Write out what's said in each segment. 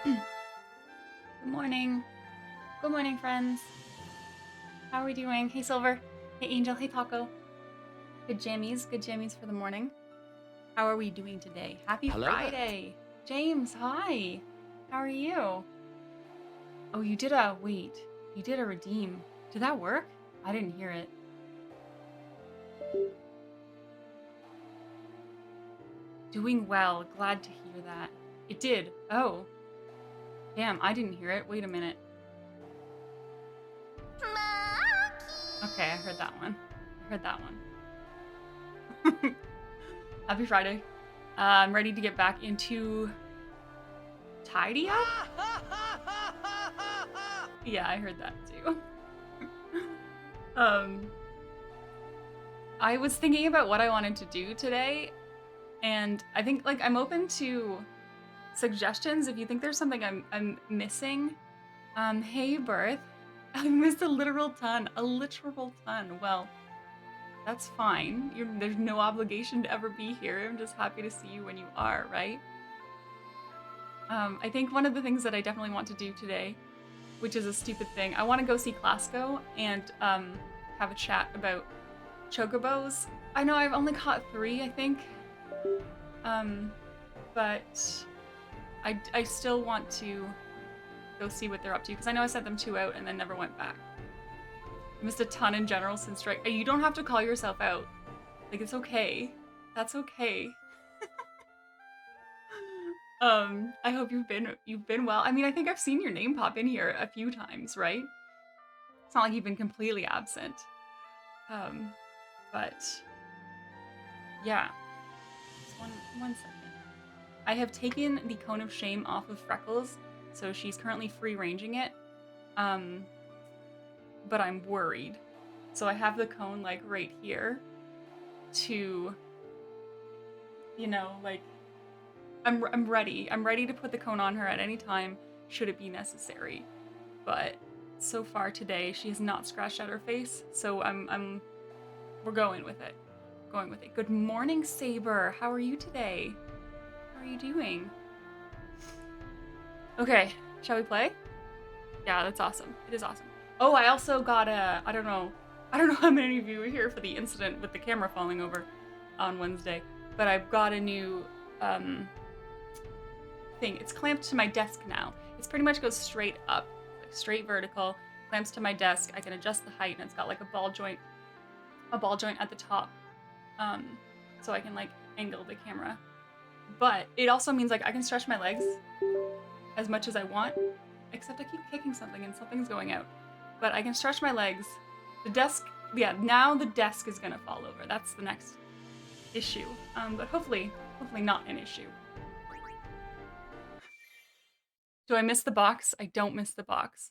Good morning. Good morning, friends. How are we doing? Hey, Silver. Hey, Angel. Hey, Taco. Good jammies. Good jammies for the morning. How are we doing today? Happy Hello there. Friday. James, hi. How are you? Oh, wait. You did a redeem. Did that work? I didn't hear it. Doing well. Glad to hear that. It did. Oh. Damn, I didn't hear it. Wait a minute. Okay, I heard that one. I heard that one. Happy Friday. I'm ready to get back into tidy up? Yeah, I heard that too. I was thinking about what I wanted to do today, and I think like I'm open to suggestions if you think there's something I'm missing. Hey Birth. I missed a literal ton. A literal ton. Well, that's fine. There's no obligation to ever be here. I'm just happy to see you when you are, right? I think one of the things that I definitely want to do today, which is a stupid thing, I want to go see Clasco and have a chat about chocobos. I know I've only caught 3, I think, but I still want to go see what they're up to because I know I sent them 2 out and then never went back. I missed a ton in general since strike. You don't have to call yourself out. Like, it's okay. That's okay. I hope you've been well. I mean, I think I've seen your name pop in here a few times, right? It's not like you've been completely absent. But yeah. Just one second. I have taken the cone of shame off of Freckles, so she's currently free ranging it. But I'm worried. So I have the cone like right here to, you know, like I'm ready. I'm ready to put the cone on her at any time should it be necessary. But so far today she has not scratched out her face, so we're going with it. Going with it. Good morning, Saber. How are you today? How are you doing? Okay, shall we play? Yeah, that's awesome. It is awesome. Oh, I also got I don't know how many of you were here for the incident with the camera falling over on Wednesday, but I've got a new thing. It's clamped to my desk now. It's pretty much goes straight up, like straight vertical, clamps to my desk. I can adjust the height, and it's got like a ball joint at the top, so I can like angle the camera. But it also means like I can stretch my legs as much as I want, except I keep kicking something and something's going out. But I can stretch my legs. The desk, yeah, now the desk is gonna fall over. That's the next issue. But hopefully not an issue. Do I miss the box? I don't miss the box.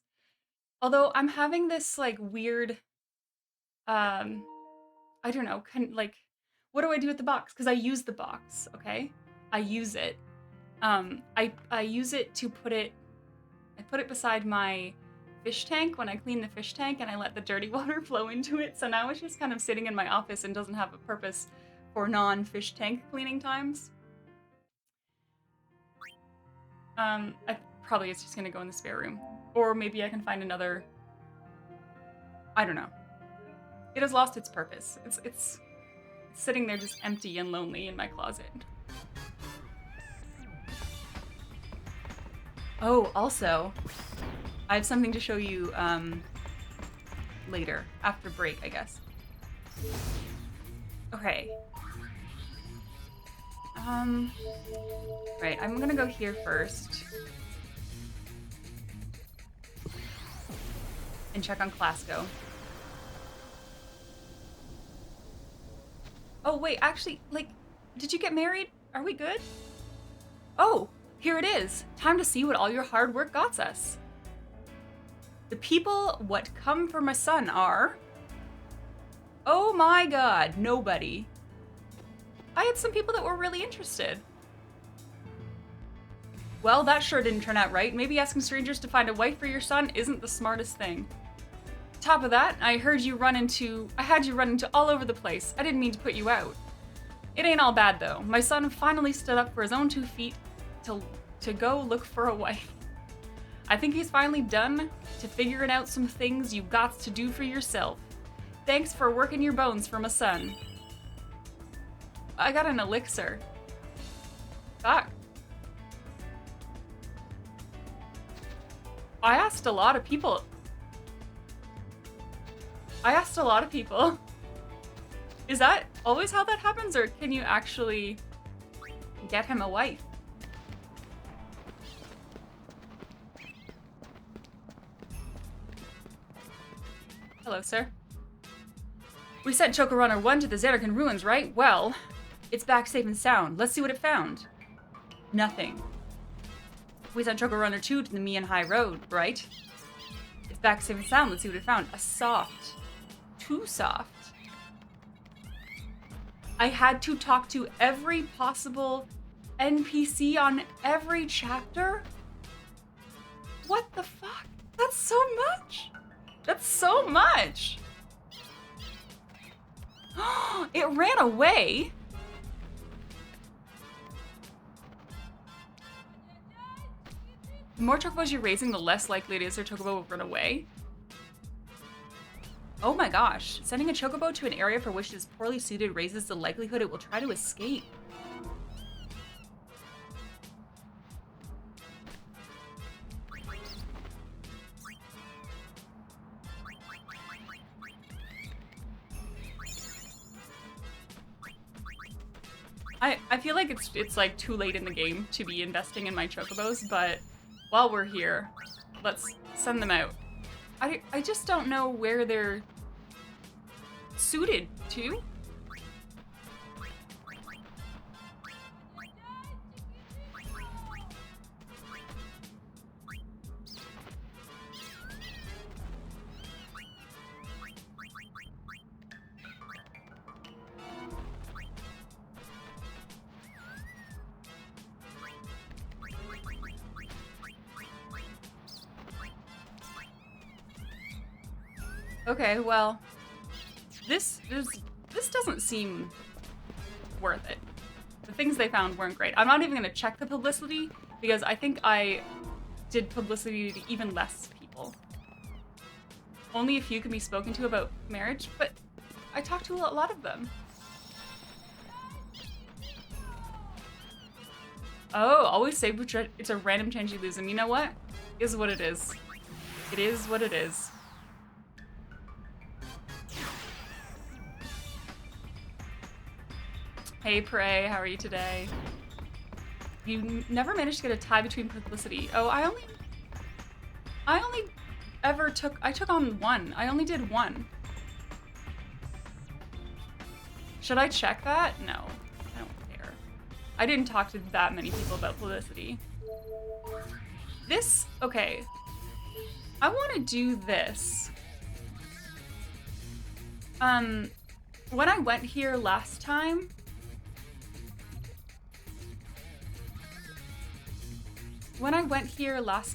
Although I'm having this like weird, I don't know, like, what do I do with the box? Because I use the box, okay? I use it. I use it to I put it beside my fish tank when I clean the fish tank, and I let the dirty water flow into it. So now it's just kind of sitting in my office and doesn't have a purpose for non-fish tank cleaning times. I probably it's just gonna go in the spare room. Or maybe I can find another, I don't know. It has lost its purpose. It's sitting there just empty and lonely in my closet. Oh, also, I have something to show you later, after break, I guess. Okay. Right, I'm gonna go here first. And check on Clasco. Oh, wait, actually, like, did you get married? Are we good? Oh, here it is. Time to see what all your hard work got us. The people what come for my son are... Oh my god, nobody. I had some people that were really interested. Well, that sure didn't turn out right. Maybe asking strangers to find a wife for your son isn't the smartest thing. Top of that, I had you run into all over the place. I didn't mean to put you out. It ain't all bad though. My son finally stood up for his own 2 feet to go look for a wife. I think he's finally done to figuring out some things you got to do for yourself. Thanks for working your bones for my son. I got an elixir. Fuck. I asked a lot of people. Is that always how that happens, or can you actually get him a wife? Hello, sir. We sent Chocorunner 1 to the Xanarkan ruins, right? Well, it's back safe and sound. Let's see what it found. Nothing. We sent Chocorunner 2 to the Mian High Road, right? It's back safe and sound. Let's see what it found. A soft. Too soft. I had to talk to every possible NPC on every chapter? What the fuck? That's so much! That's so much! It ran away! The more chocobos you're raising, the less likely it is their chocobo will run away. Oh my gosh. Sending a chocobo to an area for which it is poorly suited raises the likelihood it will try to escape. I feel like it's like too late in the game to be investing in my chocobos, but while we're here, let's send them out. I just don't know where they're suited to. Okay, well, this doesn't seem worth it. The things they found weren't great. I'm not even gonna check the publicity because I think I did publicity to even less people. Only a few can be spoken to about marriage, but I talked to a lot of them. Oh, always save which it's a random chance you lose them. You know what? It is what it is. It is what it is. Hey Prey, how are you today? You never managed to get a tie between publicity. Oh, I only ever took on one. I only did one. Should I check that? No, I don't care. I didn't talk to that many people about publicity. This, okay. I want to do this. When I went here last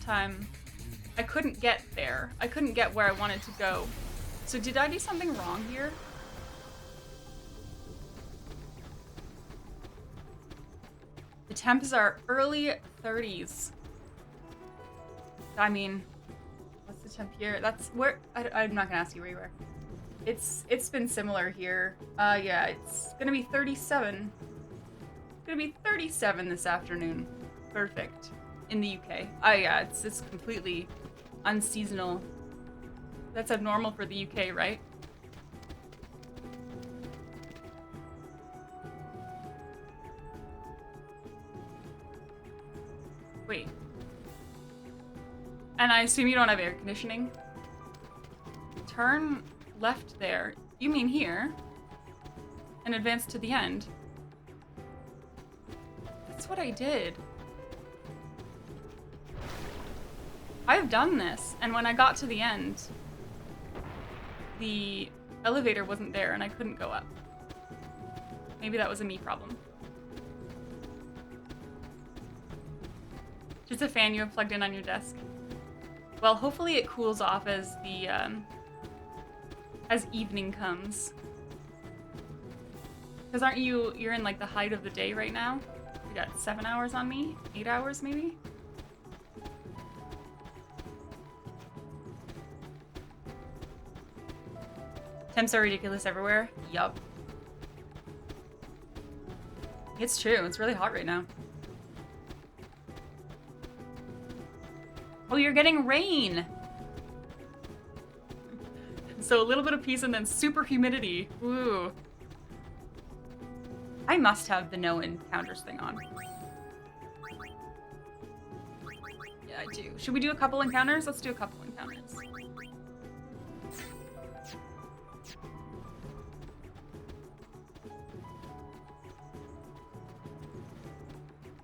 time, I couldn't get there. I couldn't get where I wanted to go. So did I do something wrong here? The temps are early 30s. I mean, what's the temp here? That's where, I'm not gonna ask you where you were. It's been similar here. Yeah, it's gonna be 37. It's gonna be 37 this afternoon. Perfect. In the UK. Yeah, it's completely unseasonal. That's abnormal for the UK, right? Wait. And I assume you don't have air conditioning? Turn left there. You mean here? And advance to the end. That's what I did. I've done this, and when I got to the end, the elevator wasn't there and I couldn't go up. Maybe that was a me problem. Just a fan you have plugged in on your desk. Well, hopefully it cools off as the, as evening comes. Because you're in like the height of the day right now? We got 7 hours on me? 8 hours maybe? Temps are ridiculous everywhere. Yup. It's true. It's really hot right now. Oh, you're getting rain. So a little bit of peace and then super humidity. Ooh. I must have the no encounters thing on. Yeah, I do. Should we do a couple encounters? Let's do a couple encounters.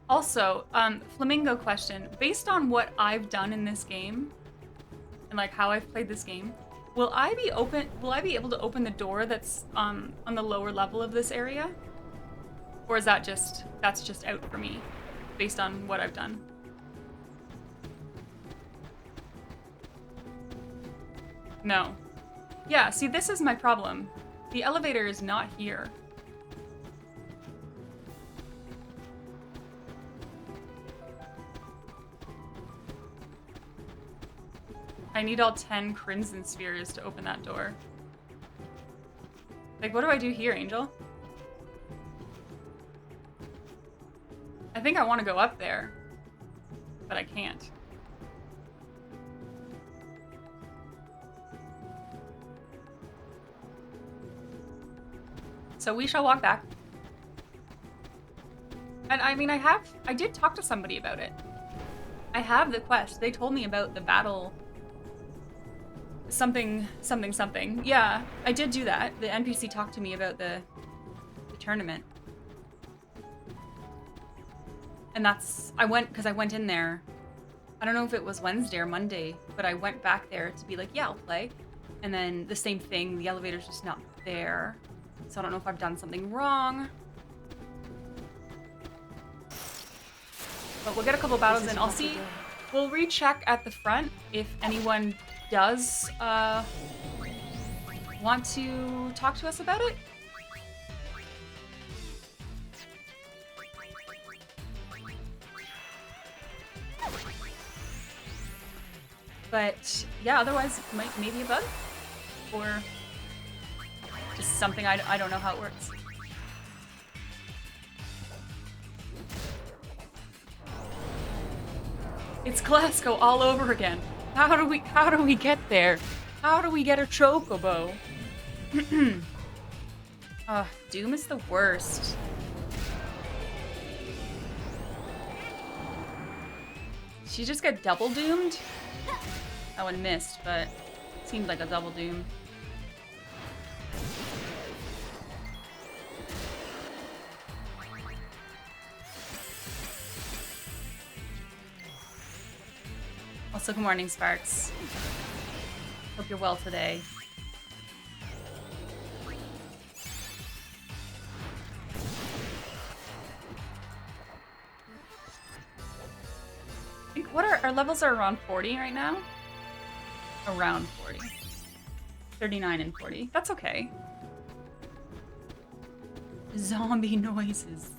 Also, Flamingo question. Based on what I've done in this game, and like how I've played this game, will I be able to open the door that's on the lower level of this area? Or is that's just out for me, based on what I've done? No. Yeah, see, this is my problem. The elevator is not here. I need all 10 crimson spheres to open that door. Like, what do I do here, Angel? I think I want to go up there, but I can't. So we shall walk back. And I mean, I did talk to somebody about it. I have the quest. They told me about the battle. Something. Yeah, I did do that. The NPC talked to me about the tournament. And I went in there. I don't know if it was Wednesday or Monday, but I went back there to be like, yeah, I'll play. And then the same thing, the elevator's just not there. So I don't know if I've done something wrong. But we'll get a couple battles in. I'll see. We'll recheck at the front if anyone does want to talk to us about it. But yeah, otherwise maybe a bug or just something I don't know how it works. It's Glasgow all over again. How do we get there? How do we get a chocobo? Oh, Doom is the worst. She just got double doomed? That one missed, but seemed like a double doom. Also, good morning, Sparks. Hope you're well today. I think our levels are around 40 right now? Around 40. 39 and 40. That's okay. Zombie noises.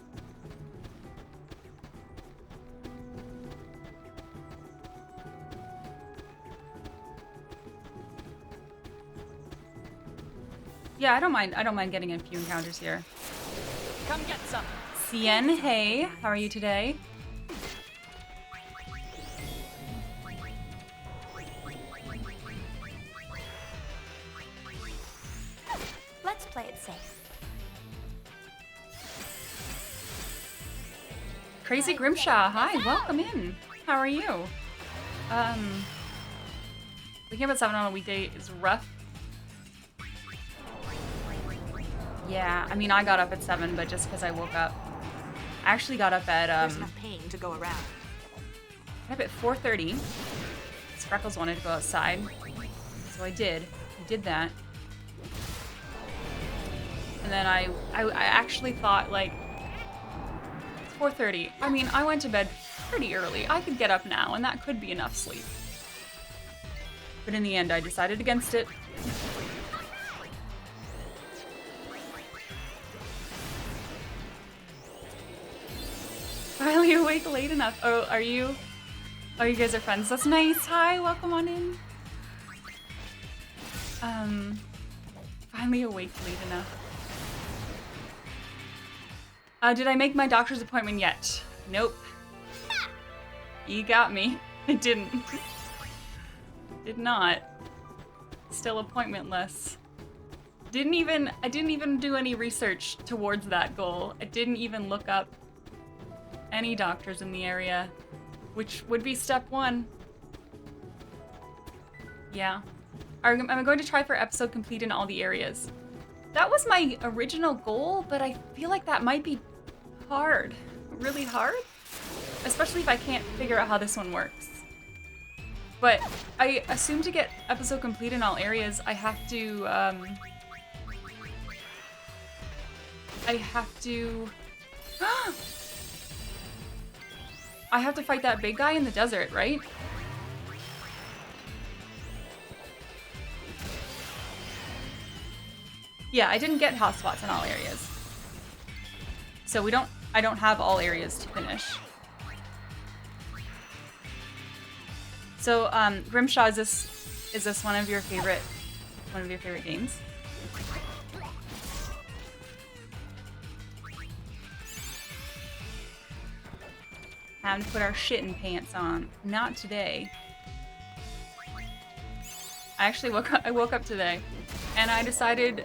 Yeah, I don't mind getting a few encounters here. Come get some. Cien, hey, how are you today? Let's play it safe. Crazy Grimshaw, hi, welcome in. How are you? Waking up at 7 on a weekday is rough. Yeah, I mean, I got up at 7, but just because I woke up. I actually got up at, There's enough pain to go around. got up at 4:30. Freckles wanted to go outside, so I did. I did that. And then I actually thought, like, it's 4:30. I mean, I went to bed pretty early. I could get up now, and that could be enough sleep. But in the end, I decided against it. awake late enough. Oh, are you? Oh, you guys are friends. That's nice. Hi, welcome on in. Finally awake late enough. Did I make my doctor's appointment yet? Nope. You got me. I didn't. Did not. Still appointmentless. I didn't even do any research towards that goal. I didn't even look up any doctors in the area, which would be step 1. Yeah. I'm going to try for episode complete in all the areas. That was my original goal, but I feel like that might be hard. Really hard? Especially if I can't figure out how this one works. But I assume to get episode complete in all areas, I have to, I have to fight that big guy in the desert, right? Yeah, I didn't get hotspots in all areas. So I don't have all areas to finish. So, Grimshaw, is this one of your favorite games? Time to put our shitting pants on. Not today. I actually woke up today, and I decided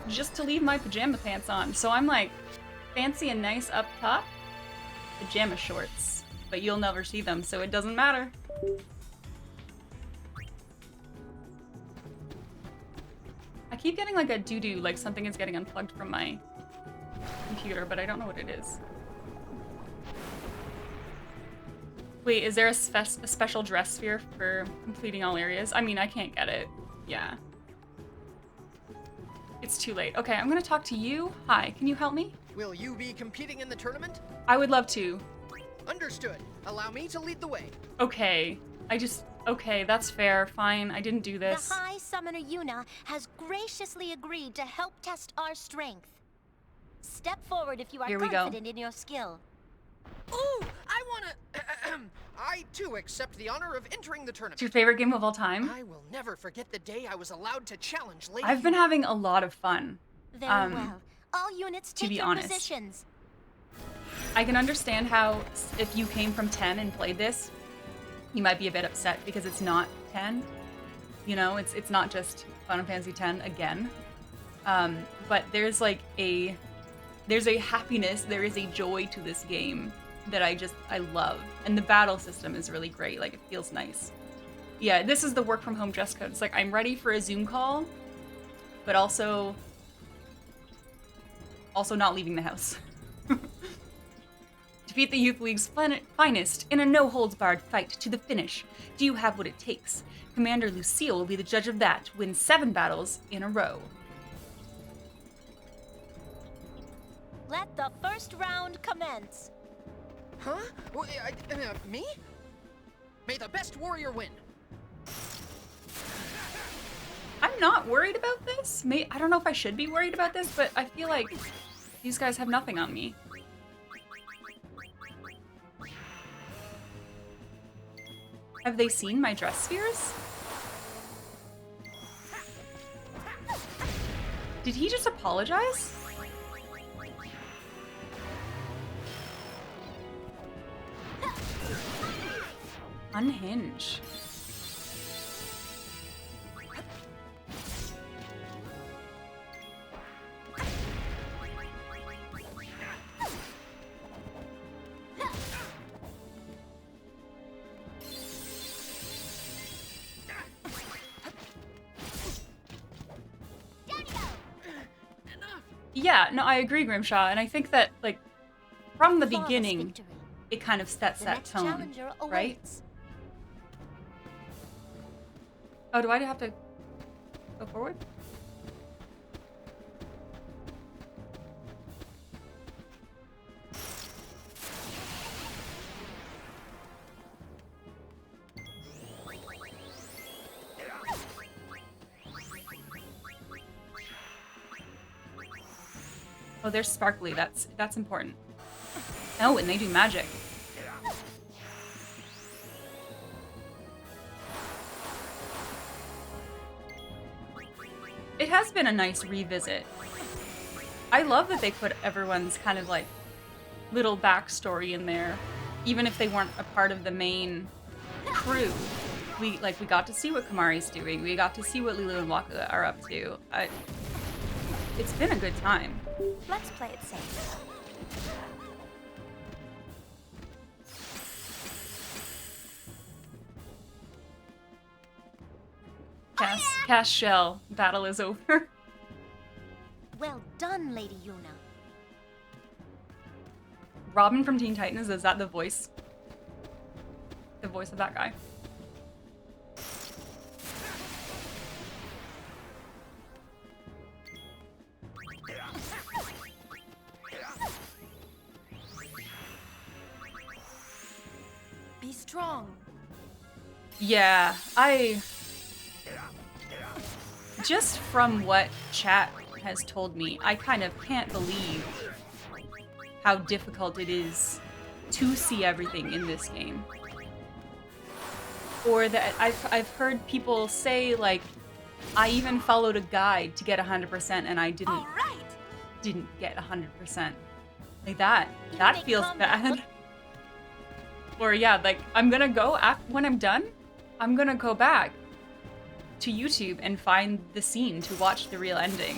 just to leave my pajama pants on. So I'm like fancy and nice up top, pajama shorts, but you'll never see them, so it doesn't matter. I keep getting like a doo-doo, like something is getting unplugged from my computer, but I don't know what it is. Wait, is there a special dress sphere for completing all areas? I mean, I can't get it. Yeah. It's too late. Okay, I'm gonna talk to you. Hi, can you help me? Will you be competing in the tournament? I would love to. Understood. Allow me to lead the way. Okay. Okay, that's fair. Fine, I didn't do this. The High Summoner Yuna has graciously agreed to help test our strength. Step forward if you are confident in your skill. Ooh, I wanna... I, too, accept the honor of entering the tournament. It's your favorite game of all time? I will never forget the day I was allowed to challenge Lady... I've been having a lot of fun. Very well. All units take your positions. I can understand how, if you came from 10 and played this, you might be a bit upset because it's not 10. You know, it's not just Final Fantasy X again. But there's like there's a happiness, there is a joy to this game that I love. And the battle system is really great, like it feels nice. Yeah, this is the work from home dress code. It's like I'm ready for a Zoom call, but also not leaving the house. Defeat the Youth League's finest in a no-holds-barred fight to the finish. Do you have what it takes? Commander Lucille will be the judge of that. Win 7 battles in a row. Let the first round commence. Huh? Me? May the best warrior win. I'm not worried about this. I don't know if I should be worried about this, but I feel like these guys have nothing on me. Have they seen my dress spheres? Did he just apologize? Unhinge. Yeah, no, I agree, Grimshaw, and I think that, like, from the beginning, it kind of sets that tone, right? Oh, do I have to go forward? Oh, they're sparkly. That's important. Oh, and they do magic. it has been a nice revisit. I love that they put everyone's kind of like little backstory in there, even if they weren't a part of the main crew. We got to see what Kamari's doing. We got to see what Lulu and Waka are up to. It's been a good time. Let's play it safe. Cast shell. Battle is over. Well done, Lady Yuna. Robin from Teen Titans, is that the voice? The voice of that guy. Be strong. Yeah, just from what chat has told me, I kind of can't believe how difficult it is to see everything in this game. Or that I've heard people say, like, I even followed a guide to get 100% and I didn't get 100%. Like that feels bad. Or yeah, like I'm gonna go when I'm done, I'm gonna go back to YouTube and find the scene to watch the real ending,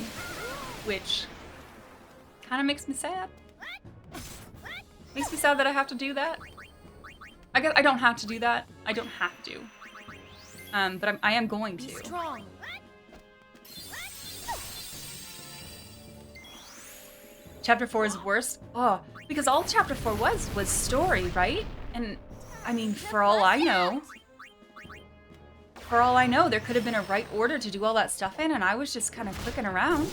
which kind of makes me sad. Makes me sad that I have to do that. I guess I don't have to do that. I don't have to. But I am going to. Be strong. Chapter 4 is worse. Oh, because all Chapter 4 was story, right? And I mean, for all I know, there could have been a right order to do all that stuff in, and I was just kind of clicking around.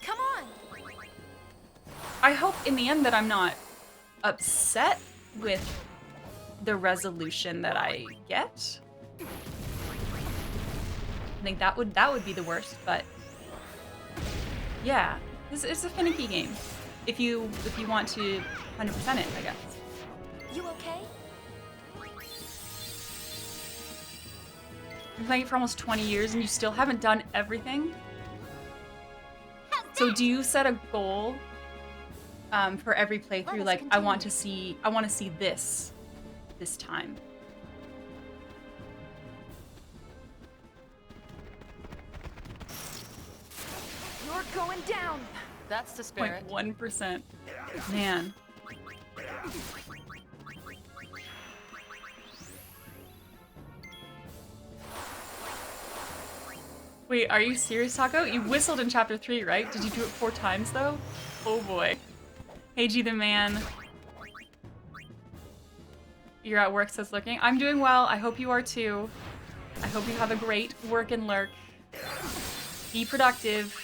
Come on. I hope in the end that I'm not upset with the resolution that I get. I think that would be the worst, but yeah, it's a finicky game. If you want to 100% it, I guess. You okay? Been playing it for almost 20 years and you still haven't done everything? So do you set a goal for every playthrough? Like, I want to see this time. You're going down. That's the spirit. 0.1%. Man. Wait, are you serious, Taco? You whistled in Chapter 3, right? Did you do it 4 times, though? Oh boy. Hey, G the man. You're at work, says Lurking. I'm doing well. I hope you are too. I hope you have a great work and lurk. Be productive.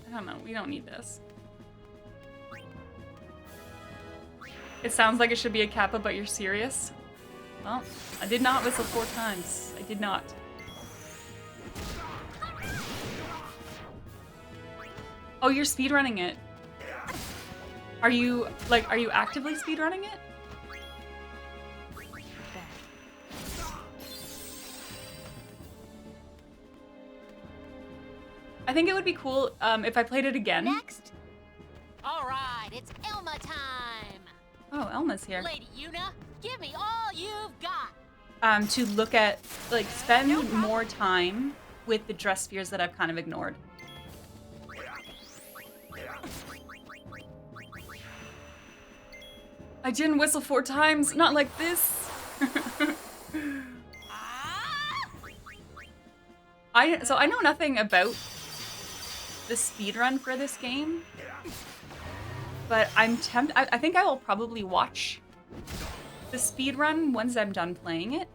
I don't know. We don't need this. It sounds like it should be a Kappa, but you're serious? Well, I did not whistle 4 times. I did not. Oh, you're speedrunning it. Are you actively speedrunning it? I think it would be cool if I played it again. Next. All right, it's Elma time. Oh, Elma's here. Lady Yuna, give me all you've got. To look at, like, spend more time with the dress spheres that I've kind of ignored. I didn't whistle 4 times, not like this. So I know nothing about the speedrun for this game, but I'm tempted. I think I will probably watch the speedrun once I'm done playing it.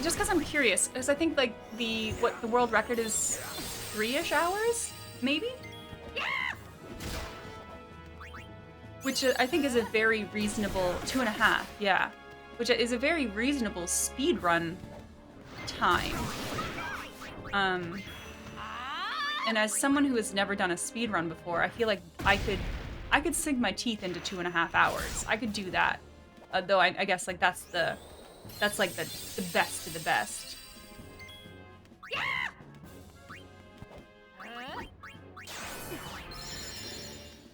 Just because I'm curious, because I think like the world record is 3-ish hours, maybe? Which I think is a very reasonable 2.5, yeah. Which is a very reasonable speedrun time. And as someone who has never done a speed run before, I feel like I could sink my teeth into 2.5 hours. I could do that. Though I guess like that's like the best of the best.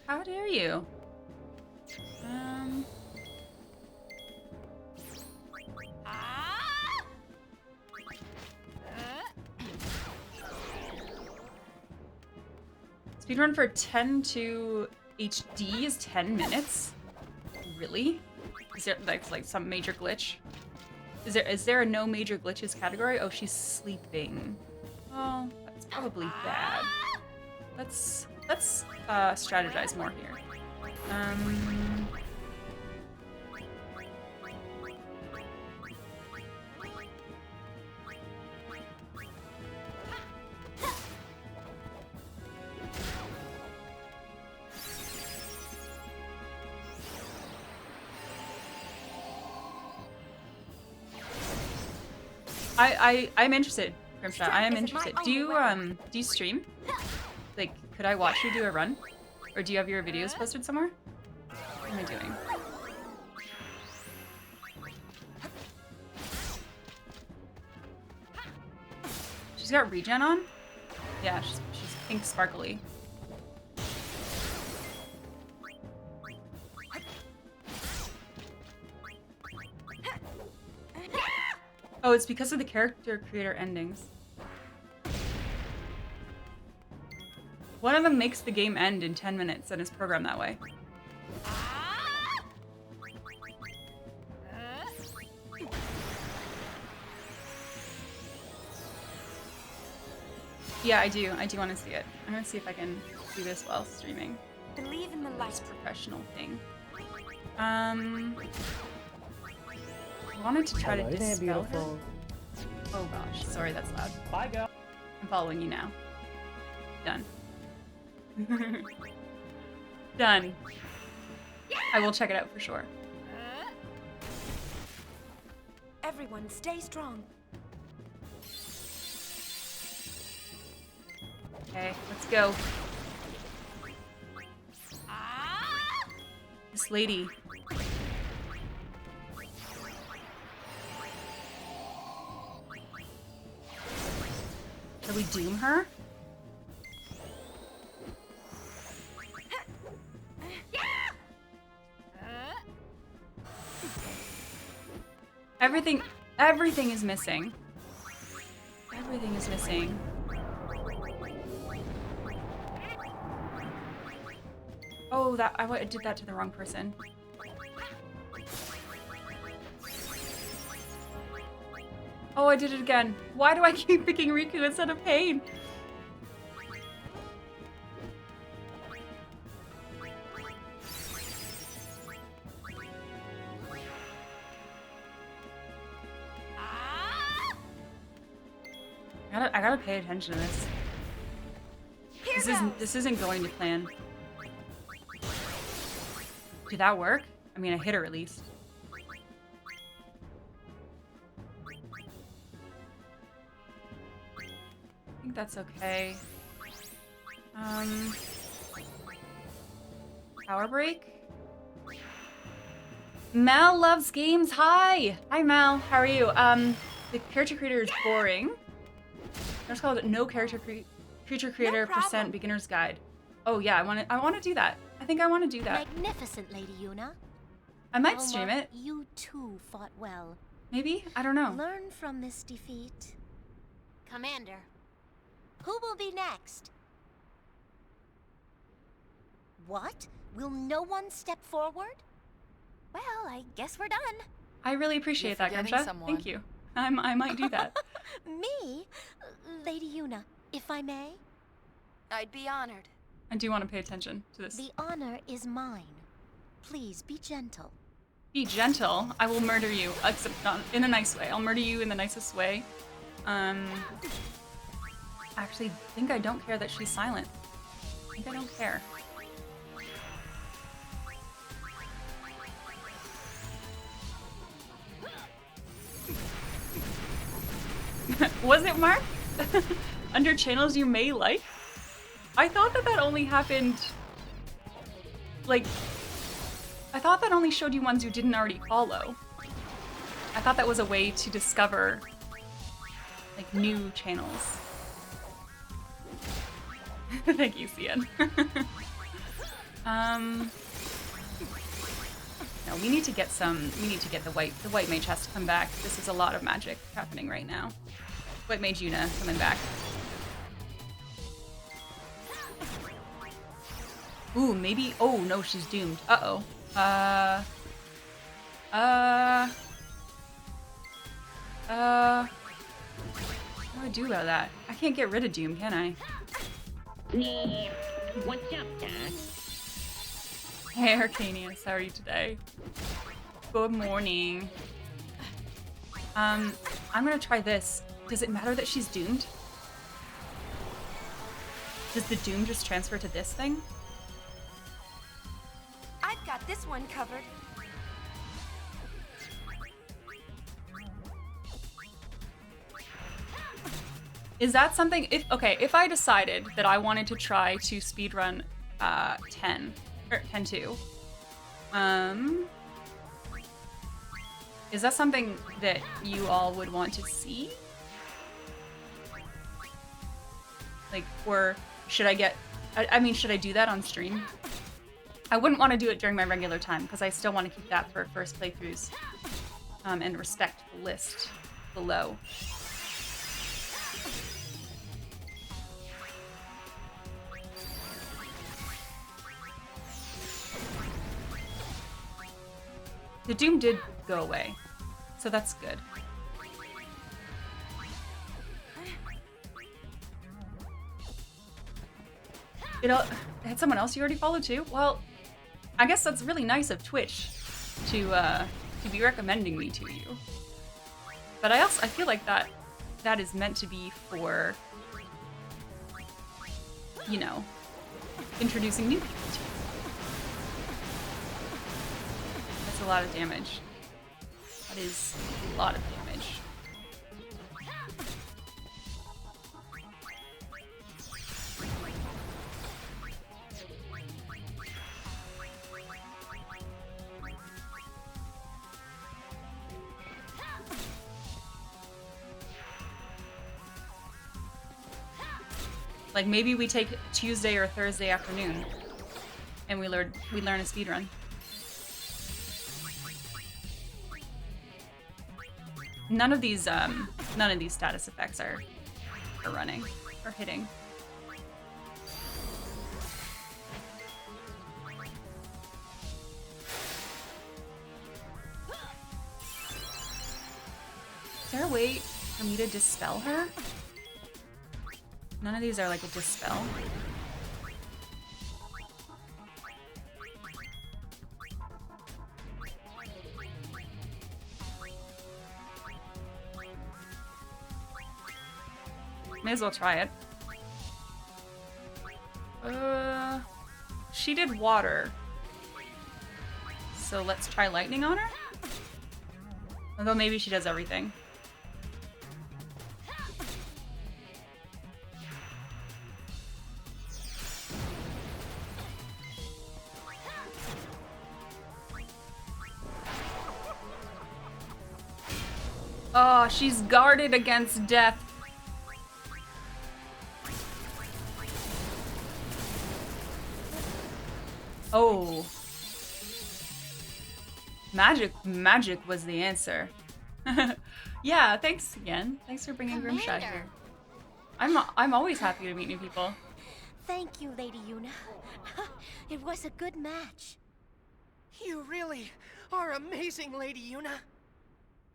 How dare you? Speedrun for 10 to HD is 10 minutes? Really? Is there like some major glitch? Is there a no major glitches category? Oh, she's sleeping. Oh, that's probably bad. Let's strategize more here. I'm interested, Grimshot. I am interested. Do you stream? Like, could I watch you do a run? Or do you have your videos posted somewhere? What am I doing? She's got regen on? Yeah, she's pink sparkly. Oh, it's because of the character creator endings. One of them makes the game end in 10 minutes and is programmed that way. Yeah, I do. I do want to see it. I'm gonna see if I can do this while streaming. Believe in the light. This professional thing. I wanted to try to dispel her. Oh gosh, sorry, that's loud. Bye, girl. I'm following you now. Done. Done. I will check it out for sure. Everyone, stay strong. Okay, let's go. This lady. Shall we doom her? Everything is missing. Everything is missing. Oh, I did that to the wrong person. Oh, I did it again. Why do I keep picking Riku instead of Pain? I gotta pay attention to this. This isn't going to plan. Did that work? I mean, I hit her at least. I think that's okay. Power break? Mal loves games. Hi! Hi, Mal. How are you? The character creator is boring. It's called No Character Creature Creator % Beginner's Guide. Oh yeah, I want to do that. I think I want to do that. Magnificent, Lady Yuna. I might stream it. You too fought well. Maybe? I don't know. Learn from this defeat. Commander, who will be next? What? Will no one step forward? Well, I guess we're done. I really appreciate that, Grimsha. Thank you. I might do that. Me? Lady Yuna, if I may? I'd be honored. I do want to pay attention to this. The honor is mine. Please be gentle. Be gentle? I will murder you, except not in a nice way. I'll murder you in the nicest way. Actually, I think I don't care that she's silent. I think I don't care. Was it Mark? Under channels you may like? I thought that only happened, like, I thought that only showed you ones you didn't already follow. I thought that was a way to discover, like, new channels. Thank you, Cian. No, we need to get the white mage has to come back. This is a lot of magic happening right now. White mage Yuna coming back. Ooh, maybe, oh no, she's doomed. Uh-oh. What do I do about that? I can't get rid of Doom, can I? What's up, Dad? Hey, Arcanius, how are you today? Good morning. I'm gonna try this. Does it matter that she's doomed? Does the doom just transfer to this thing? I've got this one covered. Is that something, if I decided that I wanted to try to speedrun 10, or 10-2, is that something that you all would want to see? Like, or should I get, I mean, should I do that on stream? I wouldn't want to do it during my regular time, because I still want to keep that for first playthroughs, and respect the list below. The doom did go away, so that's good. It had someone else you already followed too? Well, I guess that's really nice of Twitch to be recommending me to you. But I feel like that is meant to be for, you know, introducing new people to you. That's a lot of damage. That is a lot of damage. Like maybe we take Tuesday or Thursday afternoon and we learn a speedrun. None of these status effects are running or hitting. Is there a way for me to dispel her? None of these are like a dispel. May as well try it. She did water. So let's try lightning on her? Although maybe she does everything. Oh, she's guarded against death. Oh. Magic was the answer. Yeah, thanks again. Thanks for bringing Grimshot here. I'm always happy to meet new people. Thank you, Lady Yuna. It was a good match. You really are amazing, Lady Yuna.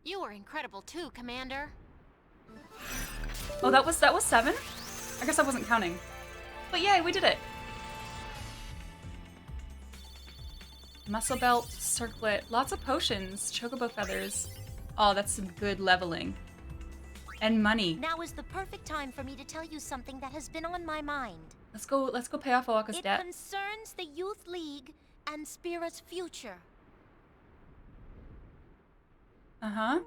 You were incredible too, Commander. Oh, that was 7? I guess I wasn't counting. But yay, we did it. Muscle belt, circlet, lots of potions, chocobo feathers. Oh, that's some good leveling. And money. Now is the perfect time for me to tell you something that has been on my mind. Let's go pay off Awaka's debt. It concerns the Youth League and Spira's future. Uh-huh.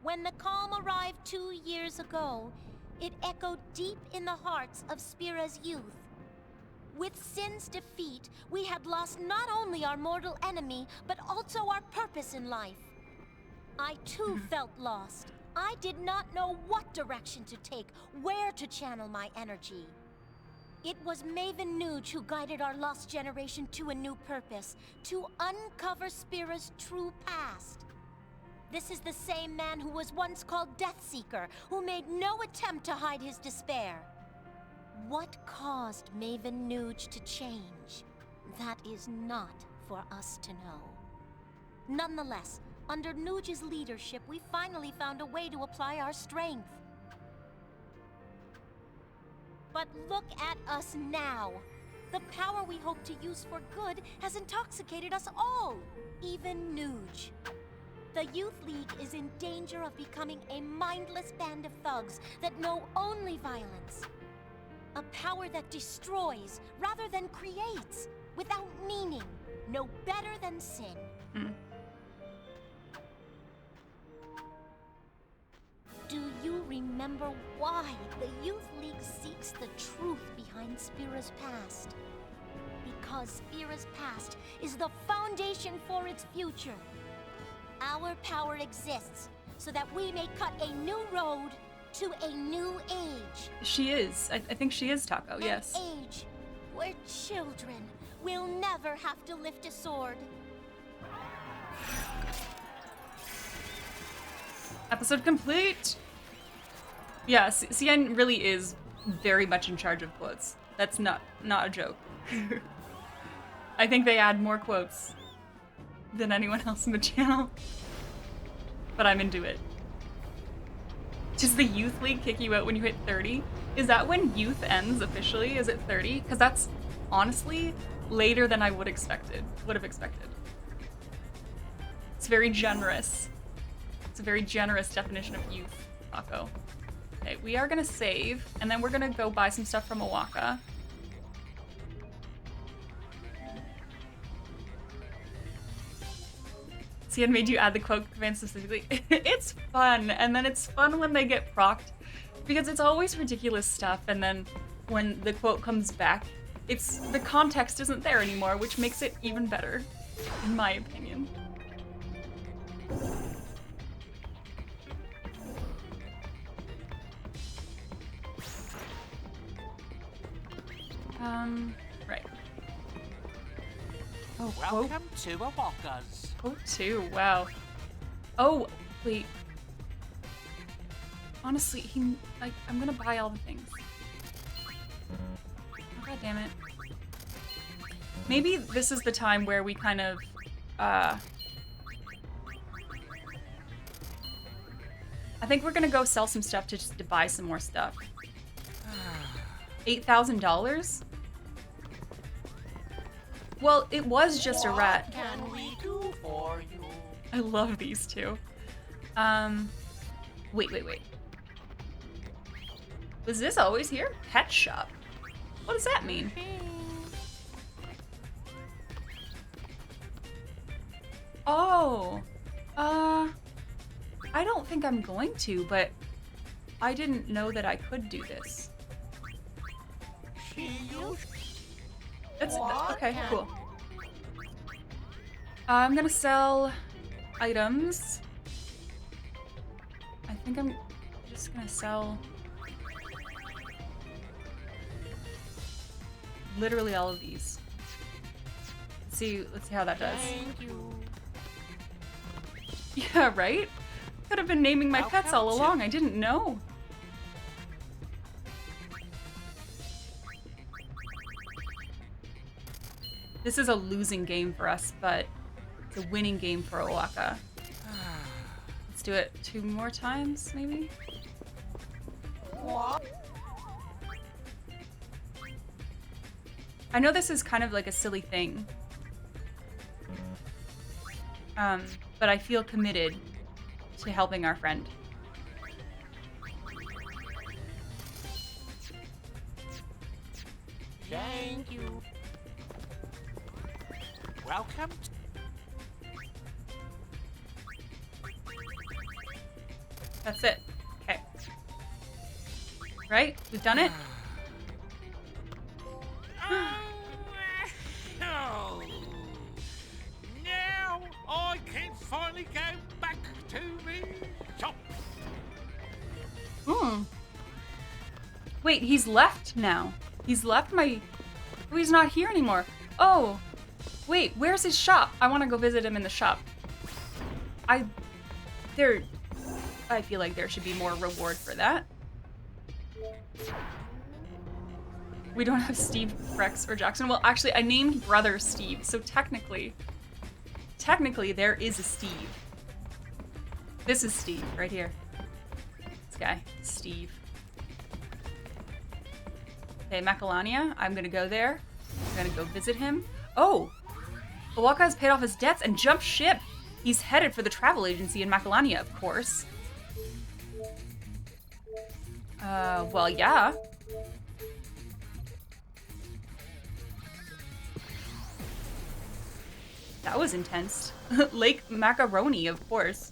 When the calm arrived 2 years ago, it echoed deep in the hearts of Spira's youth. With Sin's defeat, we had lost not only our mortal enemy, but also our purpose in life. I too felt lost. I did not know what direction to take, where to channel my energy. It was Maven Nuge who guided our lost generation to a new purpose, to uncover Spira's true past. This is the same man who was once called Deathseeker, who made no attempt to hide his despair. What caused Maven Nuge to change? That is not for us to know. Nonetheless, under Nuge's leadership, we finally found a way to apply our strength. But look at us now. The power we hope to use for good has intoxicated us all, even Nuge. The Youth League is in danger of becoming a mindless band of thugs that know only violence. A power that destroys rather than creates, without meaning, no better than sin. Do you remember why the Youth League seeks the truth behind Spira's past? Because Spira's past is the foundation for its future. Our power exists so that we may cut a new road to a new age. She is. I think she is, Taco, yes. An age where children will never have to lift a sword. Episode complete! Yeah, CN really is very much in charge of quotes. That's not a joke. I think they add more quotes than anyone else in the channel. But I'm into it. Does the Youth League kick you out when you hit 30? Is that when youth ends officially? Is it 30? Because that's honestly later than I would have expected. It's very generous. It's a very generous definition of youth, Taco. Okay, we are gonna save, and then we're gonna go buy some stuff from Owaka. See, it made you add the quote command specifically. It's fun, and then it's fun when they get procced, because it's always ridiculous stuff, and then when the quote comes back, the context isn't there anymore, which makes it even better, in my opinion. Right. Oh, welcome to Owaka's. Oh, 2, wow. Oh, wait. Honestly, I'm gonna buy all the things. Oh, God damn it. Maybe this is the time where we kind of, I think we're gonna go sell some stuff just to buy some more stuff. $8,000? Well, it was just a rat. What can we do for you? I love these two. Wait. Was this always here? Pet shop. What does that mean? Oh. I don't think I'm going to, but I didn't know that I could do this. That's okay, cool. I'm gonna sell items. I think I'm just gonna sell literally all of these. Let's see how that does. Thank you. Yeah, right? Could have been naming my pets all along. I didn't know. This is a losing game for us, but it's a winning game for Owaka. Let's do it 2 more times, maybe? What? I know this is kind of like a silly thing. But I feel committed to helping our friend. Thank you. Welcome. That's it. Okay. Right? We've done it? finally came back to me. Chop. Wait, he's left now. He's left my... Oh, he's not here anymore. Oh, wait, where's his shop? I want to go visit him in the shop. I feel like there should be more reward for that. We don't have Steve, Rex, or Jackson. Well, actually, I named brother Steve, so technically there is a Steve. This is Steve, right here. This guy, Steve. Okay, Macalania, I'm gonna go there. I'm gonna go visit him. Oh! Bawaka has paid off his debts and jumped ship. He's headed for the travel agency in Macalania, of course. Well, yeah. That was intense. Lake Macaroni, of course.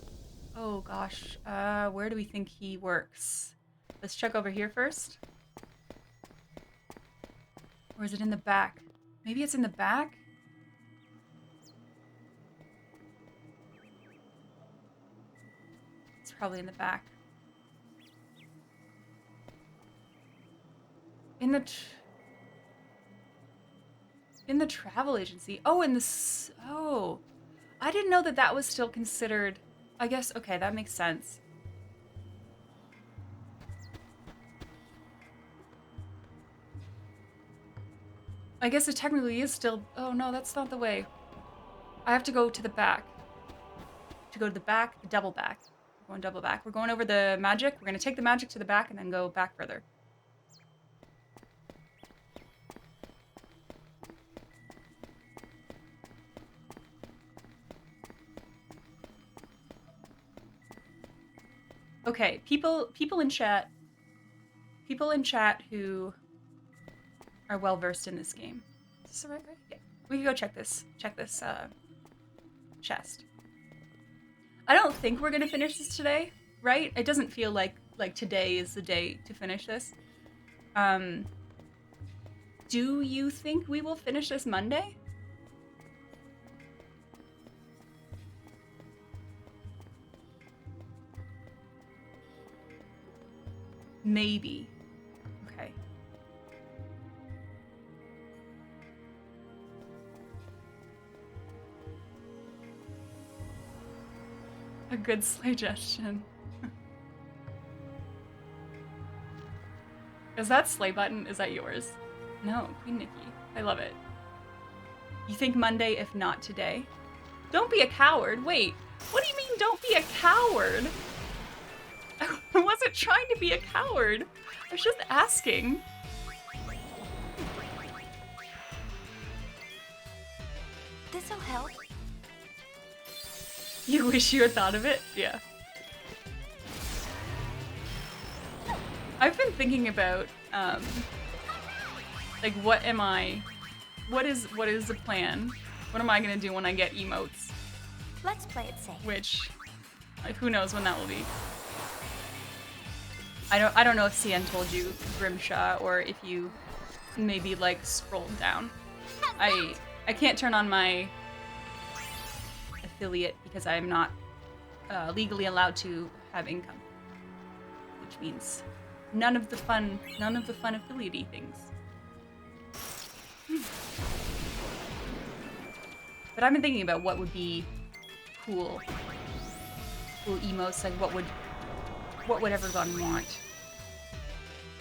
Oh gosh, where do we think he works? Let's check over here first. Or is it in the back? Maybe it's in the back? It's probably in the back. In the travel agency. Oh, oh. I didn't know that that was still considered... I guess, okay, that makes sense. I guess it technically is still... Oh, no, that's not the way. I have to go to the back. To go to the back, the double back. We're going double back. We're going over the magic. We're going to take the magic to the back and then go back further. Okay, people in chat who are well versed in this game. Is this the right way? Yeah. We can go check this chest. I don't think we're gonna finish this today, right? It doesn't feel like today is the day to finish this. Do you think we will finish this Monday? Maybe. Okay. A good suggestion. Is that sleigh button? Is that yours? No, Queen Nikki. I love it. You think Monday, if not today? Don't be a coward. Wait, what do you mean don't be a coward? I wasn't trying to be a coward. I was just asking. This'll help. You wish you had thought of it? Yeah. I've been thinking about, like, what is the plan? What am I gonna do when I get emotes? Let's play it safe. Which, like, who knows when that will be. I don't know if CN told you, Grimshaw, or if you maybe, like, scrolled down. I can't turn on my affiliate because I am not legally allowed to have income, which means none of the fun affiliate-y things. But I've been thinking about what would be cool emotes, like what would everyone want?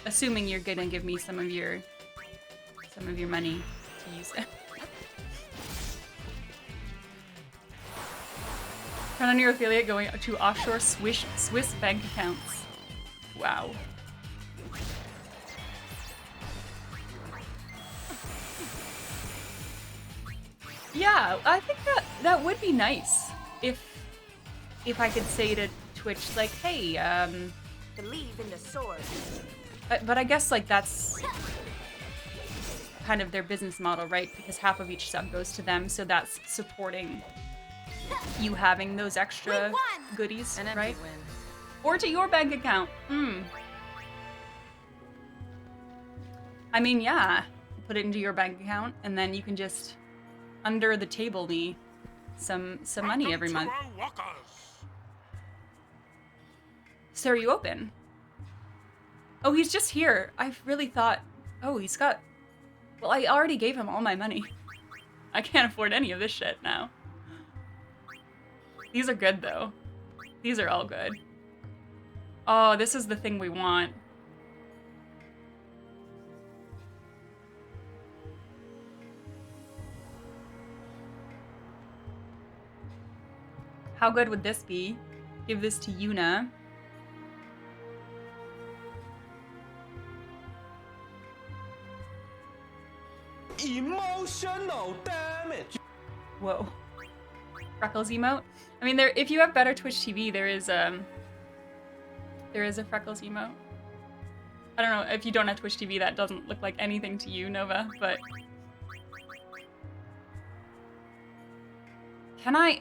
Assuming you're gonna give me some of your money to use it. Turn on your affiliate going to offshore Swiss bank accounts. Wow. Yeah, I think that would be nice if I could say to Twitch, like, hey, Believe in the sword. but I guess, like, that's kind of their business model, right? Because half of each sub goes to them, so that's supporting you having those extra goodies, right? Win. Or to your bank account. I mean, yeah, put it into your bank account, and then you can just under the table me some money every month. Welcome to our walkers. So are you open? Oh, he's just here. I really thought, oh, he's got, well, I already gave him all my money. I can't afford any of this shit now. These are good, though. These are all good. Oh, this is the thing we want. How good would this be? Give this to Yuna. Emotional damage. Whoa. Freckles emote? I mean, there. If you have better Twitch TV, there is a Freckles emote. I don't know, if you don't have Twitch TV, that doesn't look like anything to you, Nova, but... Can I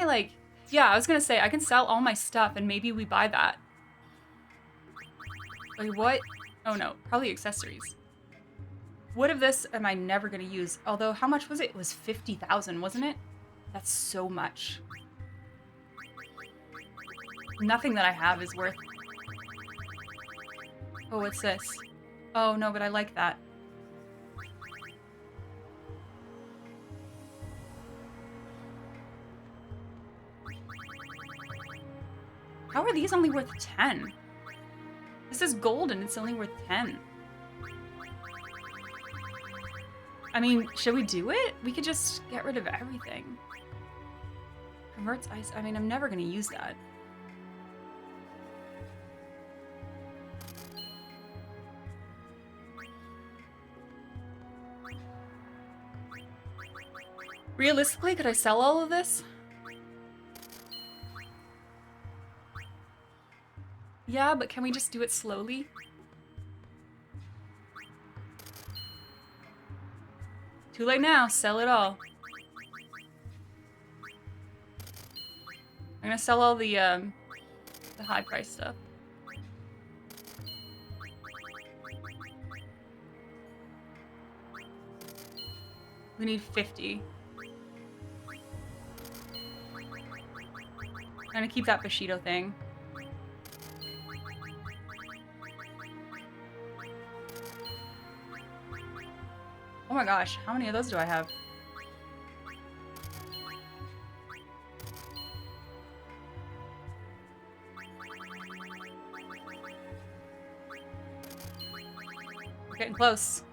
like... Yeah, I was gonna say, I can sell all my stuff and maybe we buy that. Like, what? Oh no, probably accessories. What of this am I never gonna use? Although, how much was it? It was 50,000, wasn't it? That's so much. Nothing that I have is worth... Oh, what's this? Oh, no, but I like that. How are these only worth 10? This is gold and it's only worth 10. I mean, should we do it? We could just get rid of everything. Converts ice. I mean, I'm never going to use that. Realistically, could I sell all of this? Yeah, but can we just do it slowly? Too late now, sell it all. I'm gonna sell all the high price stuff. We need 50. I'm gonna keep that Bushido thing. Oh my gosh, how many of those do I have? We're getting close.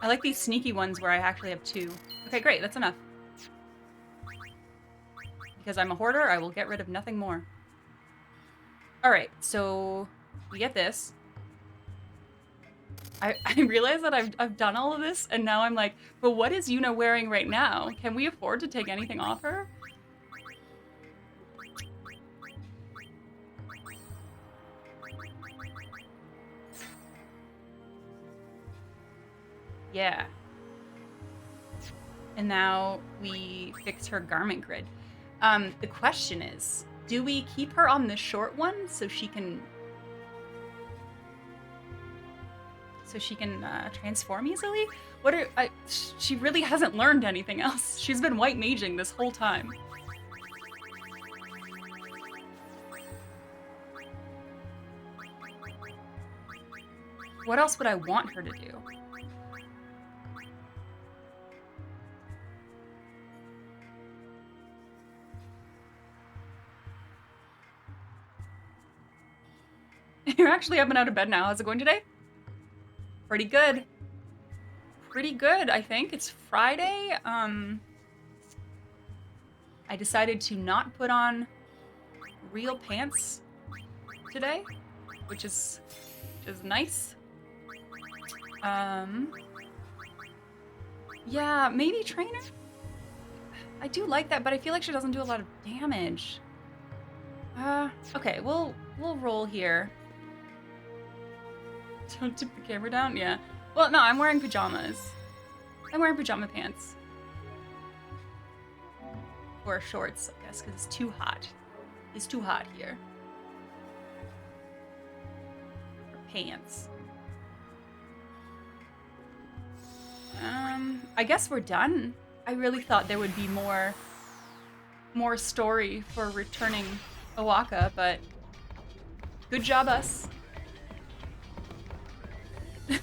I like these sneaky ones where I actually have 2. Okay, great, that's enough. Because I'm a hoarder, I will get rid of nothing more. Alright, so we get this. I realize that I've done all of this, and now I'm like, but what is Yuna wearing right now? Can we afford to take anything off her? Yeah. And now we fix her garment grid. The question is, do we keep her on the short one so she can transform easily? She really hasn't learned anything else. She's been white maging this whole time. What else would I want her to do? You're actually up and out of bed now. How's it going today? Pretty good. Pretty good, I think. It's Friday. I decided to not put on real pants today, which is nice. Yeah, maybe trainer? I do like that, but I feel like she doesn't do a lot of damage. Okay, we'll roll here. Don't tip the camera down? Yeah. Well, no, I'm wearing pajamas. I'm wearing pajama pants. Or shorts, I guess, because it's too hot. It's too hot here. Or pants. I guess we're done. I really thought there would be more story for returning Owaka, but good job us.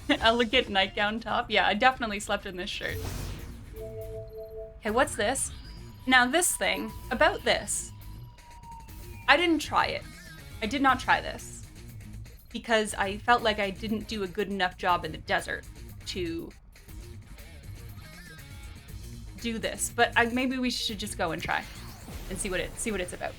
Elegant nightgown top. Yeah, I definitely slept in this shirt. Okay, what's this? Now this thing, about this. I didn't try it. I did not try this. Because I felt like I didn't do a good enough job in the desert to do this. But maybe we should just go and try and see what it's about.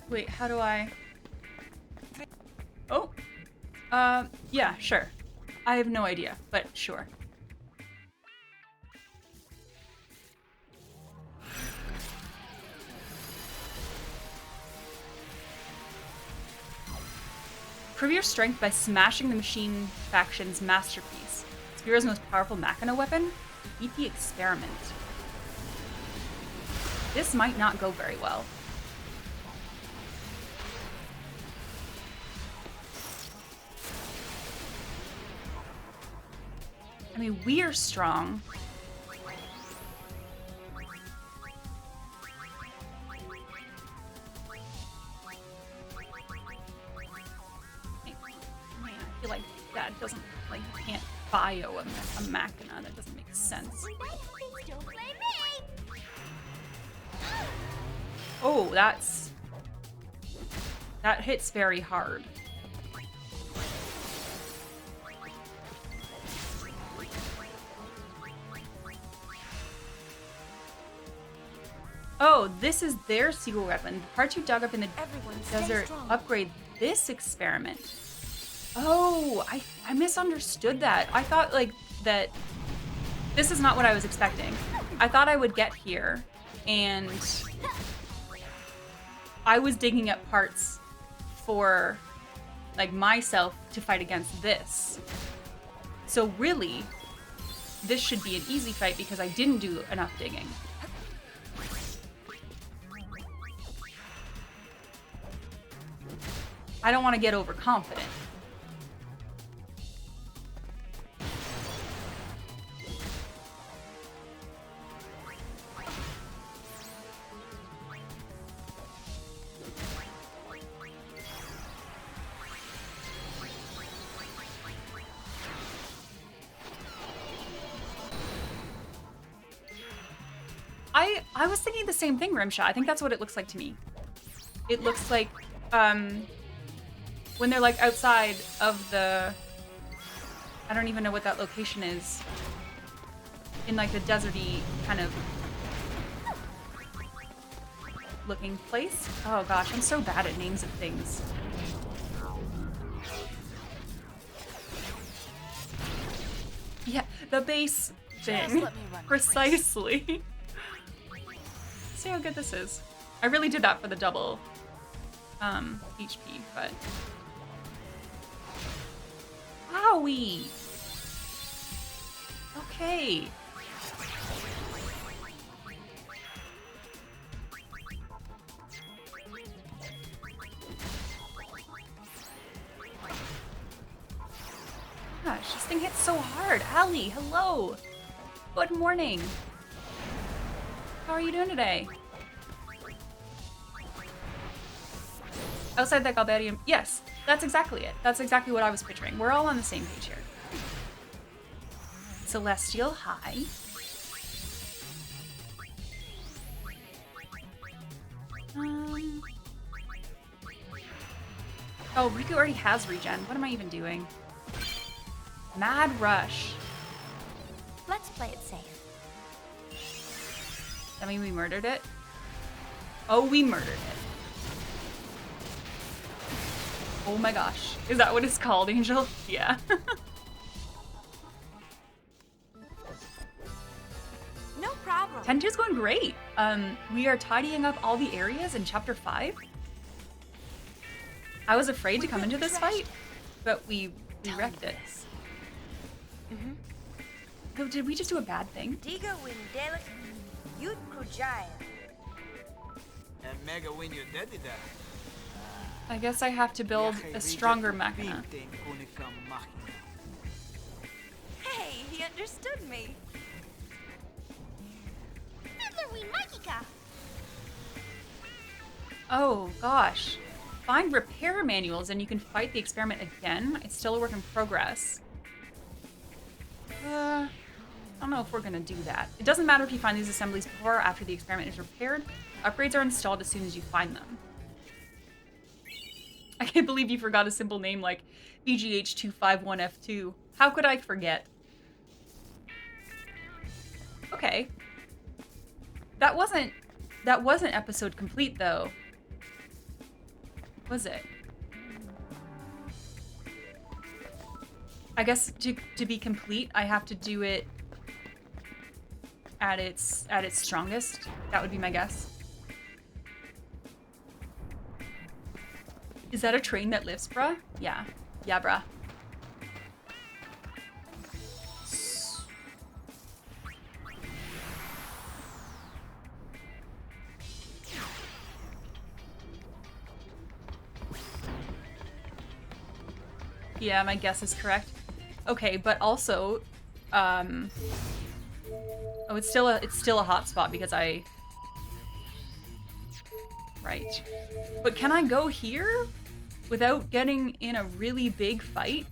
Wait, how do I... Oh! Yeah, sure. I have no idea, but sure. Prove your strength by smashing the machine faction's masterpiece. Spear's most powerful Machina weapon? Defeat the experiment. This might not go very well. I mean, we're strong. I feel like that doesn't, like, you can't bio a Machina. That doesn't make sense. Oh, that hits very hard. Oh, this is their secret weapon. The parts you dug up in the desert upgrade this experiment. Oh, I misunderstood that. I thought, like, that... This is not what I was expecting. I thought I would get here, and... I was digging up parts for, like, myself to fight against this. So really, this should be an easy fight because I didn't do enough digging. I don't want to get overconfident. I was thinking the same thing, Rimshot. I think that's what it looks like to me. It looks like, when they're, like, outside of the... I don't even know what that location is. In, like, the deserty kind of looking place. Oh, gosh, I'm so bad at names of things. Yeah, the base thing. Precisely. See how good this is. I really did that for the double HP, but... Wowie! Okay. Gosh, this thing hits so hard. Allie, hello! Good morning. How are you doing today? Outside that Galbadium, yes, that's exactly it. That's exactly what I was picturing. We're all on the same page here. Celestial, hi. Oh, Riku already has regen. What am I even doing? Mad Rush. Let's play it safe. That mean we murdered it? Oh, we murdered it. Oh my gosh. Is that what it's called, Angel? Yeah. No problem. Tentu's going great. We are tidying up all the areas in Chapter 5. I was afraid to come into this fight, but we We wrecked it. Oh, did we just do a bad thing? Diga Windelic Yut Kujaya. And Mega when you're dead it. I guess I have to build a stronger machina. Hey, he understood me. Oh gosh. Find repair manuals and you can fight the experiment again. It's still a work in progress. I don't know if we're gonna do that. It doesn't matter if you find these assemblies before or after the experiment is repaired. Upgrades are installed as soon as you find them. I can't believe you forgot a simple name like BGH251F2. How could I forget? Okay. That wasn't episode complete though. Was it? I guess to be complete, I have to do it at its strongest. That would be my guess. Is that a train that lifts, bruh? Yeah. Yeah, bruh. Yeah, my guess is correct. Okay, but also, oh, it's still a hot spot because I. Right. But can I go here without getting in a really big fight?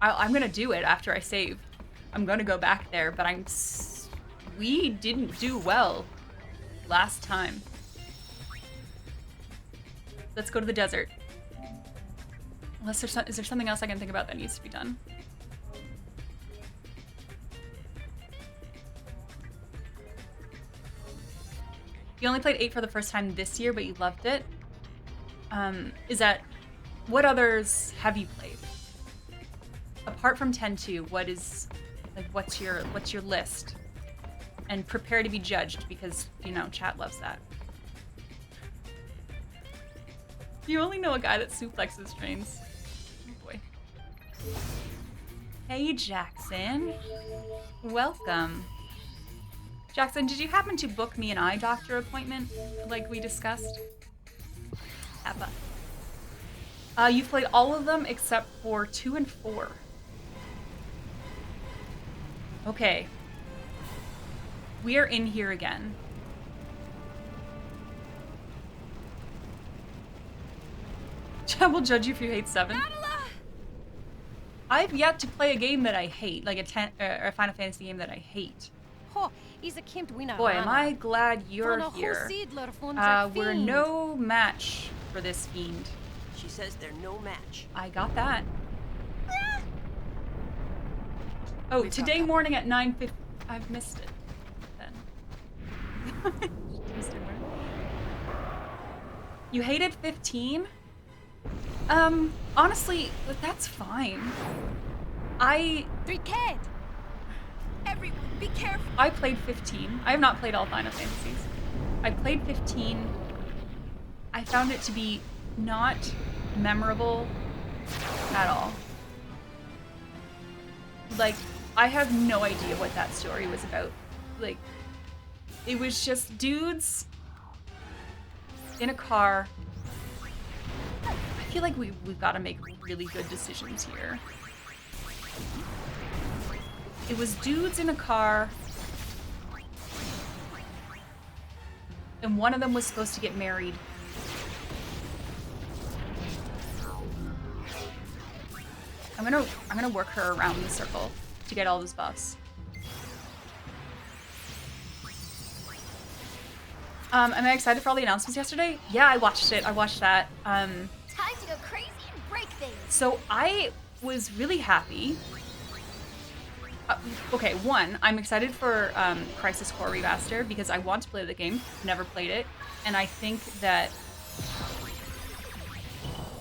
I'm gonna do it after I save. I'm gonna go back there, but we didn't do well last time. Let's go to the desert. Unless is there something else I can think about that needs to be done? You only played 8 for the first time this year, but you loved it. What others have you played? Apart from 10-2, what's your list? And prepare to be judged because, you know, chat loves that. You only know a guy that suplexes trains. Oh boy. Hey, Jackson. Welcome. Jackson, did you happen to book me an eye doctor appointment like we discussed? Kappa. You've played all of them except for 2 and 4. Okay. We are in here again. I will judge you if you hate 7. I've yet to play a game that I hate, like a Final Fantasy game that I hate. Boy, am I glad you're here. We're no match for this fiend. She says they're no match. I got that. Oh, today morning at 9:50. I've missed it. Then. You hated 15? Honestly, that's fine. Everyone, be careful. I played 15. I have not played all Final Fantasies. I played 15. I found it to be not memorable at all. Like, I have no idea what that story was about. Like, it was just dudes in a car. I feel like we've got to make really good decisions here. It was dudes in a car, and one of them was supposed to get married. I'm gonna work her around the circle to get all those buffs. Am I excited for all the announcements yesterday? Yeah, I watched it. I watched that. Time to go crazy and break things. So I was really happy. Okay, one, I'm excited for Crisis Core Remaster because I want to play the game. Never played it, and I think that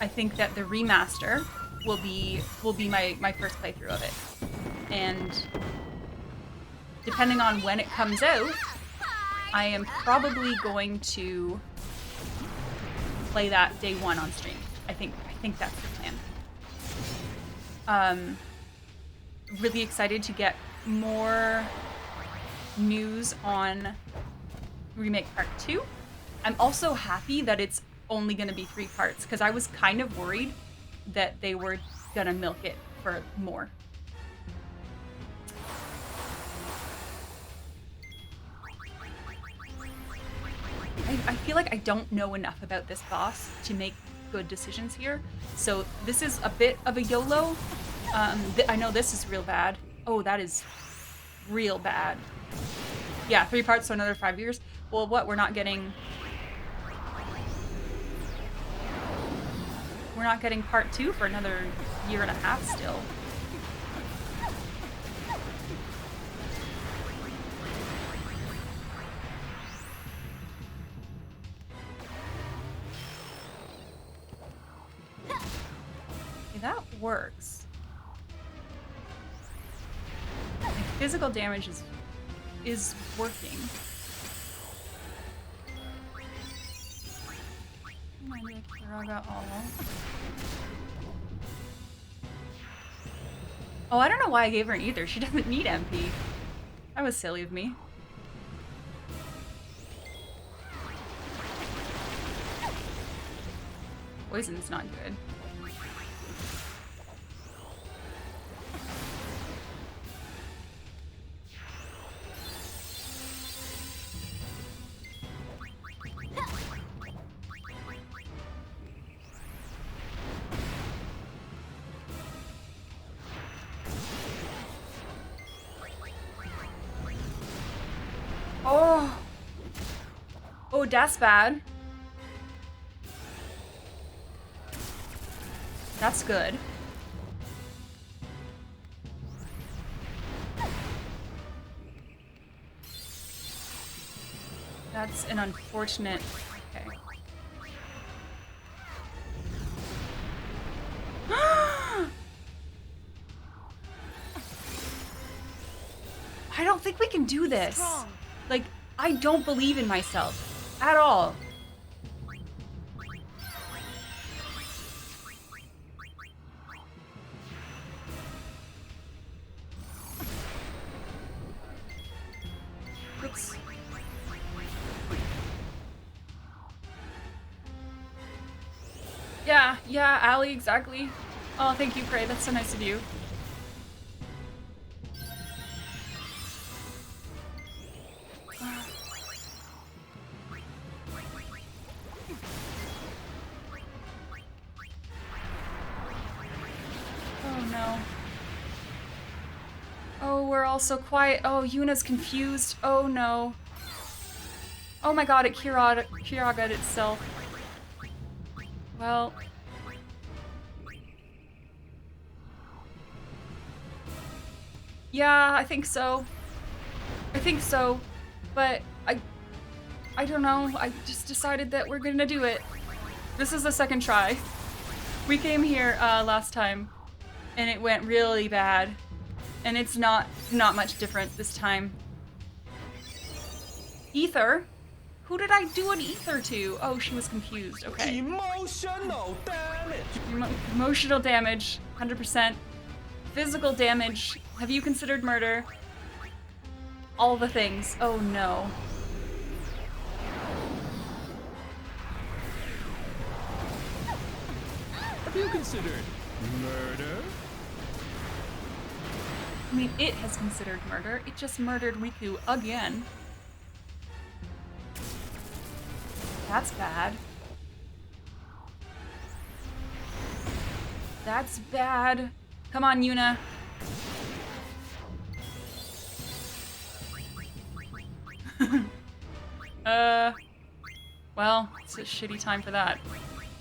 the remaster will be my first playthrough of it. And depending on when it comes out, I am probably going to play that day one on stream. I think that's the plan. Really excited to get more news on Remake Part 2. I'm also happy that it's only going to be 3 parts, because I was kind of worried that they were going to milk it for more. I feel like I don't know enough about this boss to make good decisions here. So this is a bit of a YOLO. I know this is real bad. Oh, that is real bad. Yeah, 3 parts, so another 5 years. Well, what? We're not getting part 2 for another 1.5 years still. Okay, that works. Like, physical damage is working. Oh, I don't know why I gave her an ether. She doesn't need MP. That was silly of me. Poison's not good. Oh, that's bad. That's good. That's an unfortunate... Okay. I don't think we can do this. Strong. Like, I don't believe in myself. At all. Oops. Yeah, Allie, exactly. Oh, thank you, Prey. That's so nice of you. So quiet. Oh, Yuna's confused. Oh no. Oh my god, it Kiraga'd itself. Well. Yeah, I think so. But I don't know. I just decided that we're gonna do it. This is the second try. We came here last time and it went really bad. And it's not much different this time. Ether? Who did I do an ether to? Oh, she was confused. Okay. Emotional damage. Emotional damage, 100%. Physical damage. Have you considered murder? All the things. Oh no. Have you considered murder? I mean, it has considered murder. It just murdered Riku again. That's bad. That's bad. Come on, Yuna. Well, it's a shitty time for that.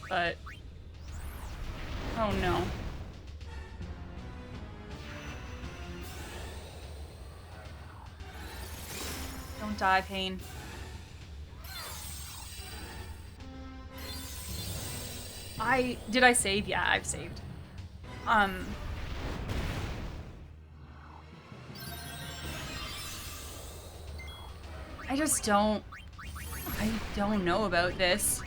But... oh no. Don't die, Pain. Did I save? Yeah, I've saved. I don't know about this.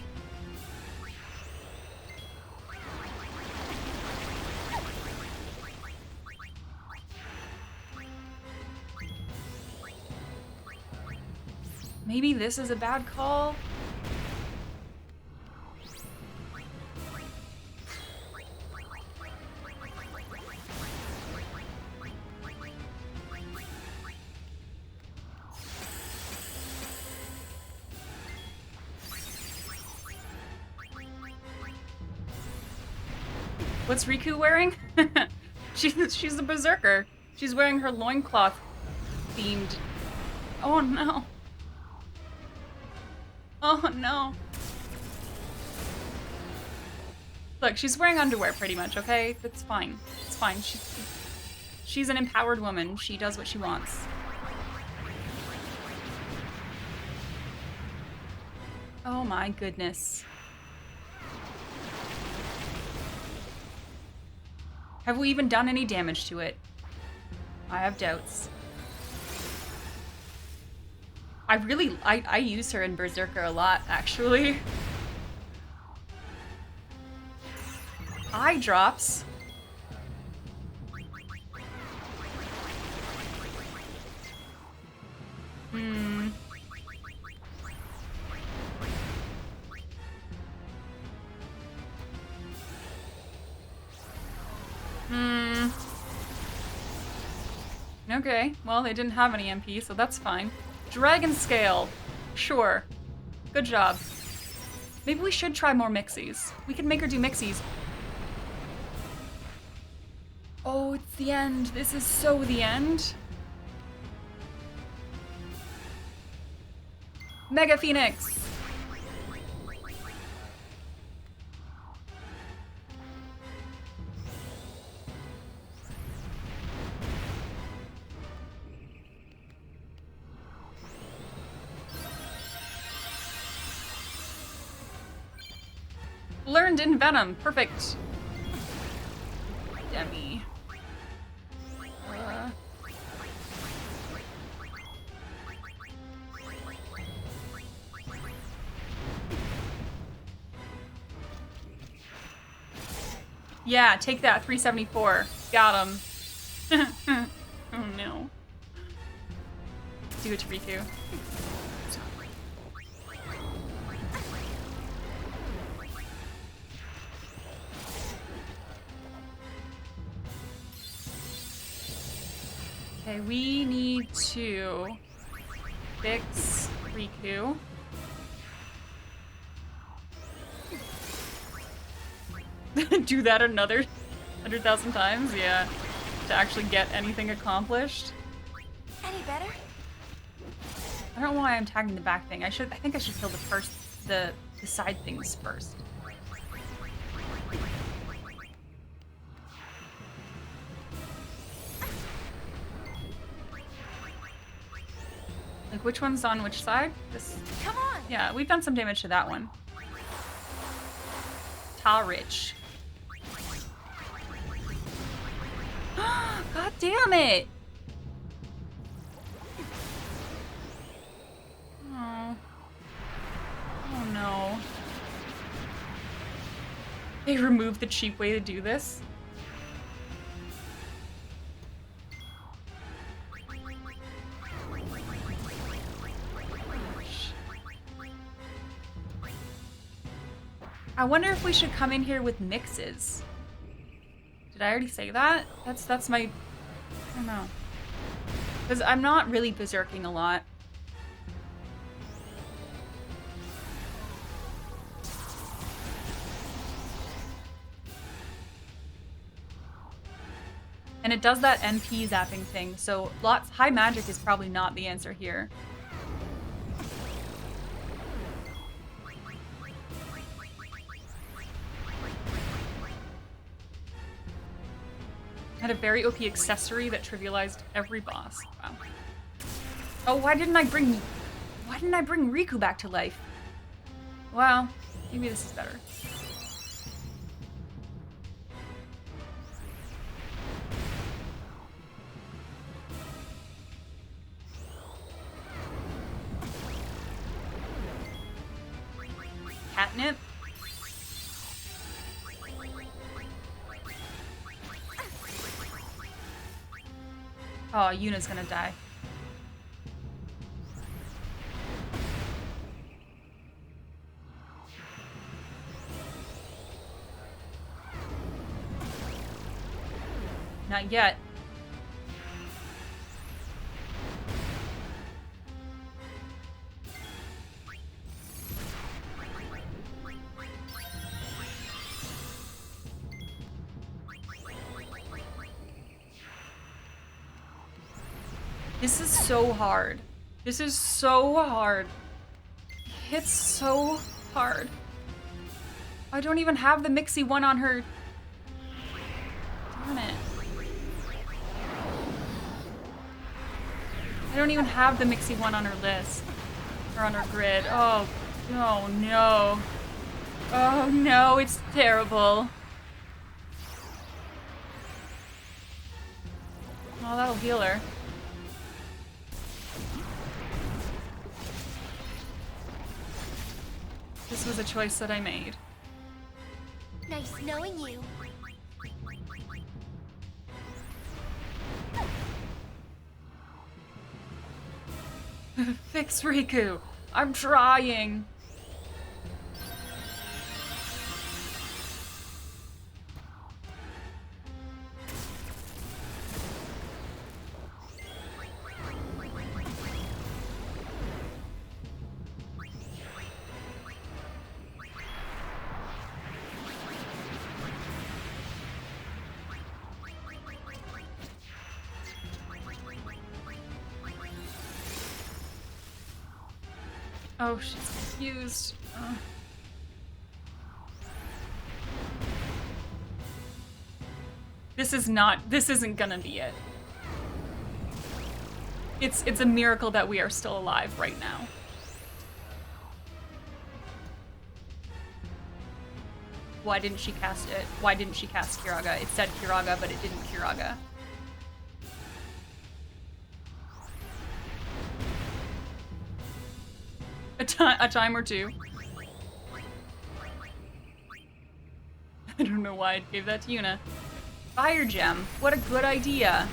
Maybe this is a bad call? What's Riku wearing? she's a berserker. She's wearing her loincloth themed. Oh no. Oh no. Look, she's wearing underwear pretty much, okay? That's fine. It's fine. She's an empowered woman. She does what she wants. Oh my goodness. Have we even done any damage to it? I have doubts. I use her in Berserker a lot, actually. Eye drops. Okay, well, they didn't have any MP, so that's fine. Dragon Scale. Sure. Good job. Maybe we should try more mixies. We could make her do mixies. Oh, it's the end. This is so the end. Mega Phoenix. Learned in Venom. Perfect. Demi. Yeah, take that. 374. Got him. Oh no. Do it to Riku. Okay, we need to fix Riku. Do that another 100,000 times? Yeah. To actually get anything accomplished. Any better? I don't know why I'm tagging the back thing. I think I should kill the side things first. Like, which one's on which side? This. Come on. Yeah, we've done some damage to that one. Tarich. God damn it! Oh. Oh no. They removed the cheap way to do this. I wonder if we should come in here with mixes. Did I already say that? That's my... I don't know. Because I'm not really berserking a lot. And it does that MP zapping thing, so high magic is probably not the answer here. Had a very OP accessory that trivialized every boss. Wow. Oh, why didn't I bring Riku back to life? Well, maybe this is better. Catnip? Oh, Yuna's gonna die. Not yet. This is so hard. This is so hard. It's so hard. I don't even have the Mixie one on her. Darn it. I don't even have the Mixie one on her list. Or on her grid. Oh, no, no. Oh no, it's terrible. Oh, that'll heal her. This was a choice that I made. Nice knowing you. Fix Riku. I'm trying. Oh, she's confused. This isn't gonna be it. It's a miracle that we are still alive right now. Why didn't she cast it? Why didn't she cast Kiraga? It said Kiraga, but it didn't Kiraga. A time or two. I don't know why I gave that to Yuna. Fire gem. What a good idea.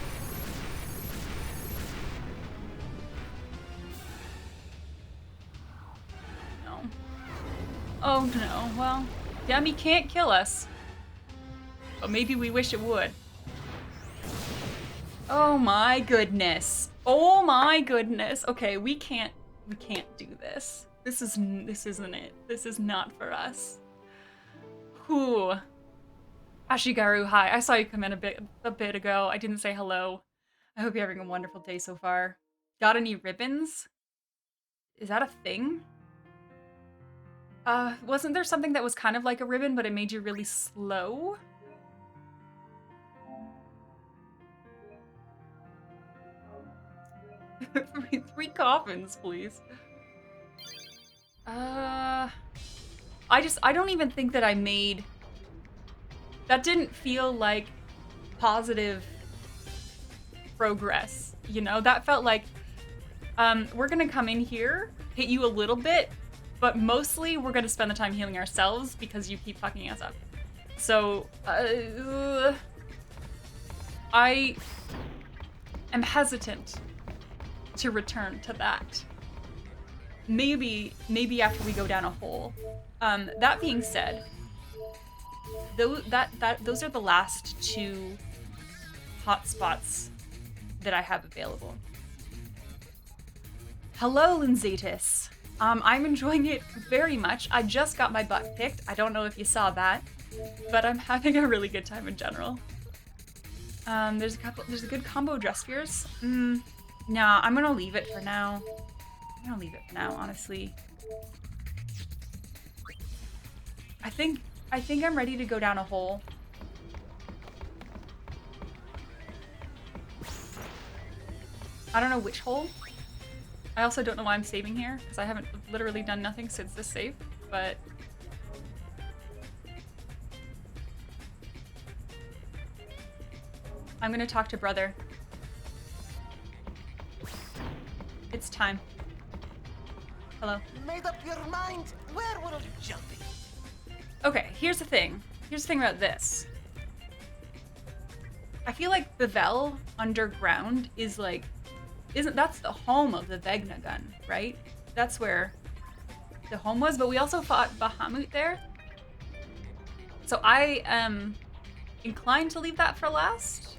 No. Oh no. Well, Demi can't kill us. But maybe we wish it would. Oh my goodness. Oh my goodness. Okay, we can't do this. This isn't it. This is not for us. Whew. Ashigaru, hi. I saw you come in a bit ago. I didn't say hello. I hope you're having a wonderful day so far. Got any ribbons? Is that a thing? Wasn't there something that was kind of like a ribbon, but it made you really slow? three coffins, please. I don't even think that I made... That didn't feel like positive progress, you know? That felt like, we're gonna come in here, hit you a little bit, but mostly we're gonna spend the time healing ourselves because you keep fucking us up. So, I am hesitant to return to that. Maybe after we go down a hole. That being said, those are the last two hotspots that I have available. Hello, Linzatus. I'm enjoying it very much. I just got my butt kicked. I don't know if you saw that, but I'm having a really good time in general. There's a good combo of dress spheres. Nah, I'm gonna leave it for now. Honestly. I think I'm ready to go down a hole. I don't know which hole. I also don't know why I'm saving here, because I haven't literally done nothing since this save, but... I'm gonna talk to brother. It's time. Hello. Made up your mind? Where will you jumping? Okay, here's the thing. Here's the thing about this. I feel like Bevel underground is like, that's the home of the Vegna gun, right? That's where the home was, but we also fought Bahamut there. So I am inclined to leave that for last.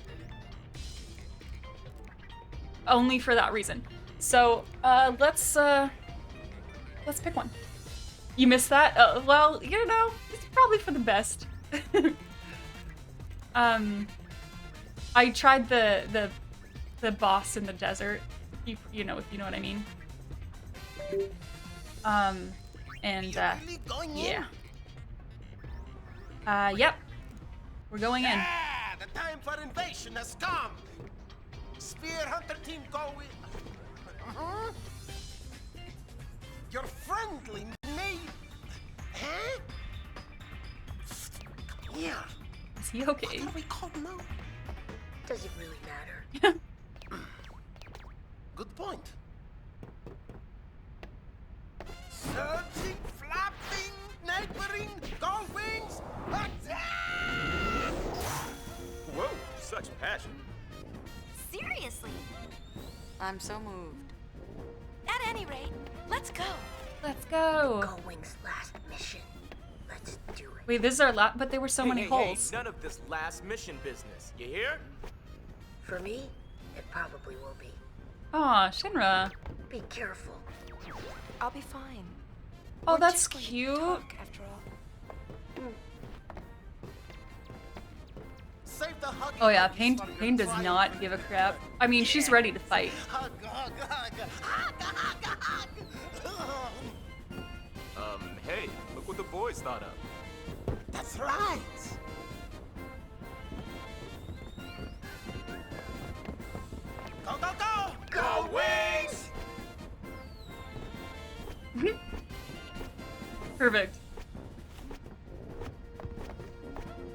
only for that reason. So let's pick one. You missed that? Well, you know, it's probably for the best. I tried the boss in the desert. You know, if you know what I mean. And yeah. Yep. We're going in. Yeah, the time for invasion has come. Spear Hunter team go with. Your friendly name. Huh? Come here. Is he okay? What are we called now? Does it really matter? Good point. Surging, flapping, neighboring, go wings, attack! Whoa, such passion. Seriously? I'm so moved. At any rate, let's go. Let's go. Go Wings' last mission. Let's do it. Wait, this is our last, but there were so many holes. Hey, none of this last mission business. You hear? For me, it probably will be. Aw, Shinra. Be careful. I'll be fine. Oh, We're that's just going to cute. talk, after all. Save the hug. Oh yeah, Pain does not give a crap. I mean, she's ready to fight. Hug, hug, hug, hug, hug, hug. Hey, look what the boys thought of. That's right. Go, go, go! Go Wings! Perfect.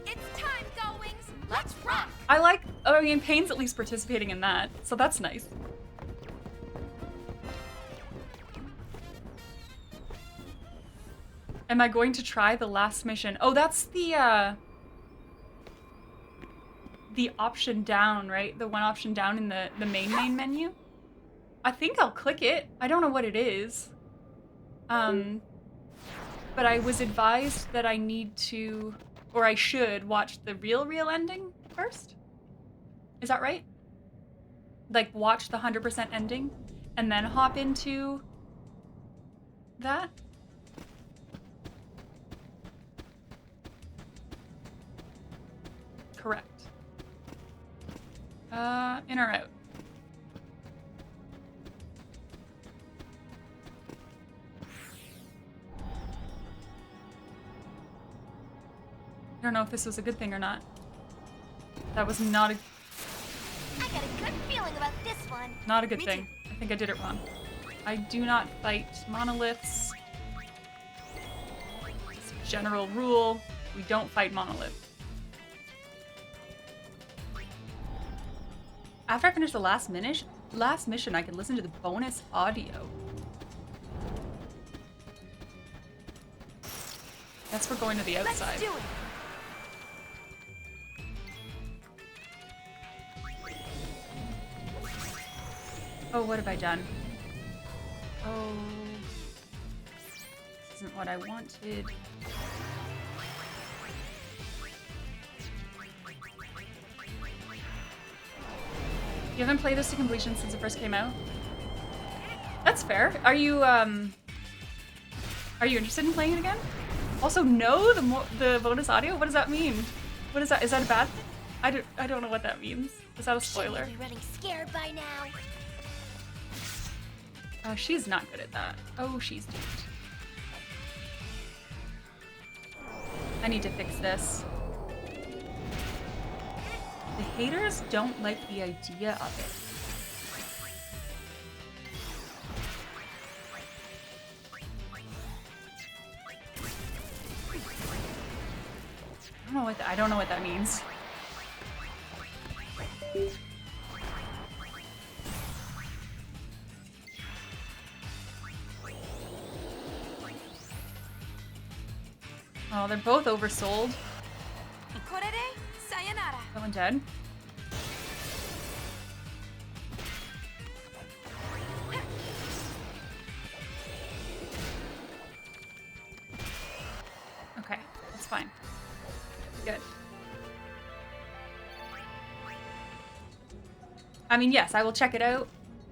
It's time, Go Wings! Let's rock! I like, I mean, Pain's at least participating in that, so that's nice. Am I going to try the last mission? Oh, that's the option down, right? The one option down in the main menu. I think I'll click it. I don't know what it is. But I was advised that I need to, or I should watch the real ending first. Is that right? Like watch the 100% ending and then hop into that? Correct. In or out? I don't know if this was a good thing or not. That was not a I got a good feeling about this one. not a good Me thing. I think I did it wrong. I do not fight monoliths. It's a general rule. We don't fight monoliths. After I finish the last mission, I can listen to the bonus audio. That's for going to the outside. Let's do it! Oh, what have I done? Oh, this isn't what I wanted. You haven't played this to completion since it first came out? That's fair. Are you interested in playing it again? Also, no, the bonus audio? What does that mean? What is that? Is that a bad thing? I don't know what that means. Is that a spoiler? Shouldn't be running scared by now. Oh, she's not good at that. Oh, she's duped. I need to fix this. The haters don't like the idea of it. I don't know what that means. Oh, they're both oversold. Korere, sayonara. That one dead. Okay, that's fine. Good. I mean, yes, I will check it out.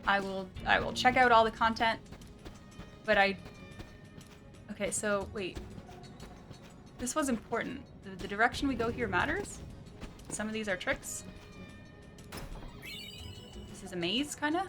I will check out all the content, but okay, so wait. This was important. The direction we go here matters? Some of these are tricks. This is a maze, kinda?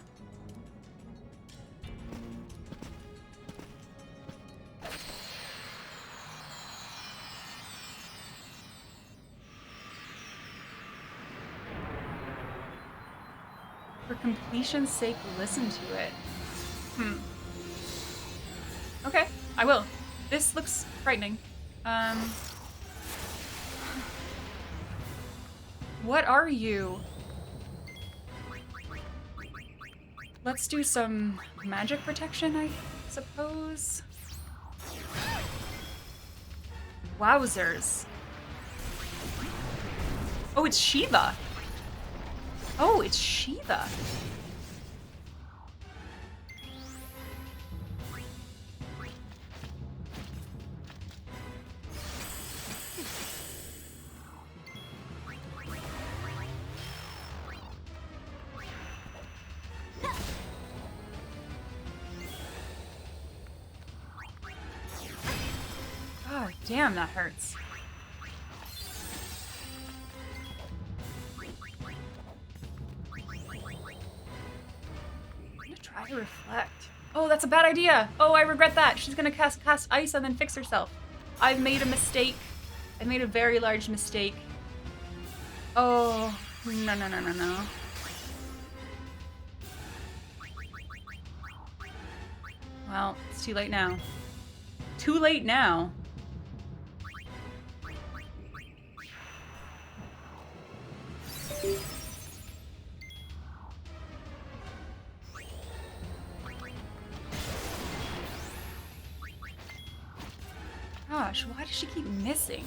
For completion's sake, listen to it. Okay, I will. This looks frightening. What are you? Let's do some magic protection, I suppose. Wowzers. Oh, it's Shiva. Oh, it's Shiva. God damn, that hurts. Try to reflect. Oh, that's a bad idea. Oh, I regret that. She's gonna cast ice and then fix herself. I've made a mistake. I made a very large mistake. Oh, no. Well, it's too late now. Too late now. Gosh, why does she keep missing?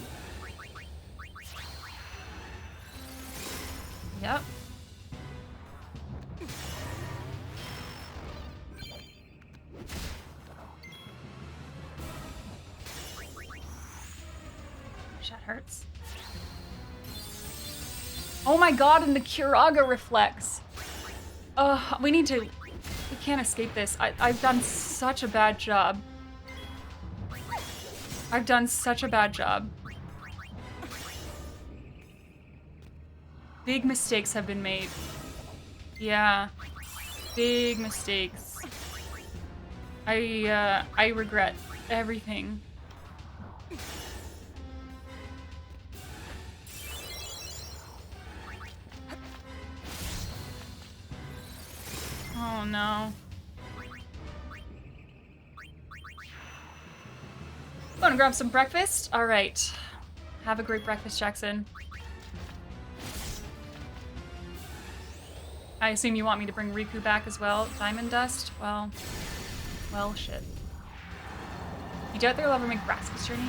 Yep. That hurts. Oh my god, and the Kiraga reflex. We can't escape this. I've done such a bad job. I've done such a bad job. Big mistakes have been made. Yeah. Big mistakes. I regret everything. Oh no. Wanna grab some breakfast? Alright. Have a great breakfast, Jackson. I assume you want me to bring Riku back as well? Diamond Dust? Well, shit. You doubt they'll ever make Rascal's Journey?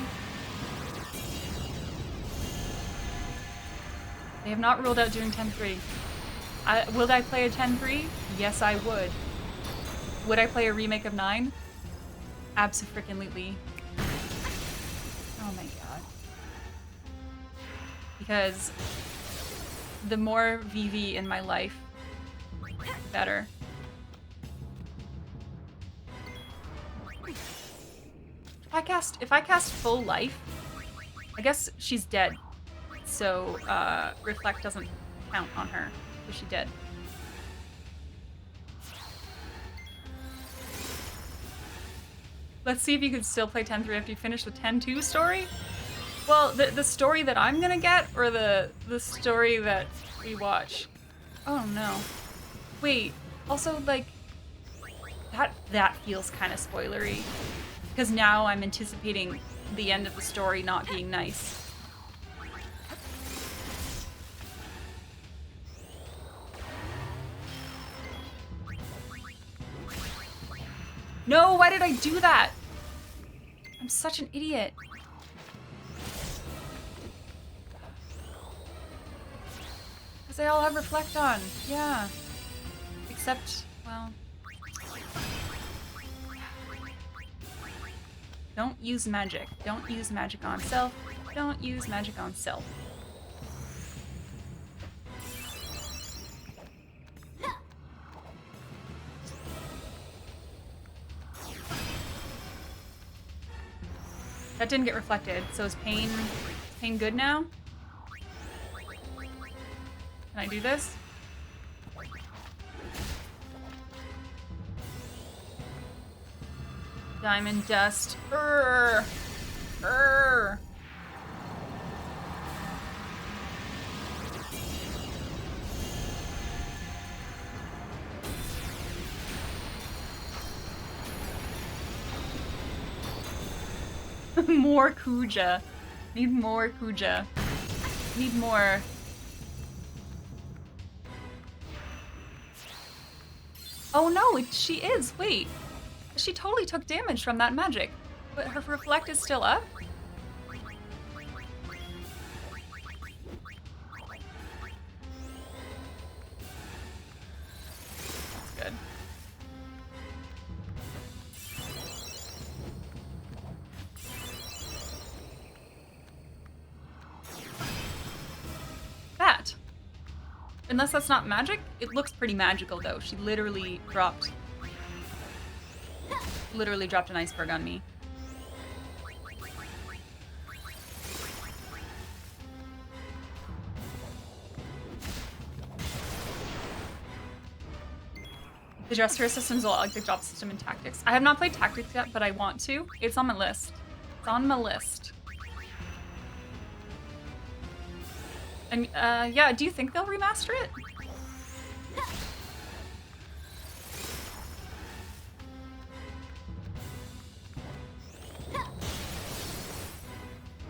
They have not ruled out doing 10-3. Would I play a 10-3? Yes, I would. Would I play a remake of 9? Abso-freaking-lutely. Oh my god. Because the more VV in my life, the better. If I cast full life, I guess she's dead. So reflect doesn't count on her, because she's dead. Let's see if you can still play 10-3 after you finish the 10-2 story. Well, the story that I'm gonna get, or the story that we watch? Oh no. Wait, also like, that feels kind of spoilery. Because now I'm anticipating the end of the story not being nice. No, why did I do that? I'm such an idiot. Because they all have reflect on. Yeah. Except, well... Don't use magic. Don't use magic on self. Don't use magic on self. That didn't get reflected, so is pain good now? Can I do this? Diamond dust. Urgh. Urgh. More Kuja. Need more Kuja. Need more. Oh no, she is. Wait. She totally took damage from that magic. But her reflect is still up? That's good. That. Unless that's not magic, it looks pretty magical though. She literally dropped an iceberg on me. The gesture system's a lot like the job system in Tactics. I have not played Tactics yet, but I want to. It's on my list. It's on my list. And yeah, do you think they'll remaster it?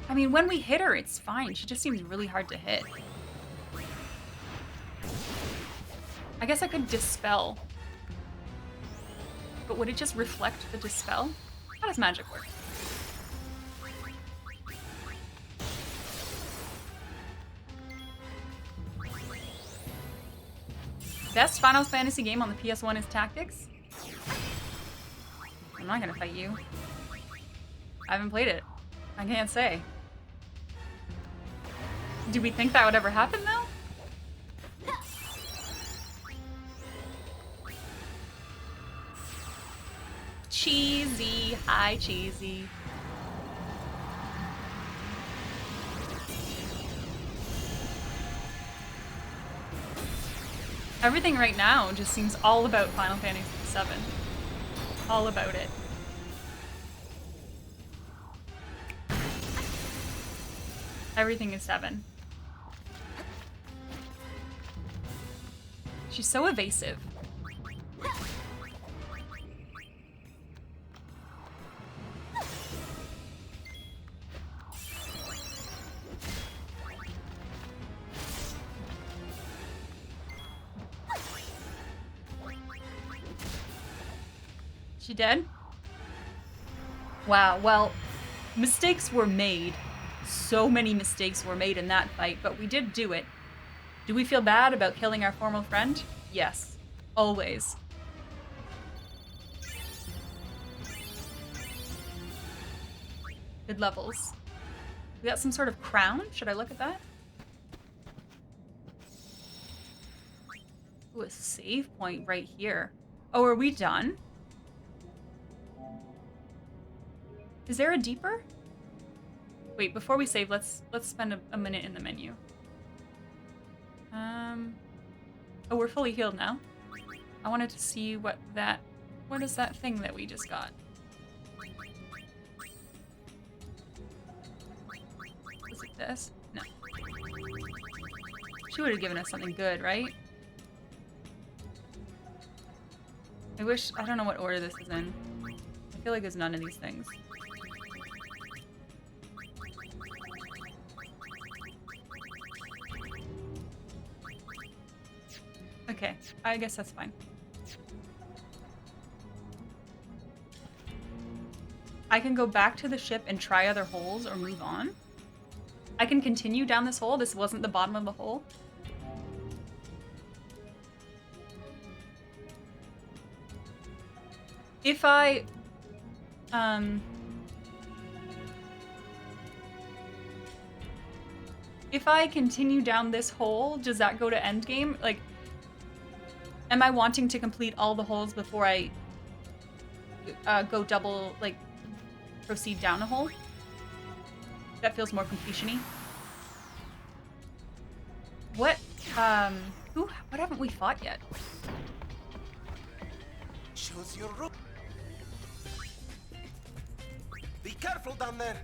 I mean, when we hit her, it's fine. She just seems really hard to hit. I guess I could dispel. But would it just reflect the dispel? How does magic work? Best Final Fantasy game on the PS1 is Tactics? I'm not gonna fight you. I haven't played it. I can't say. Do we think that would ever happen though? Cheesy. Hi, Cheesy. Everything right now just seems all about Final Fantasy VII. All about it. Everything is 7. She's so evasive. She dead? Wow, well, mistakes were made. So many mistakes were made in that fight, but we did do it. Do we feel bad about killing our former friend? Yes. Always. Good levels. We got some sort of crown? Should I look at that? Ooh, a save point right here. Oh, are we done? Is there a deeper? Wait, before we save, let's spend a minute in the menu. Oh, we're fully healed now. I wanted to see what is that thing that we just got? Was it this? No. She would have given us something good, right? I don't know what order this is in. I feel like there's none of these things. Okay, I guess that's fine. I can go back to the ship and try other holes or move on. I can continue down this hole. This wasn't the bottom of the hole. If I continue down this hole, does that go to endgame? Like, am I wanting to complete all the holes before I go double, like, proceed down a hole? That feels more completion-y. What haven't we fought yet? Choose your route. Be careful down there.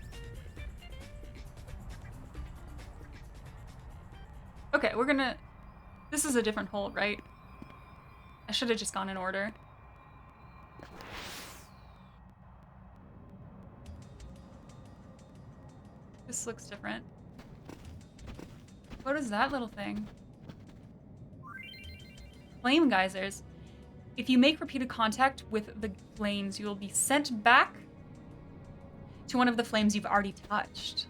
Okay, we're gonna... This is a different hold, right? I should have just gone in order. This looks different. What is that little thing? Flame geysers. If you make repeated contact with the flames, you will be sent back to one of the flames you've already touched.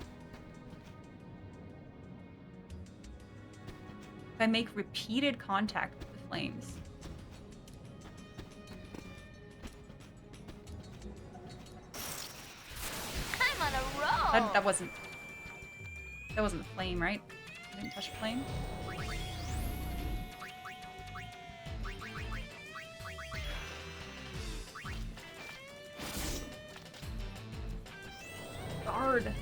If I make repeated contact with the flames. I'm on a roll. That wasn't the flame, right? I didn't touch a flame. Guard.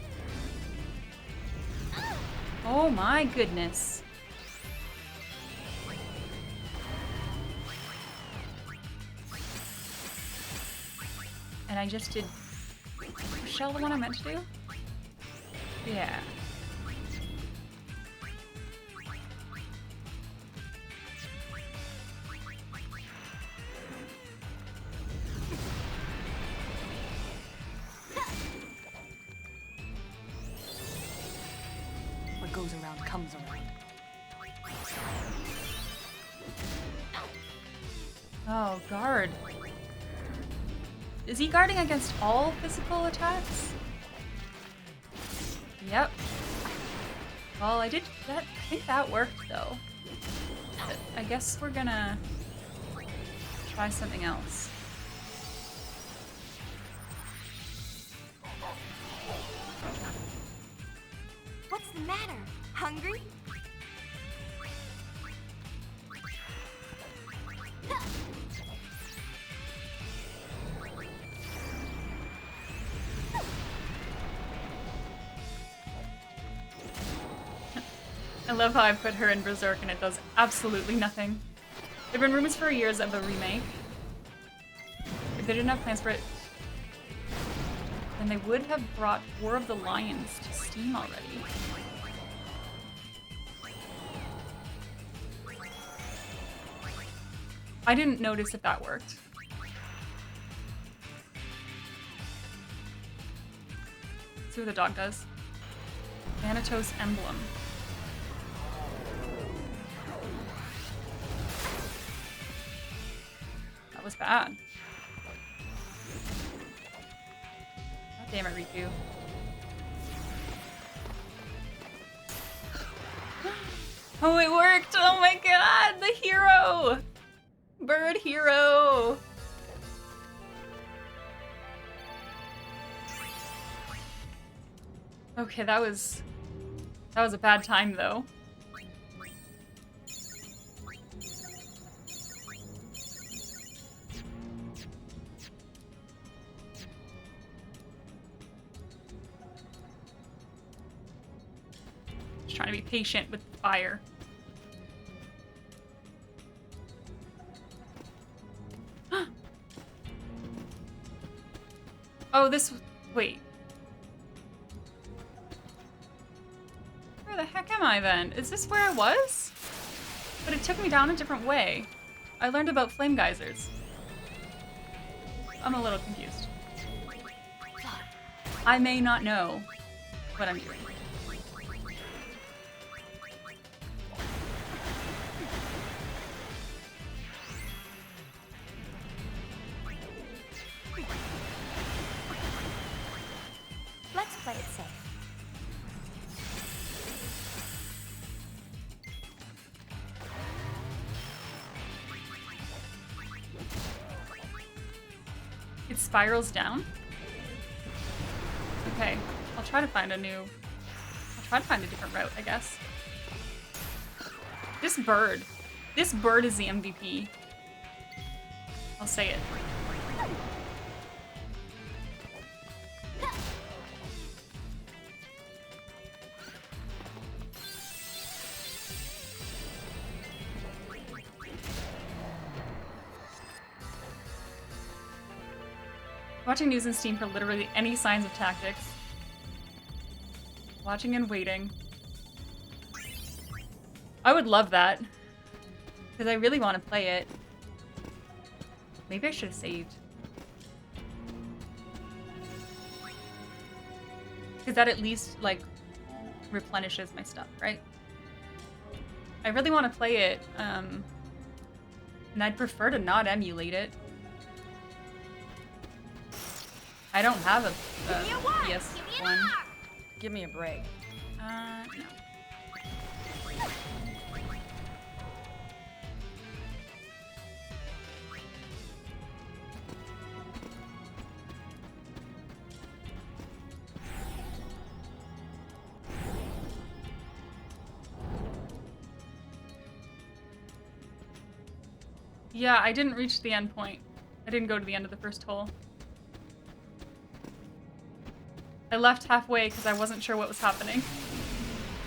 Oh my goodness. And I just did... Was Shell the one I meant to do? Yeah. What goes around comes around. Oh, guard. Is he guarding against all physical attacks? Yep. Well, I did that. I think that worked though. But I guess we're gonna try something else. What's the matter? Hungry? I love how I put her in Berserk and it does absolutely nothing. There have been rumors for years of a remake. If they didn't have plans for it, then they would have brought War of the Lions to Steam already. I didn't notice if that worked. Let's see what the dog does. Thanatos Emblem. That was bad. God damn it, Riku. Oh, it worked! Oh my god! The hero! Bird hero! Okay, that was a bad time though. Just trying to be patient with the fire. Oh, this... Wait. Where the heck am I then? Is this where I was? But it took me down a different way. I learned about flame geysers. I'm a little confused. I may not know what I'm doing. Let's play it safe. It spirals down? Okay, I'll try to find a different route, I guess. This bird is the MVP. I'll say it. Watching news and Steam for literally any signs of tactics. Watching and waiting. I would love that. Because I really want to play it. Maybe I should have saved. Because that at least, like, replenishes my stuff, right? I really want to play it, and I'd prefer to not emulate it. I don't have a PS1. Give me a break. No. Yeah, I didn't reach the end point. I didn't go to the end of the first hole. I left halfway because I wasn't sure what was happening.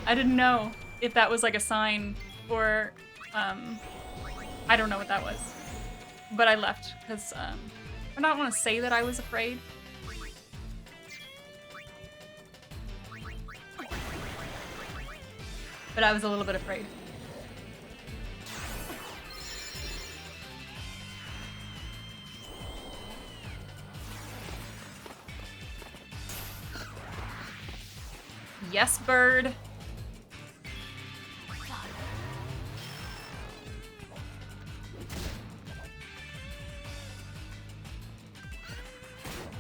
I didn't know if that was like a sign or, I don't know what that was. But I left because, I don't want to say that I was afraid. But I was a little bit afraid. Yes, bird.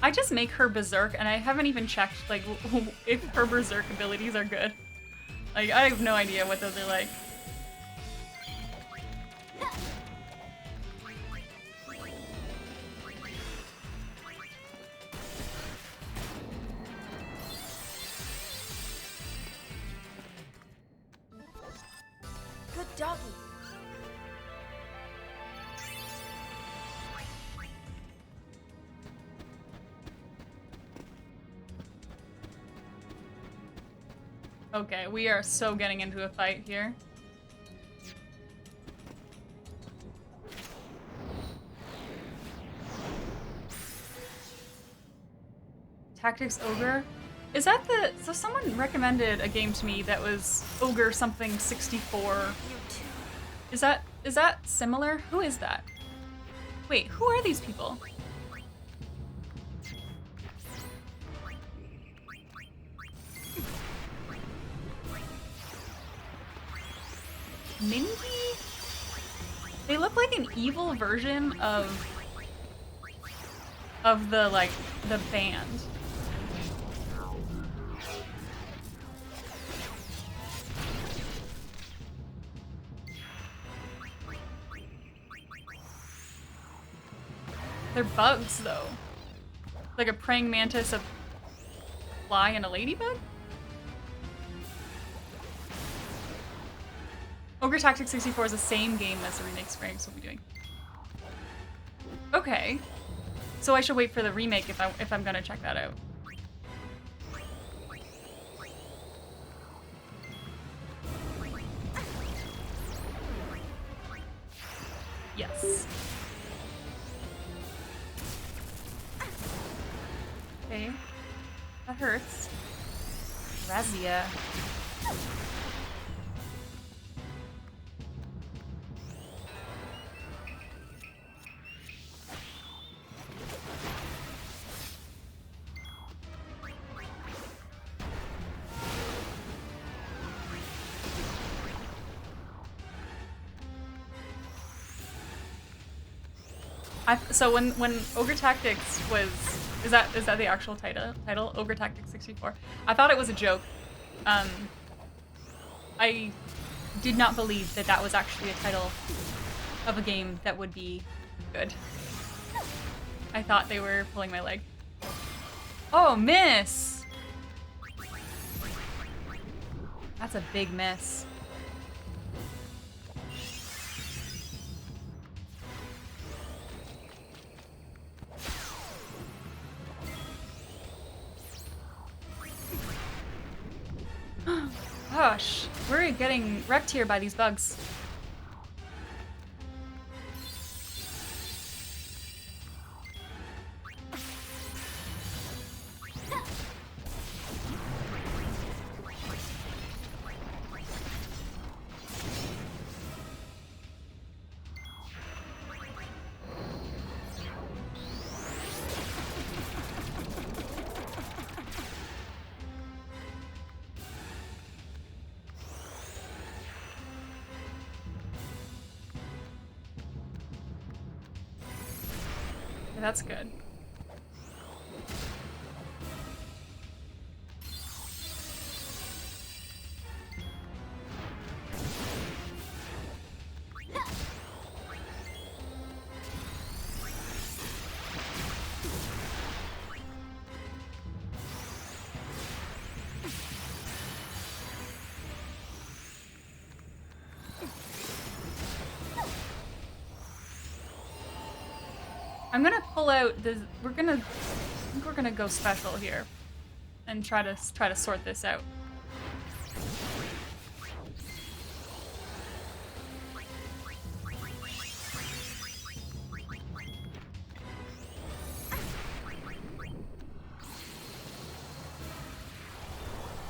I just make her berserk, and I haven't even checked, like, if her berserk abilities are good. Like, I have no idea what those are like. Good doggy. Okay, we are so getting into a fight here. Tactics Ogre? Is that the... So someone recommended a game to me that was Ogre something 64. Is that similar? Who is that? Wait, who are these people? Mindy? They look like an evil version of the, like, the band. They're bugs, though. Like a praying mantis, a fly, and a ladybug? Ogre Tactics 64 is the same game as the remake Spranks will be doing. Okay. So I should wait for the remake if I'm gonna check that out. Yes. Okay. That hurts. Razia. So when Ogre Tactics was, is that the actual title? Ogre Tactics 64. I thought it was a joke. I did not believe that that was actually a title of a game that would be good. I thought they were pulling my leg. Oh, miss! That's a big miss. Gosh, we're getting wrecked here by these bugs. Okay, that's good. I'm gonna pull out this. I think we're gonna go special here, and try to sort this out.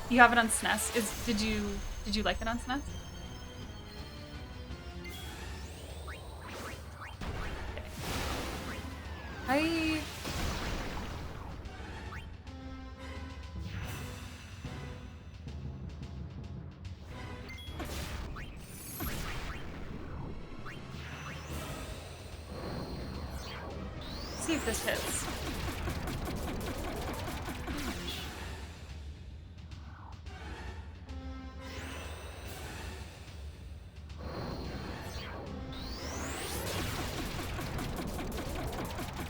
You have it on SNES. Did you like it on SNES? I see if this hits.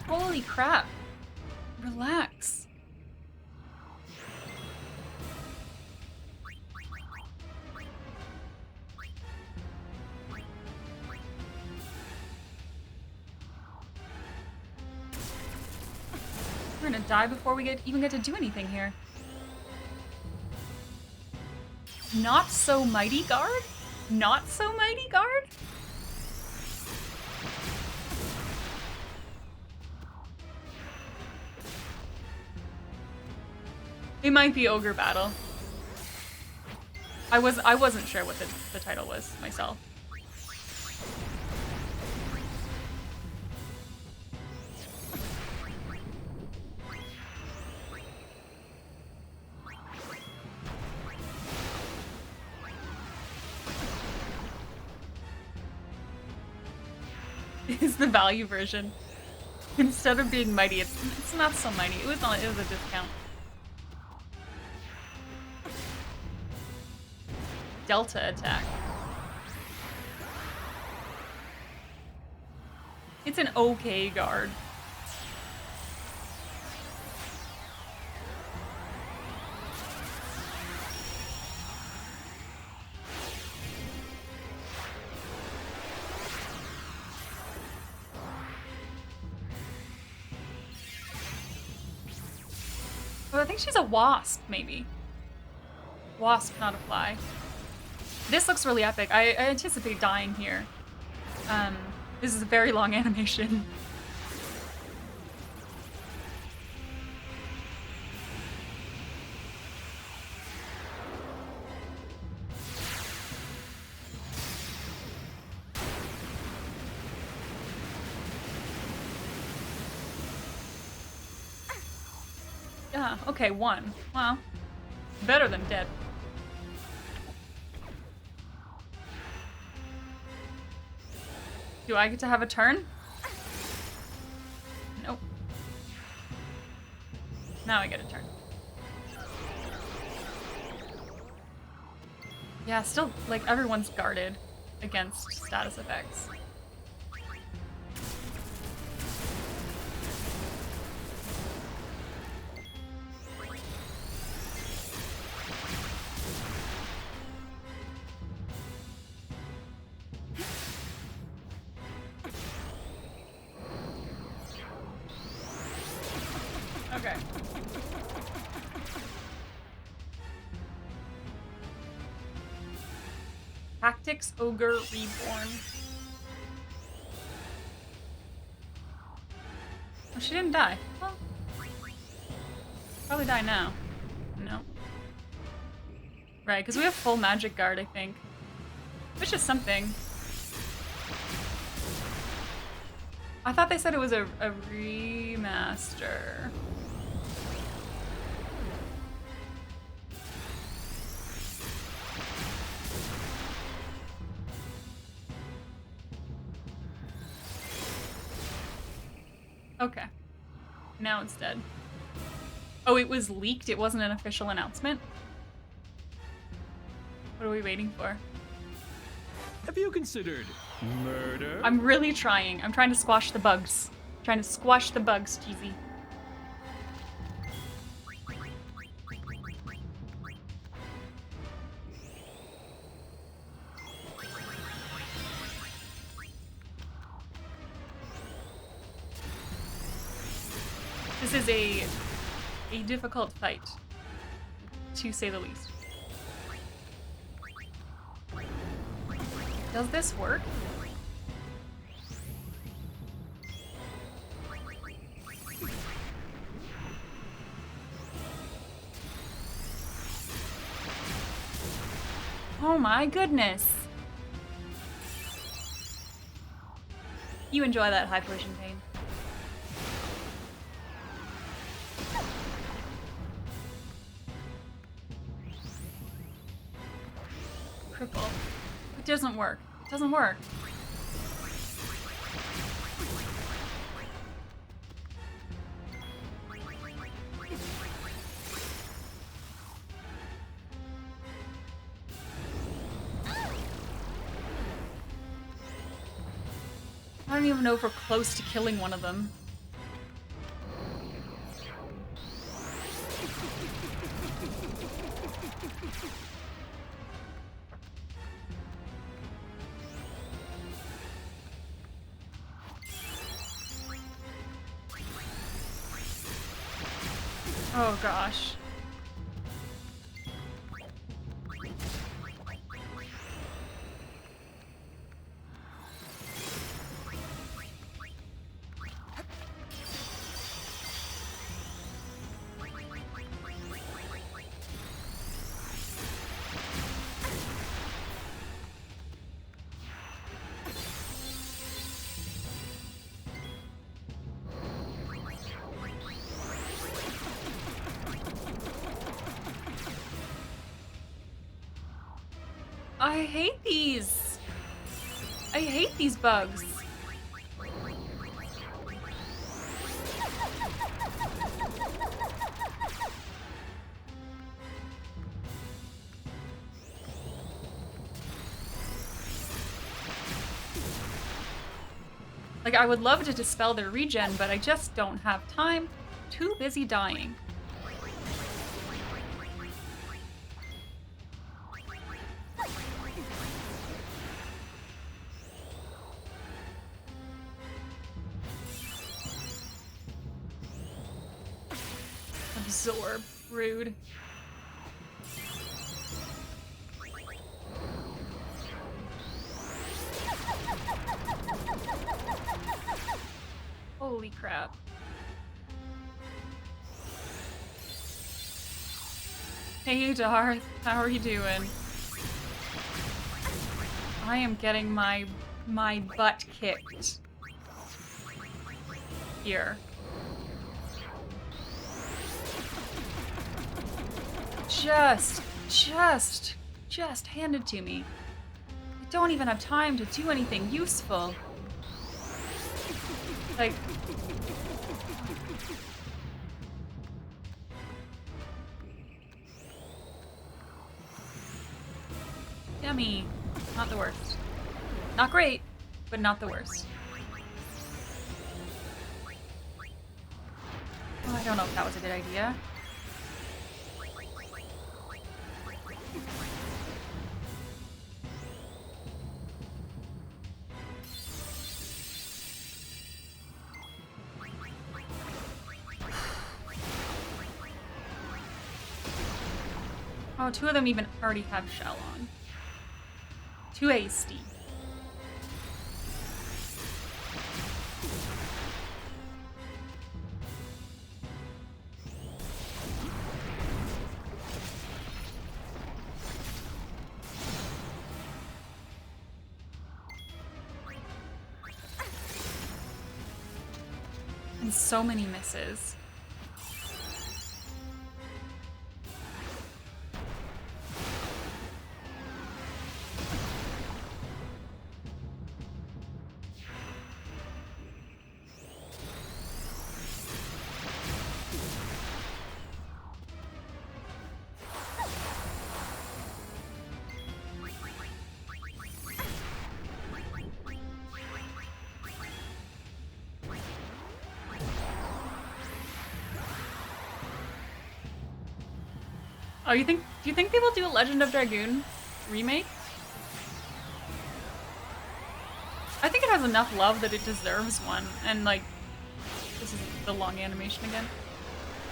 Holy crap. Relax. We're gonna die before we even get to do anything here. Not so mighty guard? Not so mighty guard? It might be Ogre Battle. I wasn't sure what the title was myself. It's the value version. Instead of being mighty, it's not so mighty. It was a discount. Delta attack. It's an okay guard. Oh, I think she's a wasp, maybe. Wasp, not a fly. This looks really epic. I anticipate dying here. This is a very long animation. Yeah, okay, 1. Well, better than dead. Do I get to have a turn? Nope. Now I get a turn. Yeah, still, like, everyone's guarded against status effects. Okay. Tactics Ogre Reborn. Oh, she didn't die. Well, probably die now. No. Right, because we have full magic guard, I think. Which is something. I thought they said it was a remaster. Okay. Now it's dead. Oh, it was leaked? It wasn't an official announcement? What are we waiting for? Have you considered murder? I'm really trying. I'm trying to squash the bugs. Trying to squash the bugs, Cheesy. This is a difficult fight, to say the least. Does this work? Oh my goodness. You enjoy that high potion pain. Cripple. It doesn't work. It doesn't work. I don't even know if we're close to killing one of them. Oh gosh. I hate these. I hate these bugs. Like, I would love to dispel their regen, but I just don't have time. Too busy dying. Absorb. Rude. Holy crap. Hey Darth, how are you doing? I am getting my butt kicked. Here. Just hand it to me. I don't even have time to do anything useful. Like... Yummy. Not the worst. Not great, but not the worst. Oh, I don't know if that was a good idea. Oh, two of them even already have shell on. 2 hasty. And so many misses. Oh, do you think they will do a Legend of Dragoon remake? I think it has enough love that it deserves one, and like, this is the long animation again.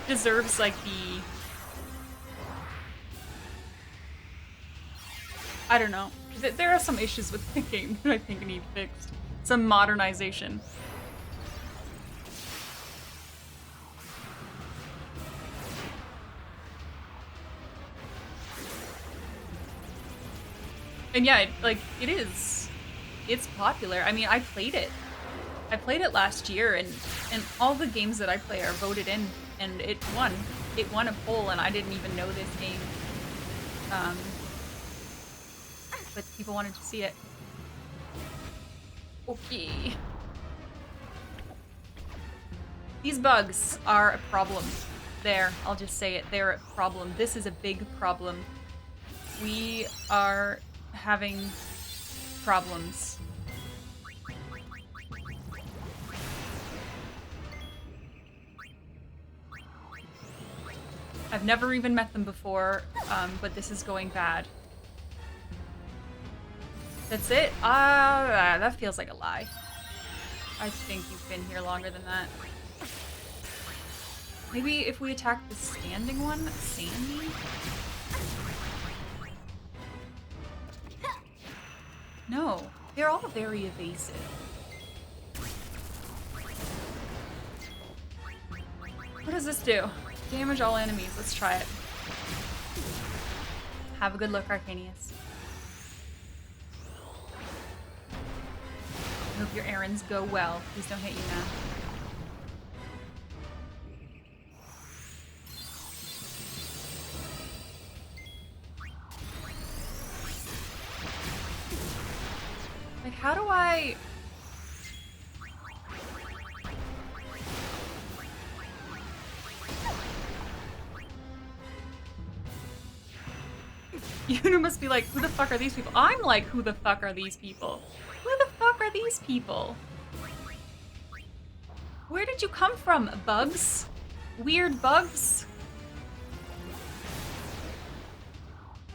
Deserves like the, I don't know. There are some issues with the game that I think need fixed. Some modernization. And yeah, it is. It's popular. I mean, I played it. I played it last year, and all the games that I play are voted in, and it won. It won a poll, and I didn't even know this game. But people wanted to see it. Okay. These bugs are a problem. There, I'll just say it. They're a problem. This is a big problem. We are having problems. I've never even met them before, but this is going bad. That's it? That feels like a lie. I think you've been here longer than that. Maybe if we attack the standing one? Sandy? No, they're all very evasive. What does this do? Damage all enemies. Let's try it. Have a good look, Arcanius. I hope your errands go well. Please don't hit you now. Like, how do I... Yuna must be like, who the fuck are these people? I'm like, who the fuck are these people? Who the fuck are these people? Where did you come from, bugs? Weird bugs?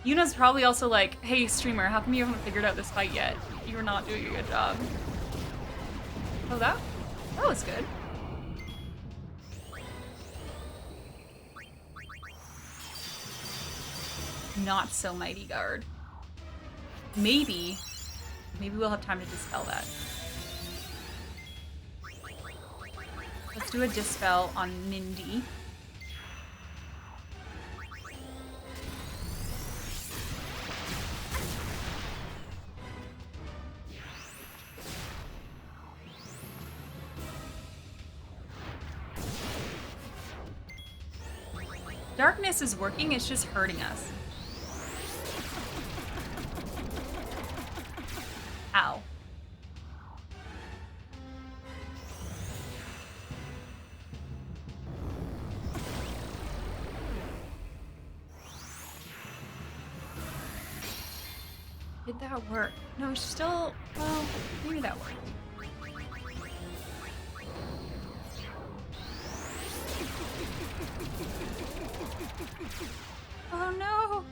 Yuna's probably also like, hey streamer, how come you haven't figured out this fight yet? You're not doing a good job. Oh, that was good. Not so mighty guard. Maybe we'll have time to dispel that. Let's do a dispel on Mindy. Darkness is working, it's just hurting us. Ow. Did that work? No, still, well, maybe that worked. Oh no!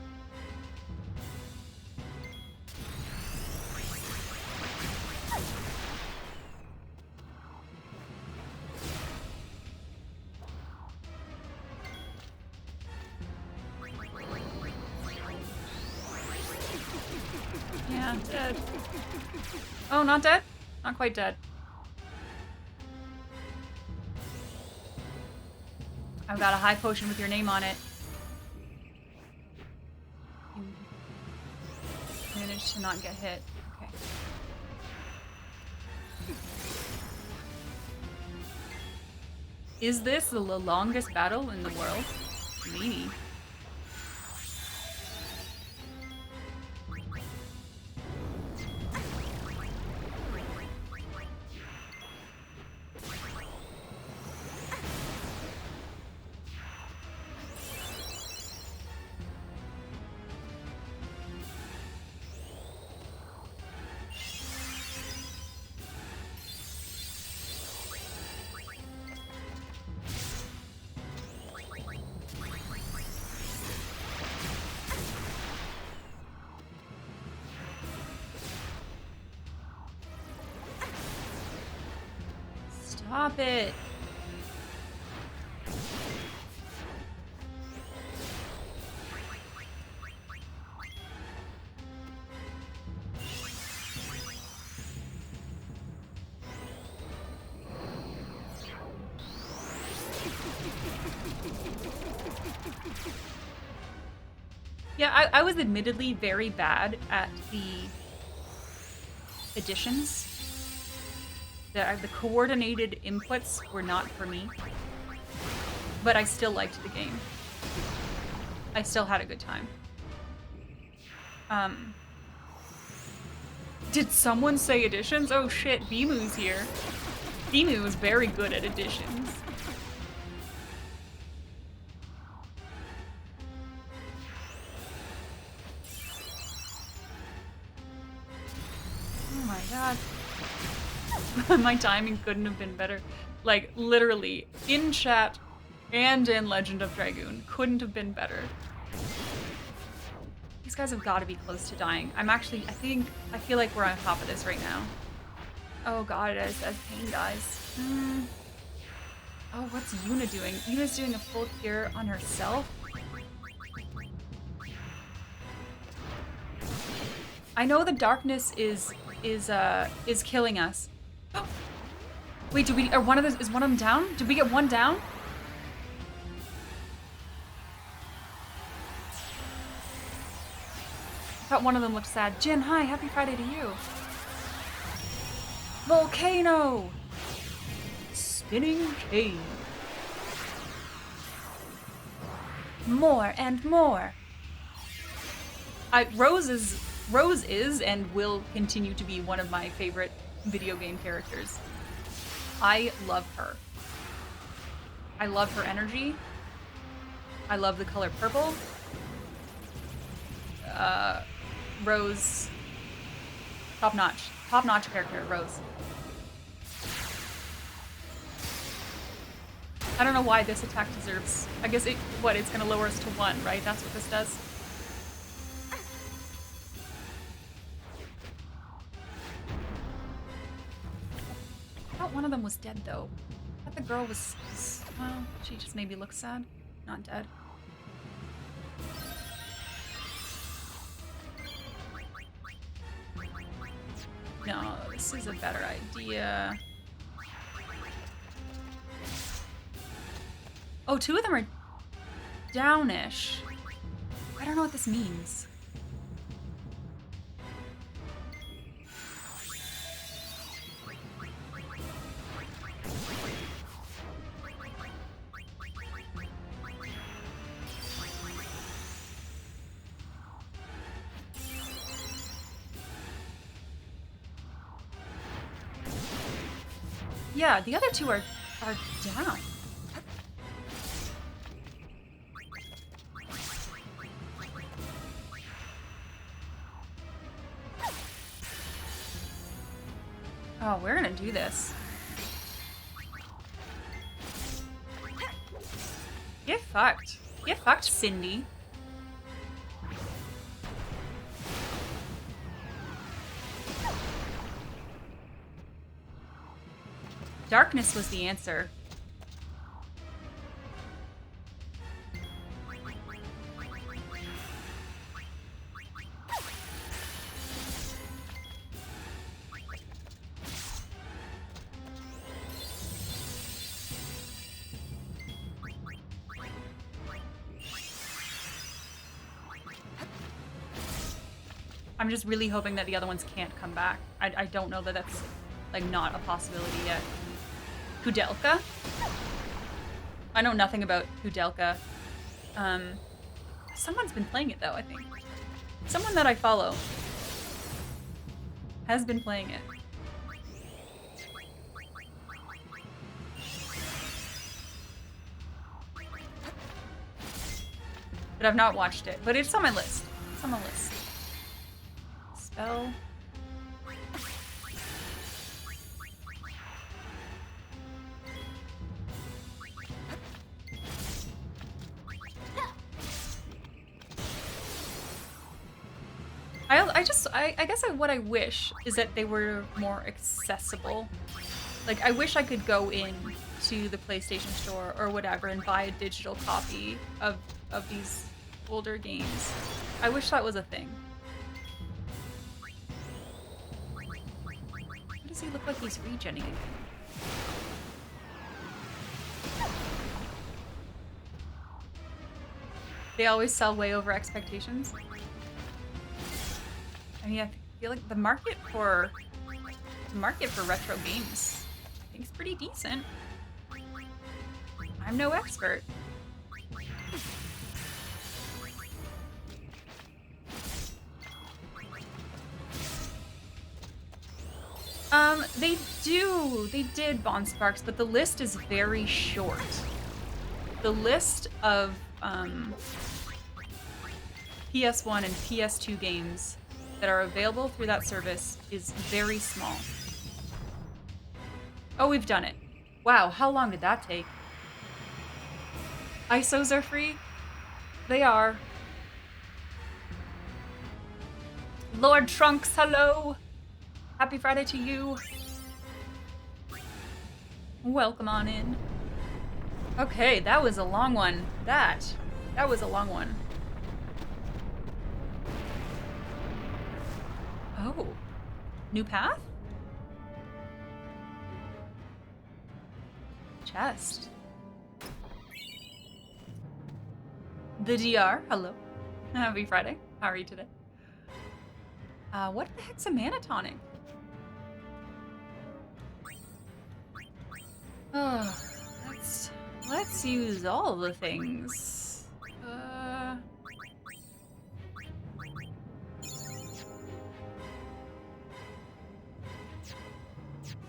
Yeah, dead. Oh, not dead? Not quite dead. I've got a high potion with your name on it. You managed to not get hit. Okay. Is this the longest battle in the world? Maybe. Stop it. Yeah, I was admittedly very bad at the additions. The coordinated inputs were not for me. But I still liked the game. I still had a good time. Did someone say additions? Oh shit, Bimu's here. Bimu is very good at additions. Oh my god. My timing couldn't have been better. Like, literally, in chat and in Legend of Dragoon, couldn't have been better. These guys have got to be close to dying. I feel like we're on top of this right now. Oh god, as Pain dies. Oh, what's Yuna doing? Yuna's doing a full cure on herself? I know the darkness is killing us. Wait, is one of them down? Did we get one down? I thought one of them looked sad. Jin, hi, happy Friday to you. Volcano! Spinning cave. More and more. Rose is and will continue to be one of my favorite video game characters. I love her. I love her energy. I love the color purple. Rose, top notch character, Rose. I don't know why this attack deserves, I guess it's gonna lower us to 1, right? That's what this does. I thought one of them was dead though. I thought the girl was, well, she just maybe looks sad, not dead. No, this is a better idea. Oh, 2 of them are downish. I don't know what this means. Yeah, the other 2 are down. Oh, we're gonna do this. Get fucked. Get fucked, Cindy. Darkness was the answer. I'm just really hoping that the other ones can't come back. I don't know that that's, like, not a possibility yet. Kudelka? I know nothing about Kudelka. Someone's been playing it, though, I think. Someone that I follow has been playing it. But I've not watched it. But it's on my list. It's on my list. Spell. I guess what I wish is that they were more accessible. Like, I wish I could go in to the PlayStation Store or whatever and buy a digital copy of these older games. I wish that was a thing. Why does he look like he's regenning again? They always sell way over expectations. I mean, I feel like the market for retro games, I think, is pretty decent. I'm no expert. They did Bond Sparks, but the list is very short. The list of PS1 and PS2 games that are available through that service is very small. Oh, we've done it. Wow, how long did that take? ISOs are free? They are. Lord Trunks, hello! Happy Friday to you. Welcome on in. Okay, that was a long one. That was a long one. Oh. New path? Chest. The DR, hello. Happy Friday. How are you today? What the heck's a mana tonic? Oh, let's use all the things.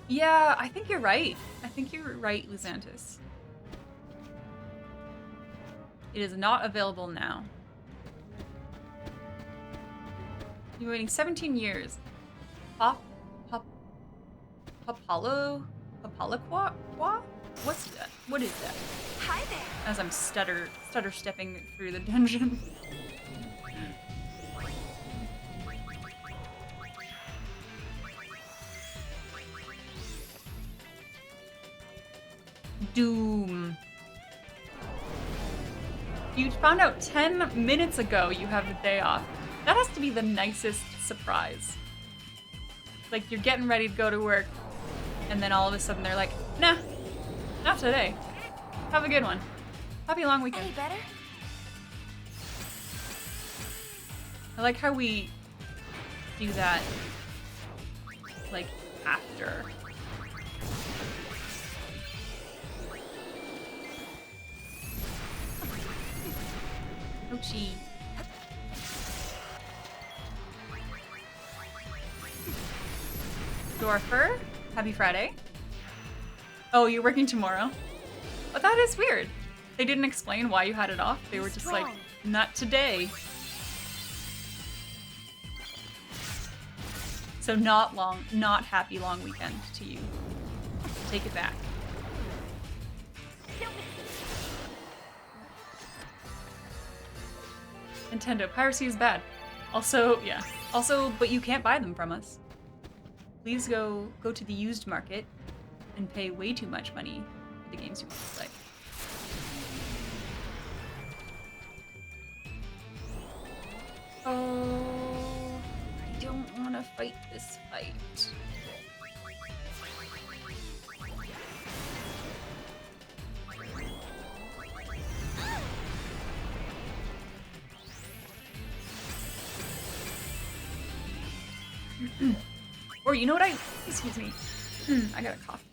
Yeah, I think you're right. I think you're right, Lusantis. It is not available now. You've been waiting 17 years. Papaloqua? What's that? What is that? Hi there. As I'm stutter stepping through the dungeon. Doom. You found out 10 minutes ago you have the day off. That has to be the nicest surprise. Like, you're getting ready to go to work, and then all of a sudden they're like, nah, not today. Have a good one. Happy long weekend. Any better? I like how we do that, like, after. Ouchie. Dorfer, happy Friday. Oh, you're working tomorrow? Oh, that is weird. They didn't explain why you had it off. They were just like, not today. So not happy long weekend to you. Take it back. Nintendo, piracy is bad. Also, yeah. Also, but you can't buy them from us. Please go to the used market and pay way too much money for the games you want to play. Oh, I don't want to fight this fight. Or you know what excuse me. I got a cough.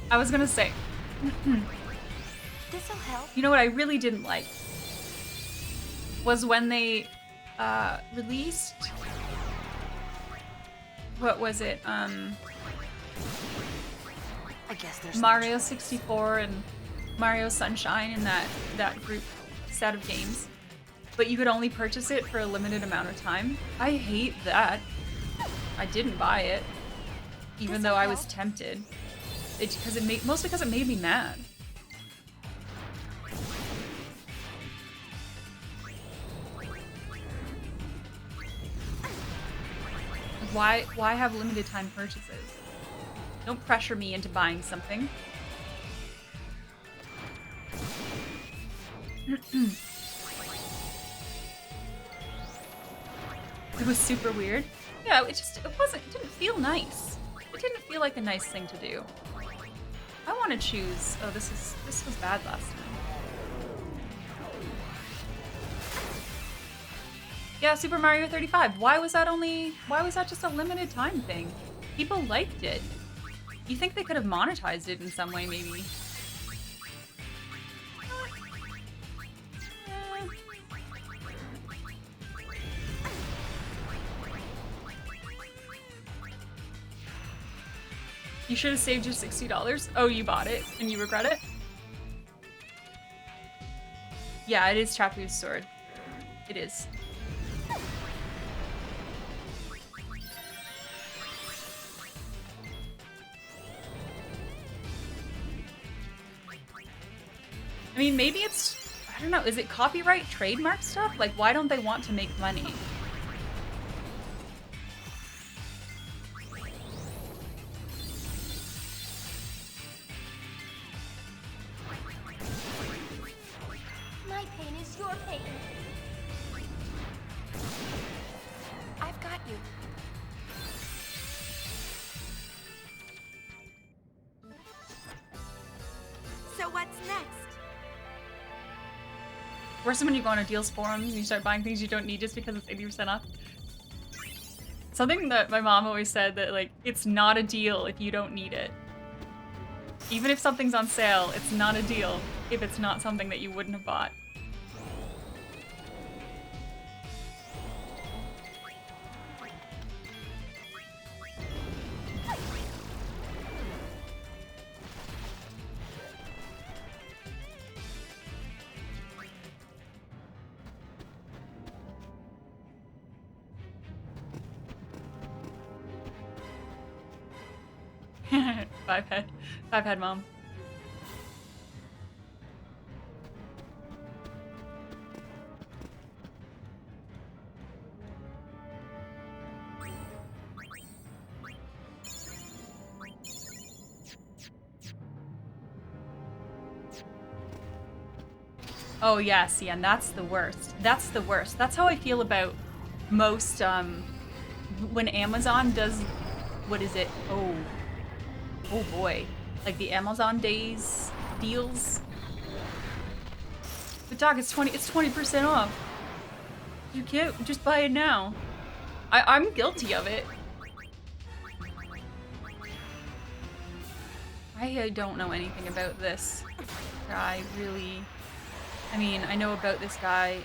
I was gonna say, This'll help. you know what I really didn't like was when they released, what was it? I guess there's Mario 64 and Mario Sunshine in that group set of games, but you could only purchase it for a limited amount of time. I hate that. I didn't buy it, even though I was tempted. Mostly because it made me mad. Why have limited time purchases? Don't pressure me into buying something. It was super weird. Yeah, it didn't feel nice. It didn't feel like a nice thing to do. I want to choose. Oh, this was bad last time. Yeah, Super Mario 35. Why was that just a limited time thing? People liked it. You think they could have monetized it in some way, maybe? You should have saved your $60. Oh, you bought it and you regret it? Yeah, it is Chapu's sword. It is. I mean, maybe it's, I don't know, is it copyright trademark stuff? Like, why don't they want to make money? My pain is your pain. I've got you. So what's next? Worse than when you go on a deals forum and you start buying things you don't need just because it's 80% off. Something that my mom always said, that like, it's not a deal if you don't need it. Even if something's on sale, it's not a deal if it's not something that you wouldn't have bought. Five head mom. Oh yes, yeah, and that's the worst. That's the worst. That's how I feel about most when Amazon does, what is it? Oh boy. Like the Amazon Days deals. But dog, it's 20% off. You can't just buy it now. I'm guilty of it. I don't know anything about this guy, really. I mean, I know about this guy.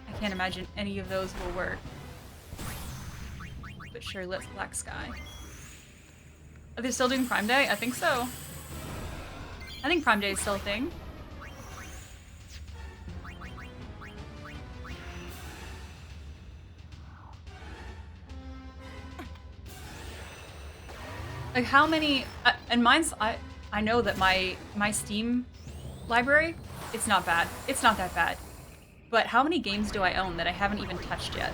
I can't imagine any of those will work. But sure, let's Black Sky. Are they still doing Prime Day? I think so. I think Prime Day is still a thing. Like how many, and mine's, I know that my Steam library, it's not bad. It's not that bad. But how many games do I own that I haven't even touched yet?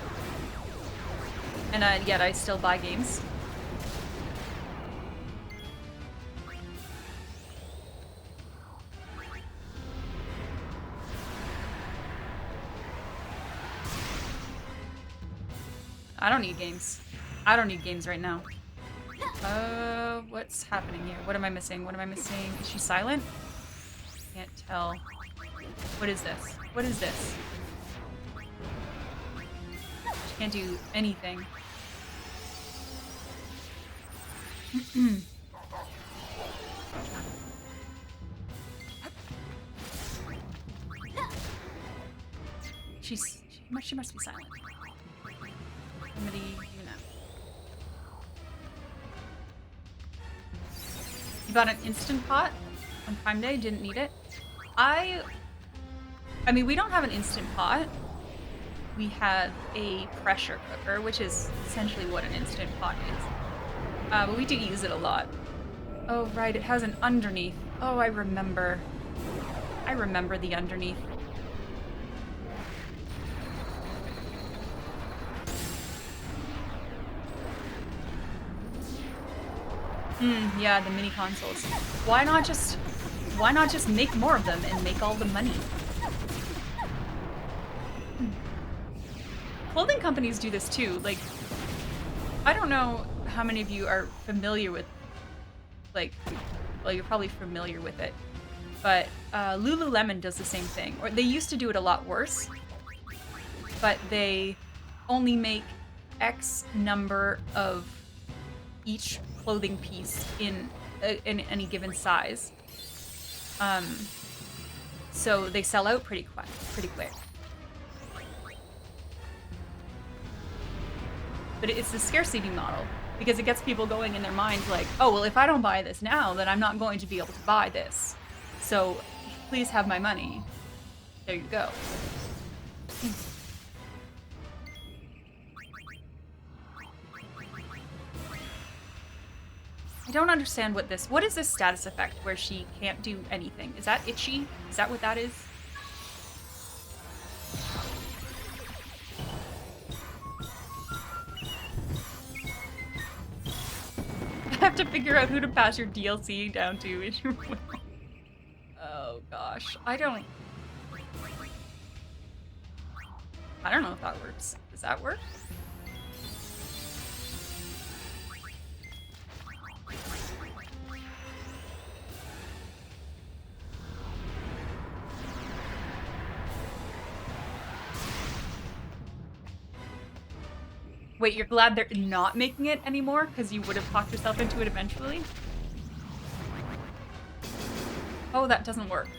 And yet I still buy games. I don't need games. I don't need games right now. What's happening here? What am I missing? What am I missing? Is she silent? Can't tell. What is this? What is this? She can't do anything. She must be silent. Somebody, you know. You bought an Instant Pot on Prime Day, didn't need it. I mean, we don't have an Instant Pot. We have a pressure cooker, which is essentially what an Instant Pot is. But we do use it a lot. Oh, right, it has an underneath. Oh, I remember. I remember the underneath. Yeah, the mini consoles. Why not just make more of them and make all the money? Clothing companies do this too. Like, I don't know how many of you are familiar with, like, well, you're probably familiar with it, but Lululemon does the same thing. Or they used to do it a lot worse, but they only make X number of each clothing piece in any given size. So they sell out pretty quick. But it's the scarcity model because it gets people going in their minds like, oh, well, if I don't buy this now, then I'm not going to be able to buy this. So please have my money. There you go. I don't understand what is this status effect where she can't do anything? Is that itchy? Is that what that is? I have to figure out who to pass your DLC down to in your will. Oh gosh, I don't know if that works. Does that work? Wait, you're glad they're not making it anymore because you would have talked yourself into it eventually? Oh, that doesn't work.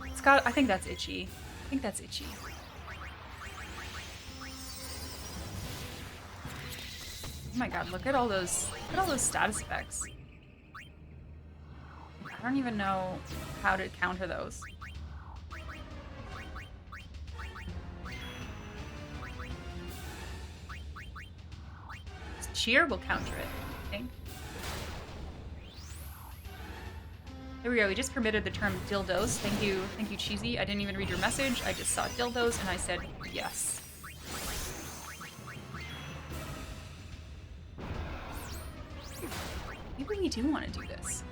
It's got, I think that's itchy. I think that's itchy. Oh my god, look at all those status effects. I don't even know how to counter those. Cheer will counter it, I think. There we go, we just permitted the term dildos. Thank you, Cheesy. I didn't even read your message, I just saw dildos and I said yes. Maybe we do want to do this.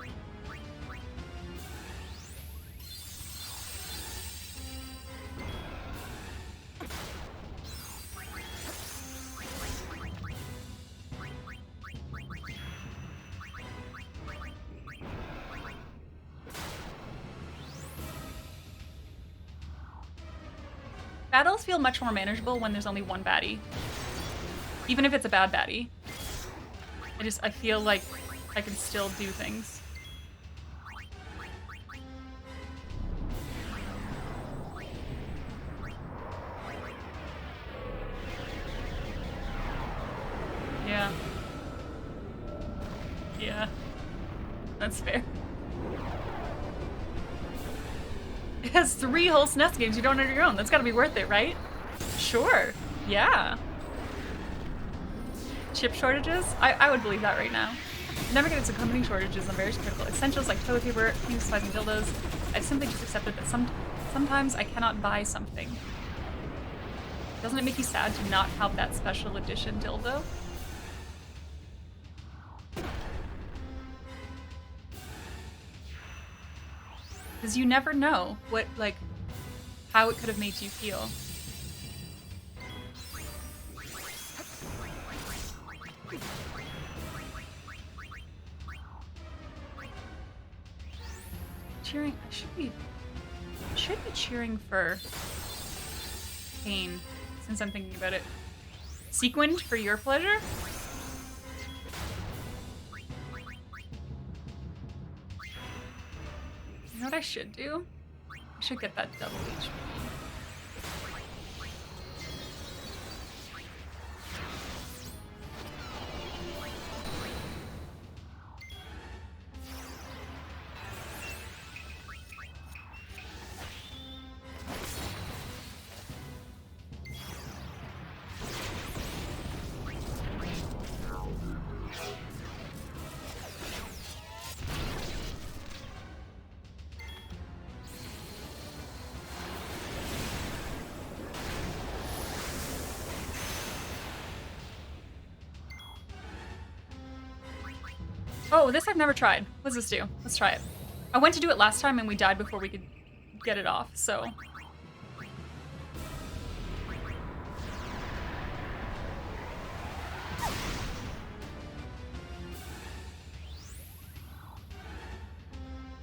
Battles feel much more manageable when there's only one baddie. Even if it's a bad baddie. I feel like I can still do things. Yeah. Yeah. That's fair. It has 3 whole SNES games you don't have your own. That's gotta be worth it, right? Sure. Yeah. Chip shortages? I would believe that right now. Never get into company shortages on various critical essentials like toilet paper, cleaning supplies, and dildos. I simply just accepted that sometimes I cannot buy something. Doesn't it make you sad to not have that special edition dildo? Because you never know what, like, how it could have made you feel. Cheering, I should be cheering for Pain, since I'm thinking about it. Sequined for your pleasure? You know what I should do? I should get that double HP. Oh, this I've never tried. What's this do? Let's try it. I went to do it last time and we died before we could get it off, so.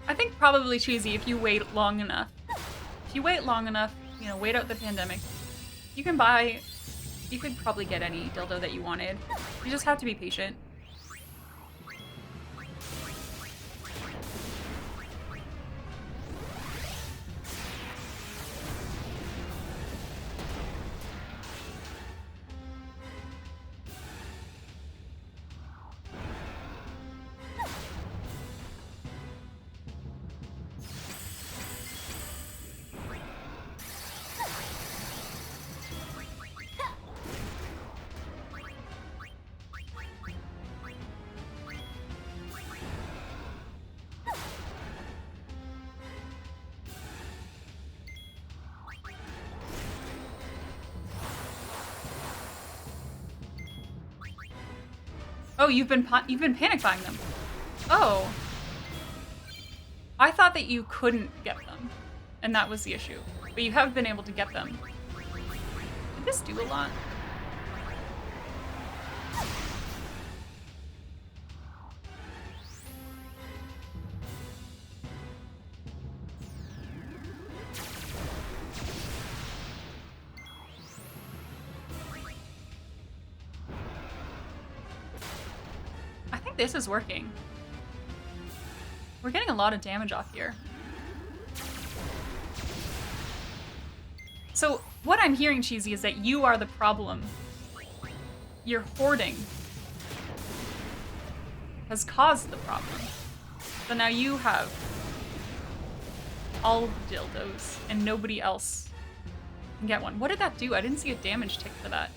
I think probably cheesy if you wait long enough. If you wait long enough, you know, wait out the pandemic, you could probably get any dildo that you wanted. You just have to be patient. Oh, you've been panic buying them. Oh. I thought that you couldn't get them, and that was the issue. But you have been able to get them. Did this do a lot? This is working. We're getting a lot of damage off here. So what I'm hearing, Cheesy, is that you are the problem. Your hoarding has caused the problem. So now you have all the dildos and nobody else can get one. What did that do? I didn't see a damage tick for that.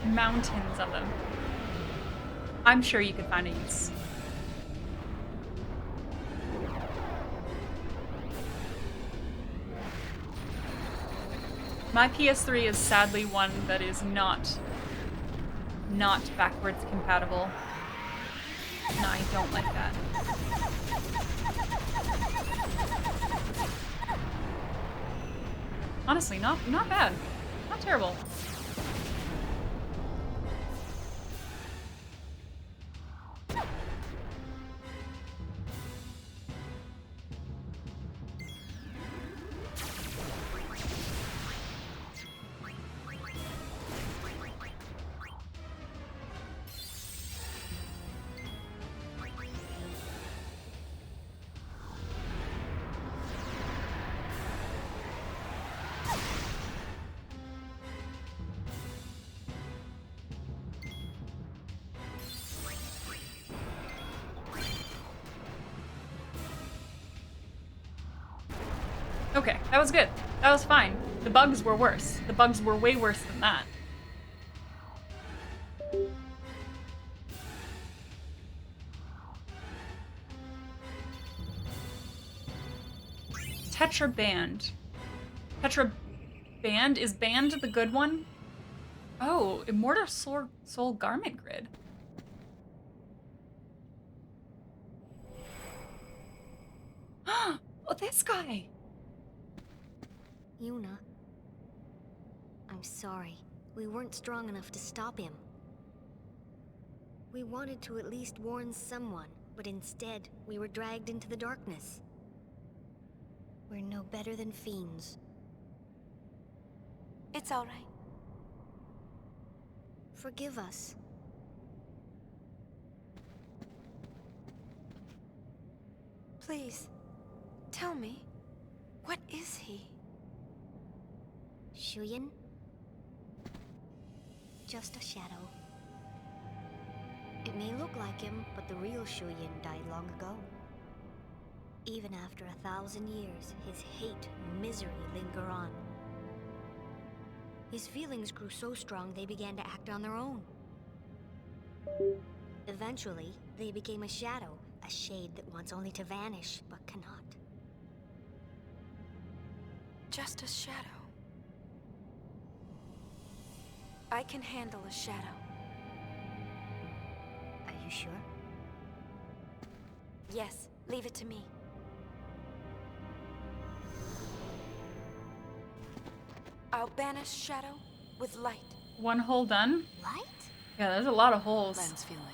Mountains of them. I'm sure you could find a use. My PS3 is sadly one that is not backwards compatible. And I don't like that. Honestly, not bad. Not terrible. Okay, that was good. That was fine. The bugs were worse. The bugs were way worse than that. Tetra Band. Tetra Band? Is Band the good one? Oh, Immortal Soul Garment Grid. Oh, this guy! Yuna, I'm sorry. We weren't strong enough to stop him. We wanted to at least warn someone, but instead, we were dragged into the darkness. We're no better than fiends. It's all right. Forgive us. Please, tell me, what is he? Shuyin? Just a shadow. It may look like him, but the real Shuyin died long ago. Even after 1,000 years, his hate and misery linger on. His feelings grew so strong they began to act on their own. Eventually, they became a shadow, a shade that wants only to vanish, but cannot. Just a shadow. I can handle a shadow. Are you sure? Yes, leave it to me. I'll banish shadow with light. One hole done? Light? Yeah, there's a lot of holes. Lens feelings.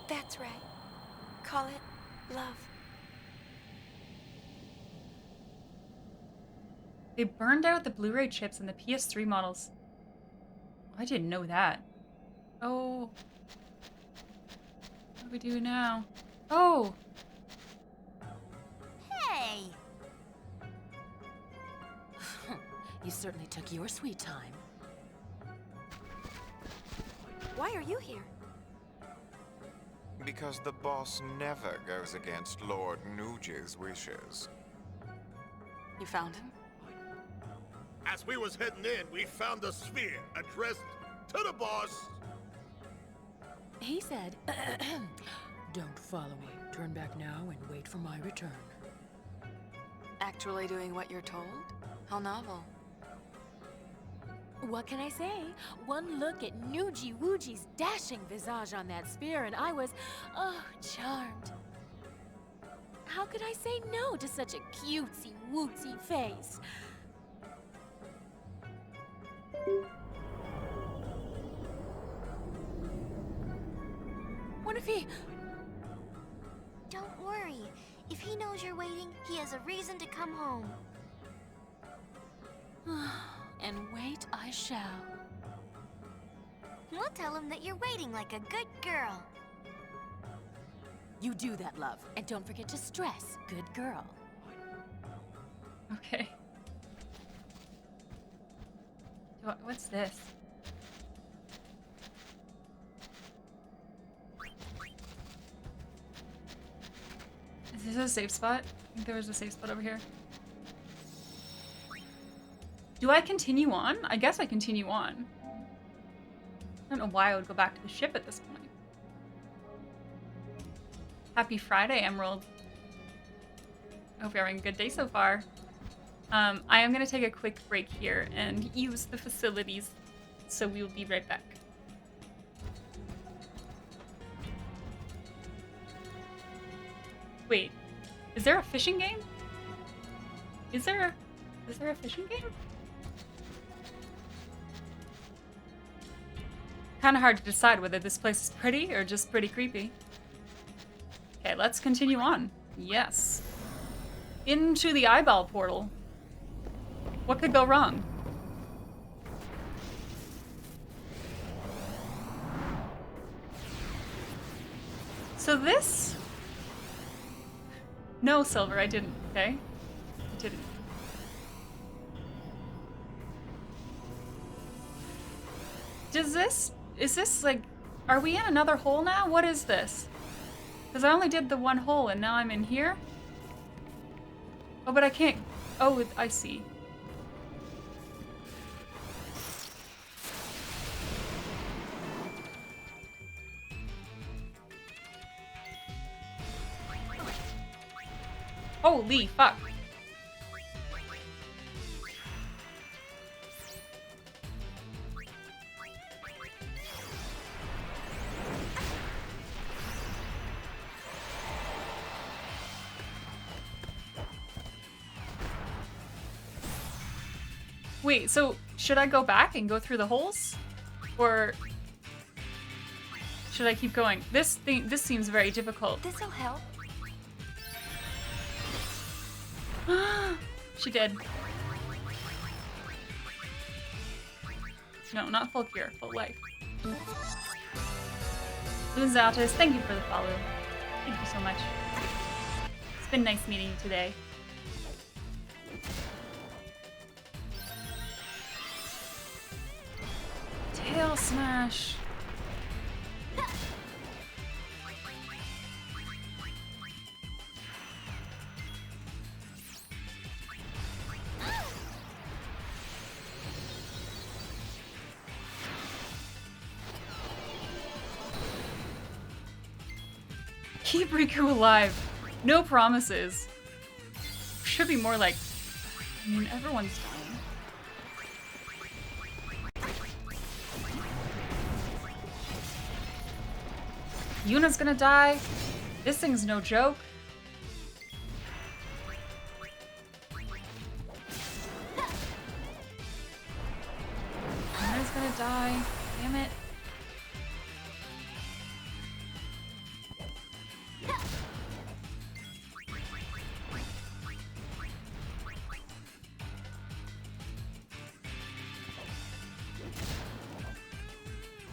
That's right. Call it love. They burned out the Blu-ray chips in the PS3 models. I didn't know that. Oh. What do we do now? Oh! Hey! You certainly took your sweet time. Why are you here? Because the boss never goes against Lord Nuge's wishes. You found him? As we was heading in, we found the sphere addressed to the boss. He said, don't follow me. Turn back now and wait for my return. Actually doing what you're told? How novel. What can I say? One look at Nuji Wuji's dashing visage on that spear and I was, oh, charmed. How could I say no to such a cutesy wootsy face? What if he... Don't worry. If he knows you're waiting, he has a reason to come home. And wait I shall. We'll tell him that you're waiting like a good girl. You do that, love. And don't forget to stress, good girl. Okay. What's this? Is this a safe spot? I think there was a safe spot over here. Do I continue on? I guess I continue on. I don't know why I would go back to the ship at this point. Happy Friday, Emerald. I hope you're having a good day so far. I am going to take a quick break here and use the facilities, so we will be right back. Wait, is there a fishing game? Is there a fishing game? Kind of hard to decide whether this place is pretty or just pretty creepy. Okay, let's continue on. Yes. Into the eyeball portal. What could go wrong? So this... No, Silver, I didn't, okay? I didn't. Does this... Is this, like... Are we in another hole now? What is this? Because I only did the one hole and now I'm in here? Oh, but I can't... Oh, I see. Holy fuck. Wait, so should I go back and go through the holes? Or should I keep going? This seems very difficult. This'll help. She did. No, not full cure, full life. Luzatus, thank you for the follow. Thank you so much. It's been nice meeting you today. Tail smash. Keep Riku alive. No promises. Should be more like, I mean, everyone's dying. Yuna's gonna die. This thing's no joke. Yuna's gonna die. Damn it.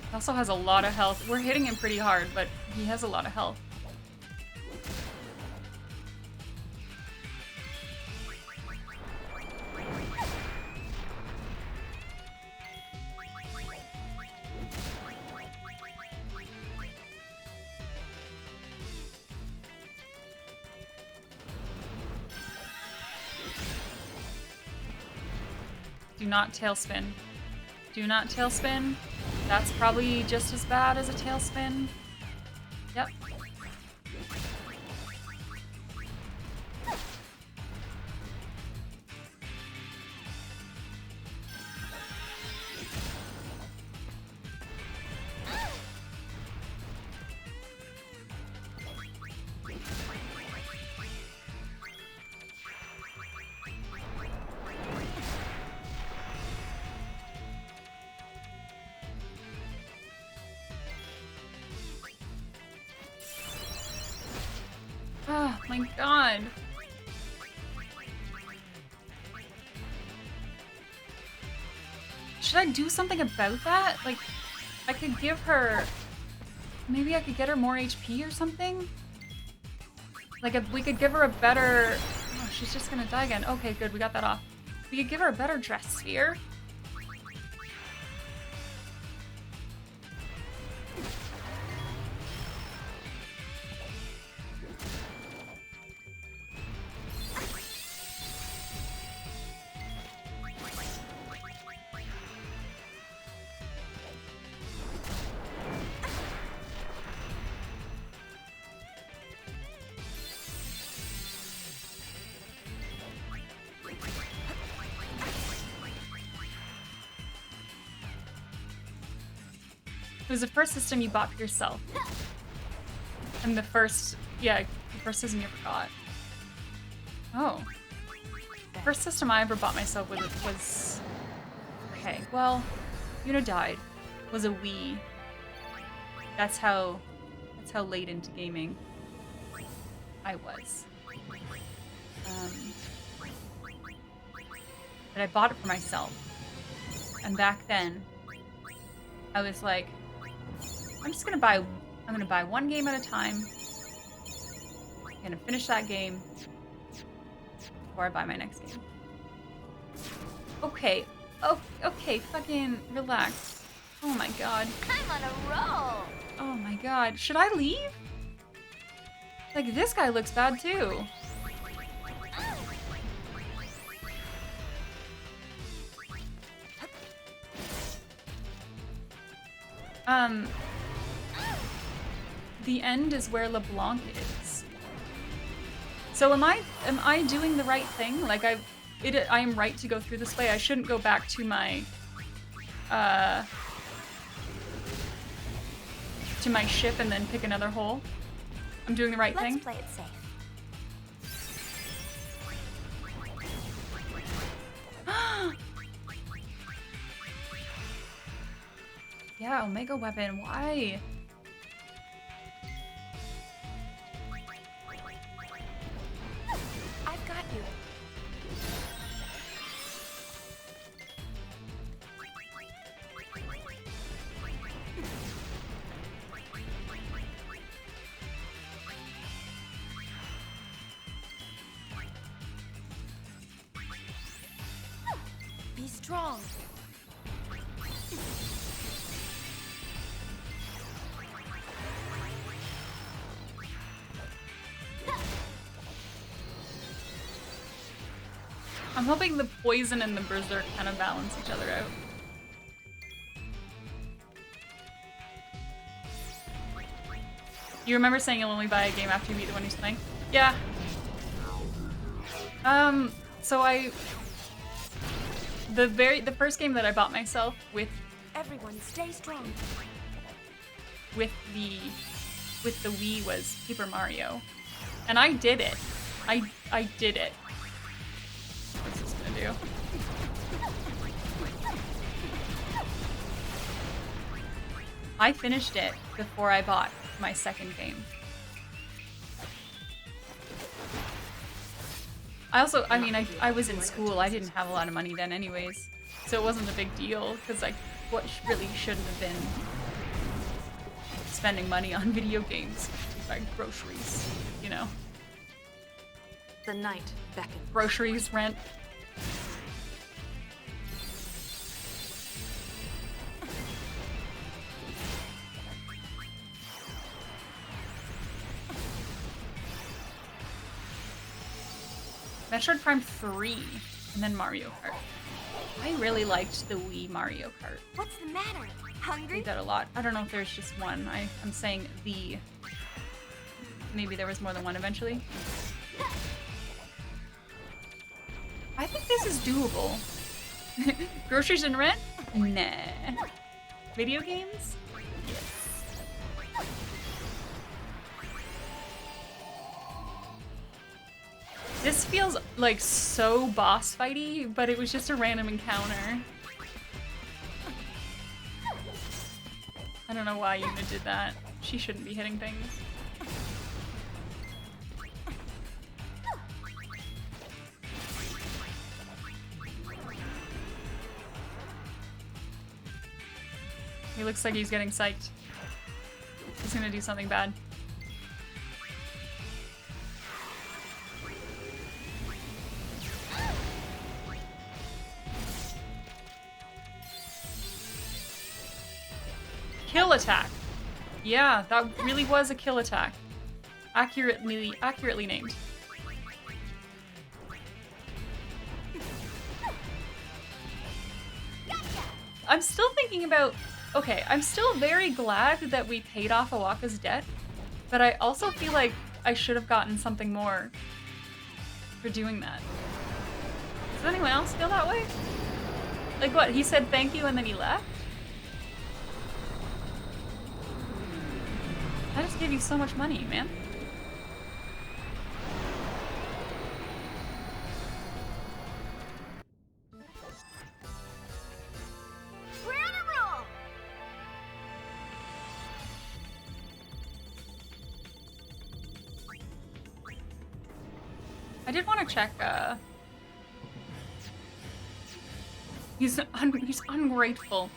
He also has a lot of health. We're hitting him pretty hard, but he has a lot of health. Do not tailspin. Do not tailspin. That's probably just as bad as a tailspin. Yep. Oh my god. Should I do something about that? Like, I could give her... Maybe I could get her more HP or something? Like, if we could give her a better... Oh, she's just gonna die again. Okay, good, we got that off. We could give her a better dress sphere. It was the first system you bought for yourself. And the first, yeah, the first system you ever got. Oh. The first system I ever bought myself was okay, well, Yuna died. Was a Wii. That's how late into gaming I was. But I bought it for myself. And back then, I was like, I'm gonna buy one game at a time. I'm gonna finish that game before I buy my next game. Okay. Oh, okay, fucking relax. Oh my god. I'm on a roll. Oh my god. Should I leave? Like, this guy looks bad too. The end is where LeBlanc is. So am I doing the right thing? Like I am right to go through this way. I shouldn't go back to my ship and then pick another hole. I'm doing the right thing. Let's play it safe. Yeah, Omega Weapon. Why? I've got you. Be strong. I'm hoping the poison and the berserk kind of balance each other out. You remember saying you'll only buy a game after you beat the one you're playing? Yeah. So the first game that I bought myself with Everyone, stay strong. with the Wii was Paper Mario, and I did it. I did it. What's this gonna do? I finished it before I bought my second game. I mean, I was in school. I didn't have a lot of money then anyways, so it wasn't a big deal because I really shouldn't have been spending money on video games. Buy groceries, you know. The night beckons. Groceries, rent. Metroid Prime 3, and then Mario Kart. I really liked the Wii Mario Kart. What's the matter? I Hungry? did that a lot. I don't know if there's just one. I'm saying the... Maybe there was more than one eventually. I think this is doable. Groceries and rent? Nah. Video games? Yes. This feels like so boss fighty, but it was just a random encounter. I don't know why Yuna did that. She shouldn't be hitting things. He looks like he's getting psyched. He's gonna do something bad. Kill attack. Yeah, that really was a kill attack. Accurately named. I'm still thinking about... Okay, I'm still very glad that we paid off Awaka's debt, but I also feel like I should have gotten something more for doing that. Does anyone else feel that way? Like what, he said thank you and then he left? I just gave you so much money, man. We're on a roll! I did want to check, he's ungrateful.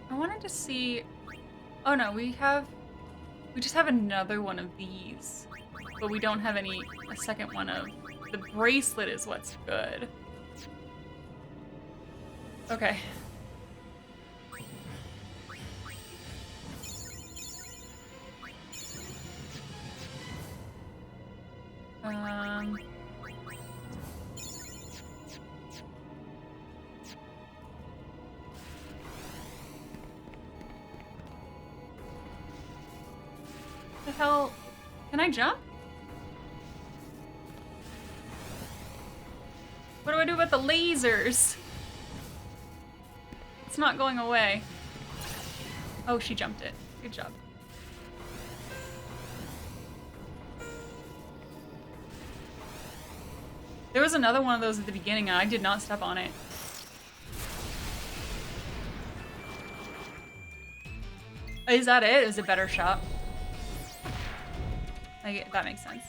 I wanted to see... Oh no, we just have another one of these. But we don't have a second one of... The bracelet is what's good. Okay. The hell? Can I jump? What do I do about the lasers? It's not going away. Oh, she jumped it. Good job. There was another one of those at the beginning and I did not step on it. Is that it? Is it better shot? That makes sense.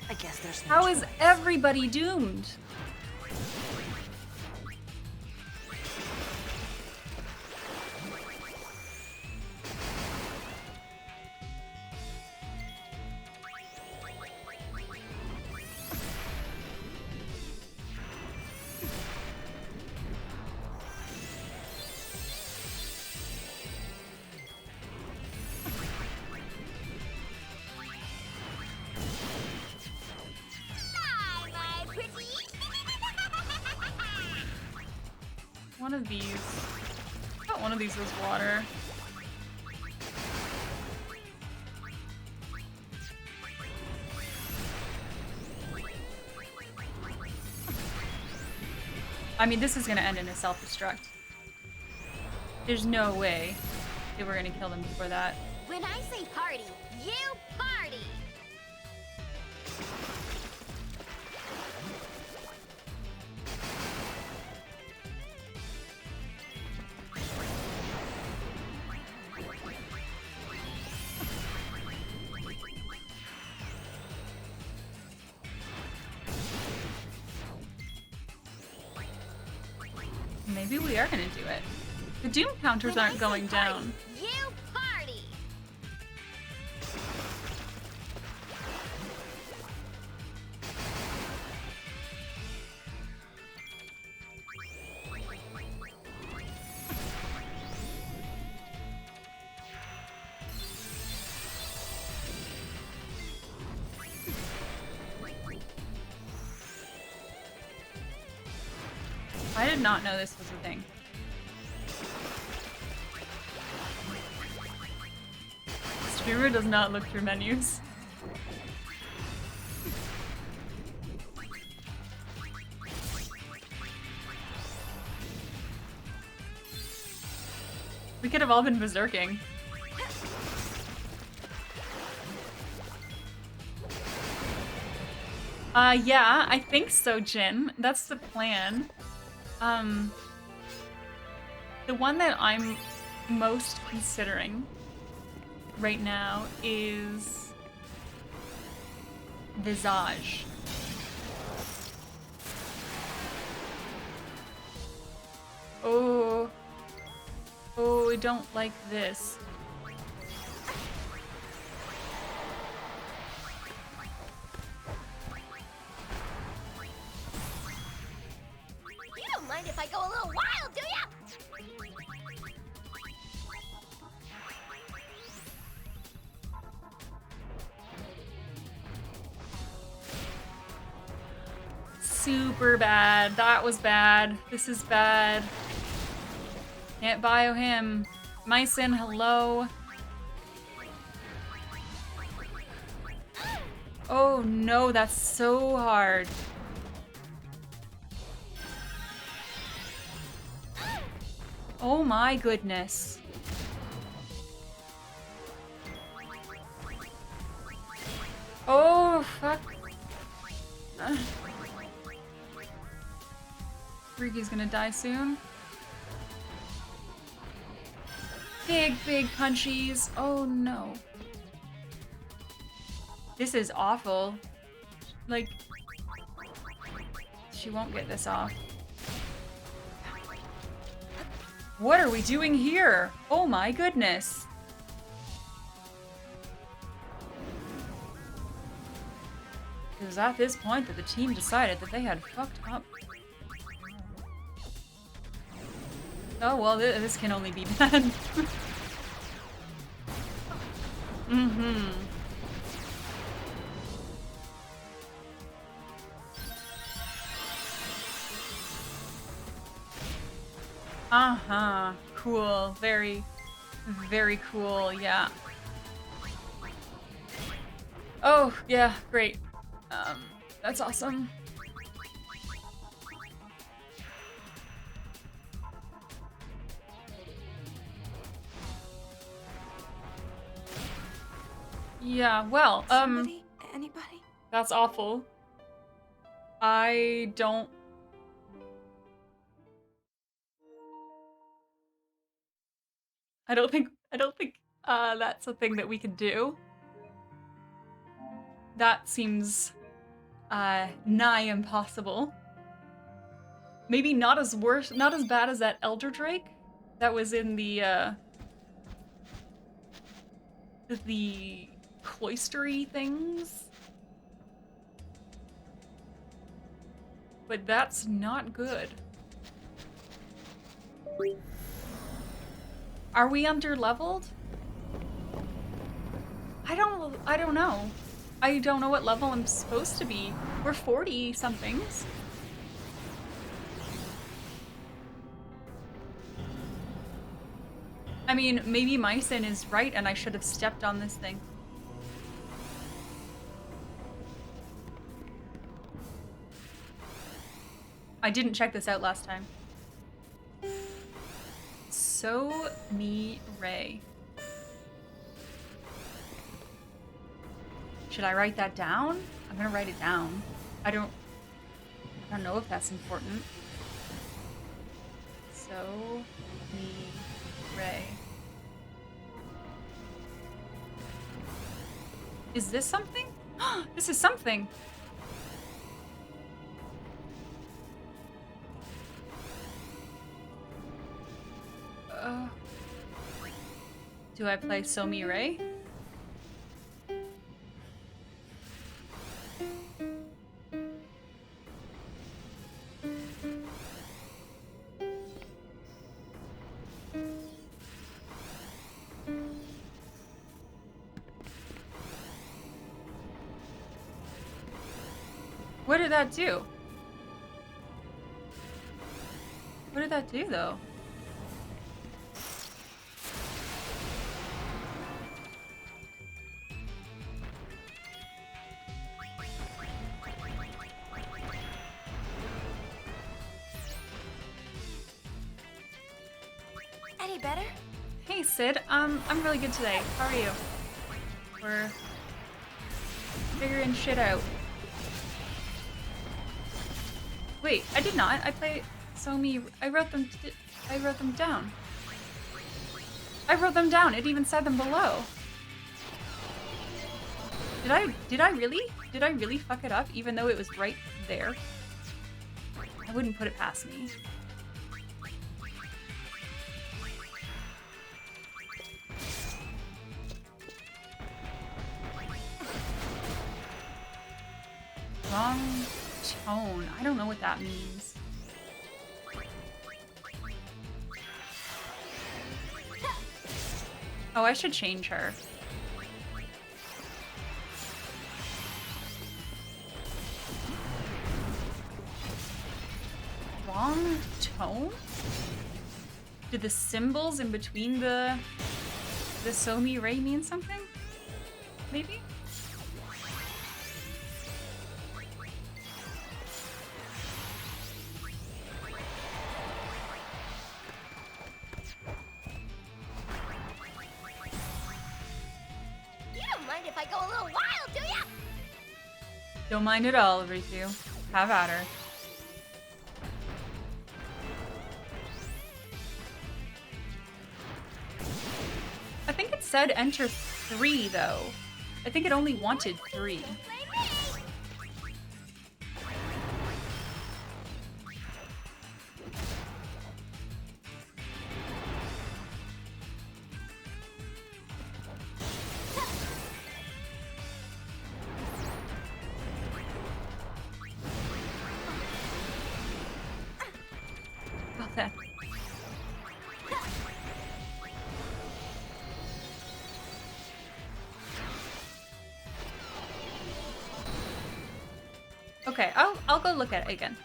I guess there's no How is choice. everybody doomed? one of these. I thought one of these was water. I mean, this is gonna end in a self-destruct. There's no way they were gonna kill them before that. When I say party, you party! Maybe we are gonna do it. The Doom counters aren't going down. You party! I did not know this was a thing. Streamer does not look through menus. We could have all been berserking. Yeah, I think so, Jin. That's the plan. The one that I'm most considering right now is Visage. Oh, I don't like this. You don't mind if I go a little wild, do ya? Super bad. That was bad. This is bad. Can't bio him. Mycin, hello. Oh no, that's so hard. Oh my goodness. Oh, fuck. Riki's gonna die soon. Big punchies. Oh no. This is awful. Like, she won't get this off. What are we doing here? Oh my goodness. It was at this point that the team decided that they had fucked up. Oh well, this can only be bad. Mm-hmm. Uh-huh. Cool. Very cool, yeah. Oh, yeah, great. That's awesome. Yeah, well, Somebody? Anybody? that's awful. I don't think that's a thing that we could do. That seems nigh impossible. Maybe not as bad as that Elder Drake that was in the cloistery things. But that's not good. Are we under-leveled? I don't know. I don't know what level I'm supposed to be. We're 40-somethings. I mean, maybe Mycin is right and I should have stepped on this thing. I didn't check this out last time. So me Ray. Should I write that down? I'm gonna write it down. I don't know if that's important. So me Ray. Is this something? This is something. Do I play Somi Ray? What did that do? What did that do, though? Any better? Hey, Sid. I'm really good today. How are you? We're figuring shit out. Wait, I did not. I played Somi. I wrote them down. I wrote them down. It even said them below. Did I really fuck it up even though it was right there? I wouldn't put it past me. Wrong tone. I don't know what that means. Oh, I should change her. Wrong tone? Did the symbols in between the Somi Ray mean something? Maybe? Don't mind at all, Riku. Have at her. I think it said enter 3, though. I think it only wanted 3. Okay, I'll go look at it again.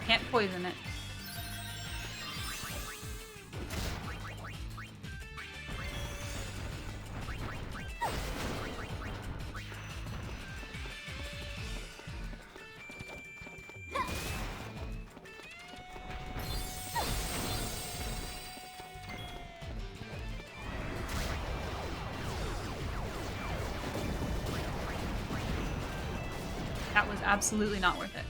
Can't poison it. That was absolutely not worth it.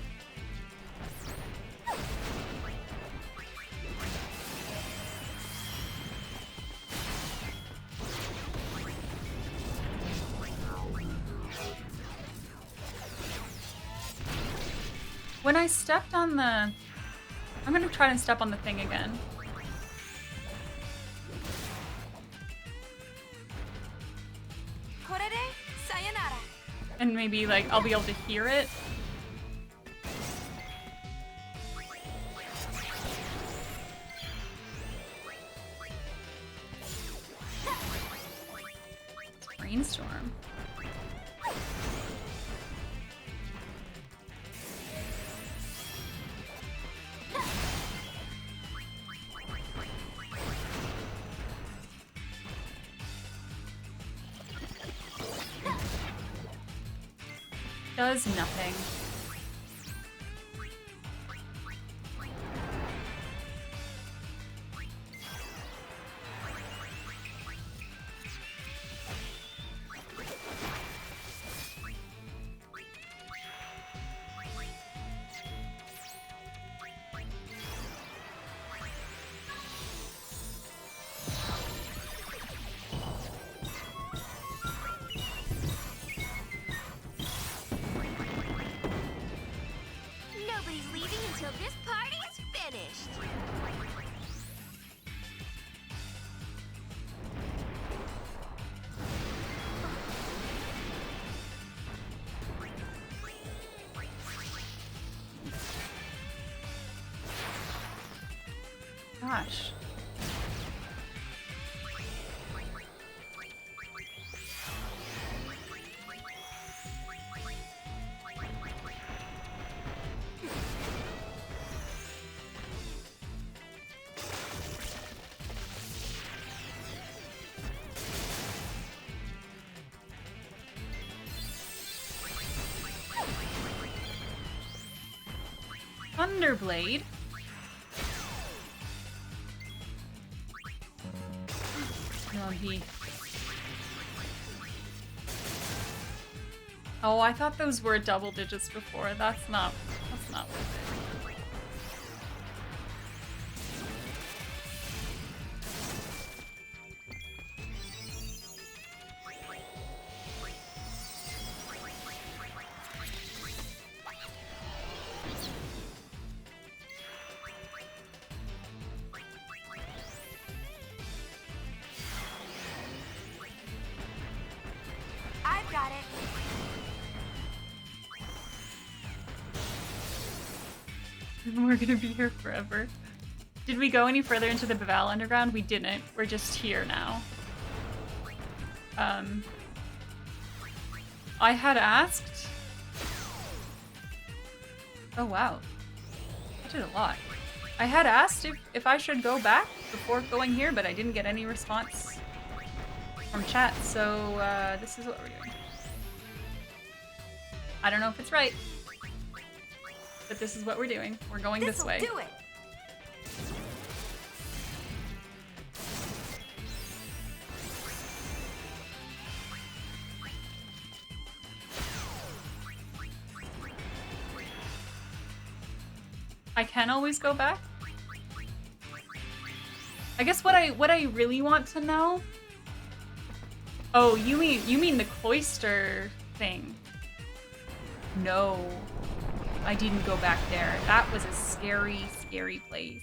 When I stepped on the... I'm gonna try and step on the thing again. And maybe, like, I'll be able to hear it. Rainstorm. Does nothing. Nobody's leaving until this party is finished. Gosh. Thunderblade. Oh, I thought those were double digits before. That's not worth it. I've got it. We're gonna be here forever. Did we go any further into the Baval Underground? We didn't. We're just here now. I had asked... Oh wow. I did a lot. I had asked if I should go back before going here, but I didn't get any response from chat, so this is what we're doing. I don't know if it's right, but this is what we're doing. We're going this way. Do it. I can always go back. I guess what I really want to know. Oh, you mean the cloister thing? No, I didn't go back there. That was a scary, scary place.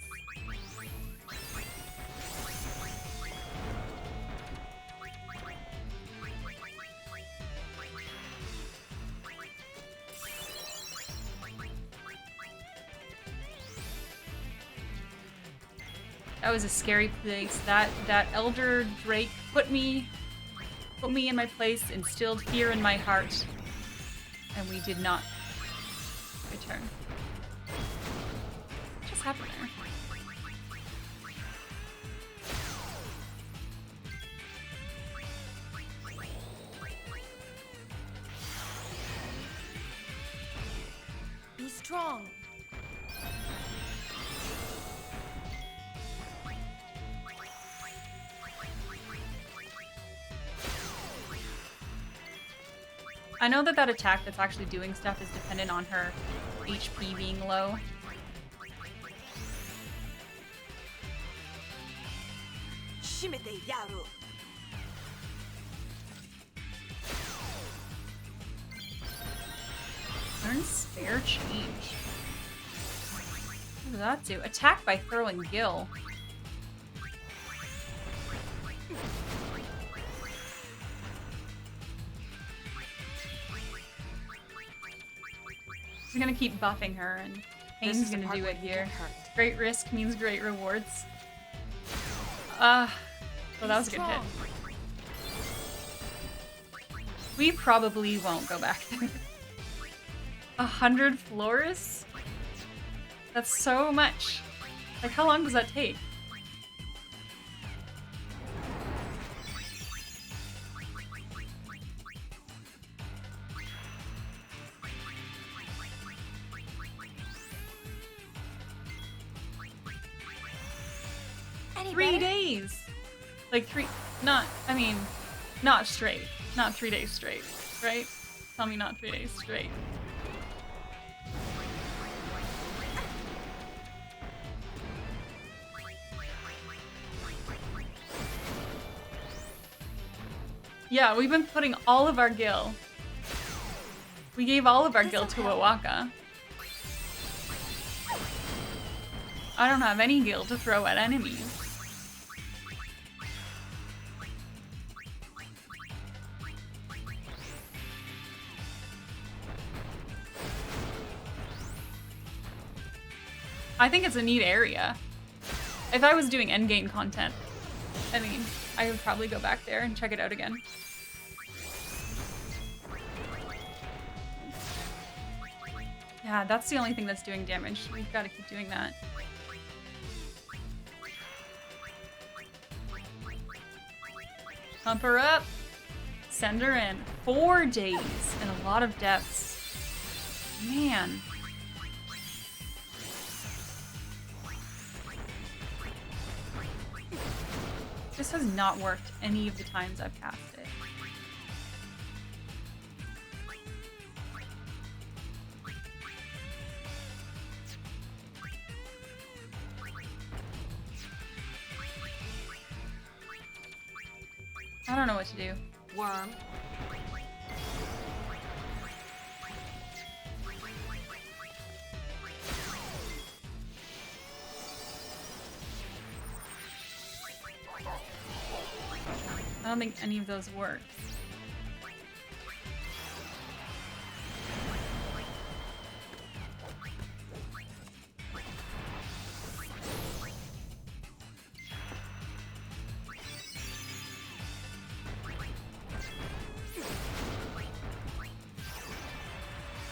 That was a scary place. That elder drake put me in my place, instilled fear in my heart, and we did not return. What just happened there? Be strong. I know that attack that's actually doing stuff is dependent on her HP being low. Learn spare change. What does that do? Attack by throwing Gil. He's gonna keep buffing her, and Kane's gonna do it here. Great risk means great rewards. Well, that was a good hit. We probably won't go back there. 100 floors? That's so much. Like, how long does that take? Any 3 better? days! Like not straight. Not 3 days straight, right? Tell me not 3 days straight. Yeah, we've been putting all of our gil. We gave all of our gil to Wawaka. I don't have any gil to throw at enemies. I think it's a neat area. If I was doing endgame content, I mean, I would probably go back there and check it out again. Yeah, that's the only thing that's doing damage. We've got to keep doing that. Pump her up. Send her in. 4 days and a lot of deaths. Man. This has not worked any of the times I've cast it. I don't know what to do. Worm. I don't think any of those work.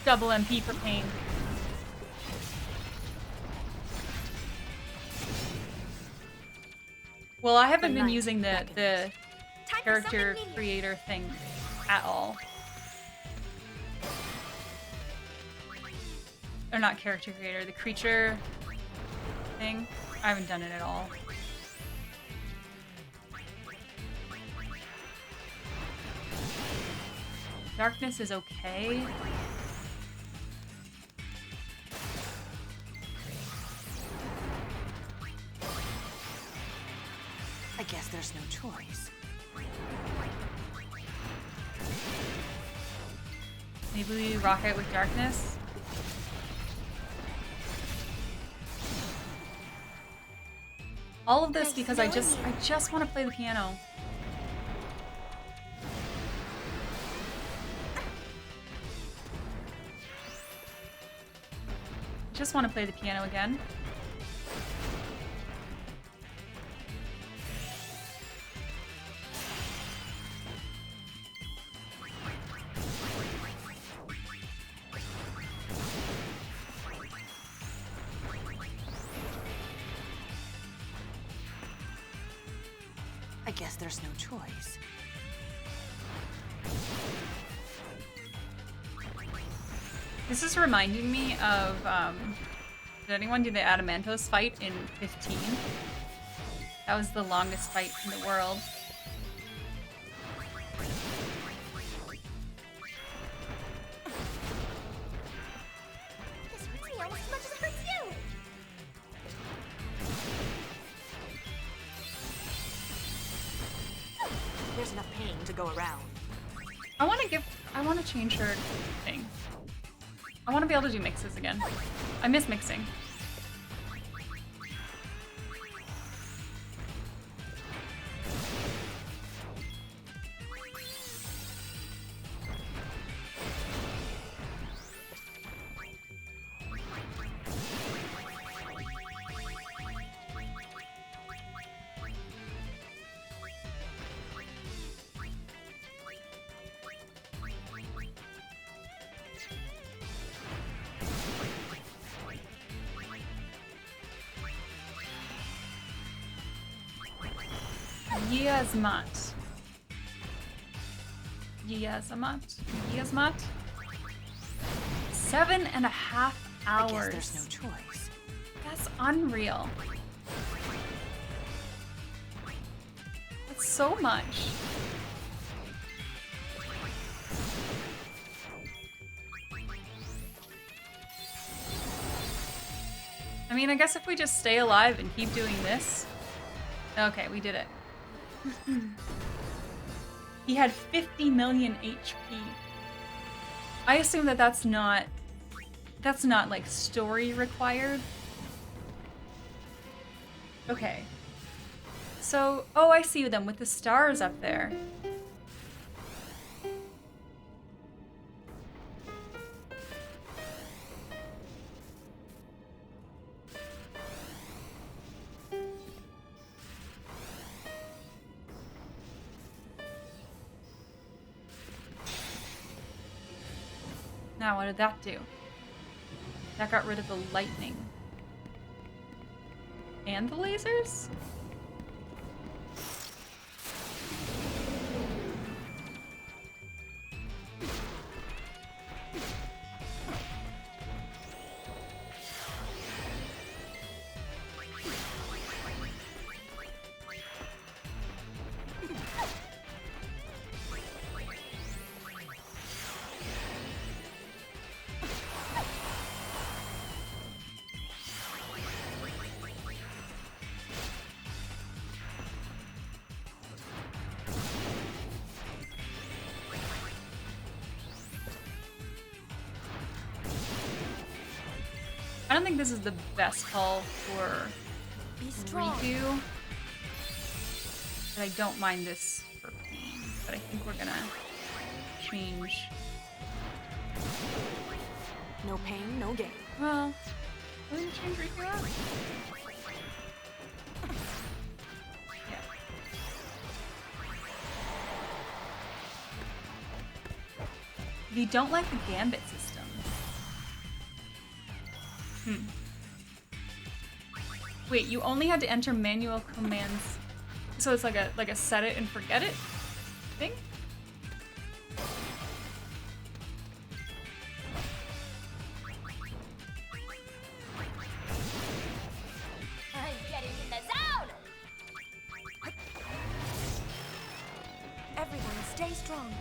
Double MP for pain. Well, I haven't been using the character creator thing at all. Or not character creator, the creature thing. I haven't done it at all. Darkness is okay. I guess there's no choice. Maybe we rock out with darkness. All of this because I just want to play the piano. Just want to play the piano again. I guess there's no choice. This is reminding me of, did anyone do the Adamantos fight in 15? That was the longest fight in the world. This hurts me almost as much as it hurts you. There's enough pain to go around. I want to change her thing. I want to be able to do mixes again. I miss mixing. Yasmat. Yasmat? Yasmat? 7.5 hours. I guess there's no choice. That's unreal. That's so much. I mean, I guess if we just stay alive and keep doing this. Okay, we did it. He had 50 million HP. I assume that that's not like story required. Okay. So, oh, I see them with the stars up there. Now, what did that do? That got rid of the lightning. And the lasers? I don't think this is the best call for Riku. But I don't mind this for pain. But I think we're gonna change. No pain, no gain. Well, we're gonna change Riku out. Yeah. If you don't like the gambit system. Wait, you only had to enter manual commands, so it's like a set it and forget it thing? I'm getting in the zone! Everyone, stay strong.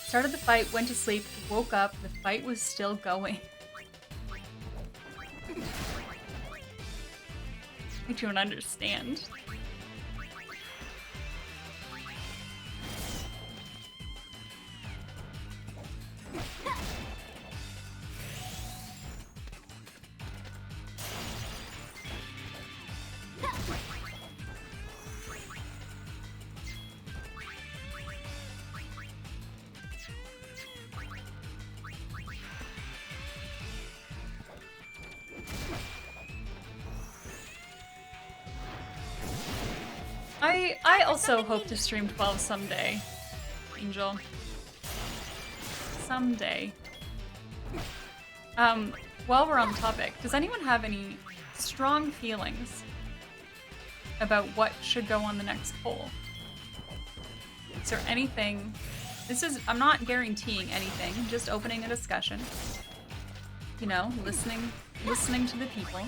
Started the fight, went to sleep, woke up, the fight was still going. I don't understand. I also hope to stream 12 someday, Angel. Someday. While we're on the topic, does anyone have any strong feelings about what should go on the next poll? Is there anything? I'm not guaranteeing anything, just opening a discussion. You know, listening to the people.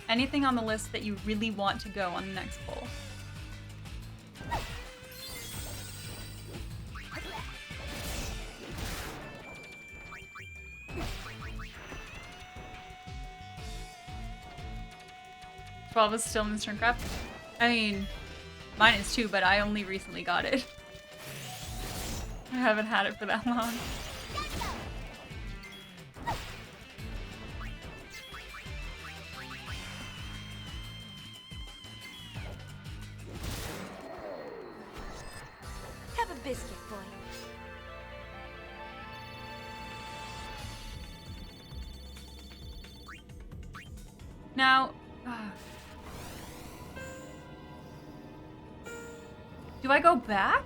Anything on the list that you really want to go on the next poll? Twelve is still Mr. Crap. I mean, mine is too, but I only recently got it. I haven't had it for that long. Have a biscuit, boy. Now, do I go back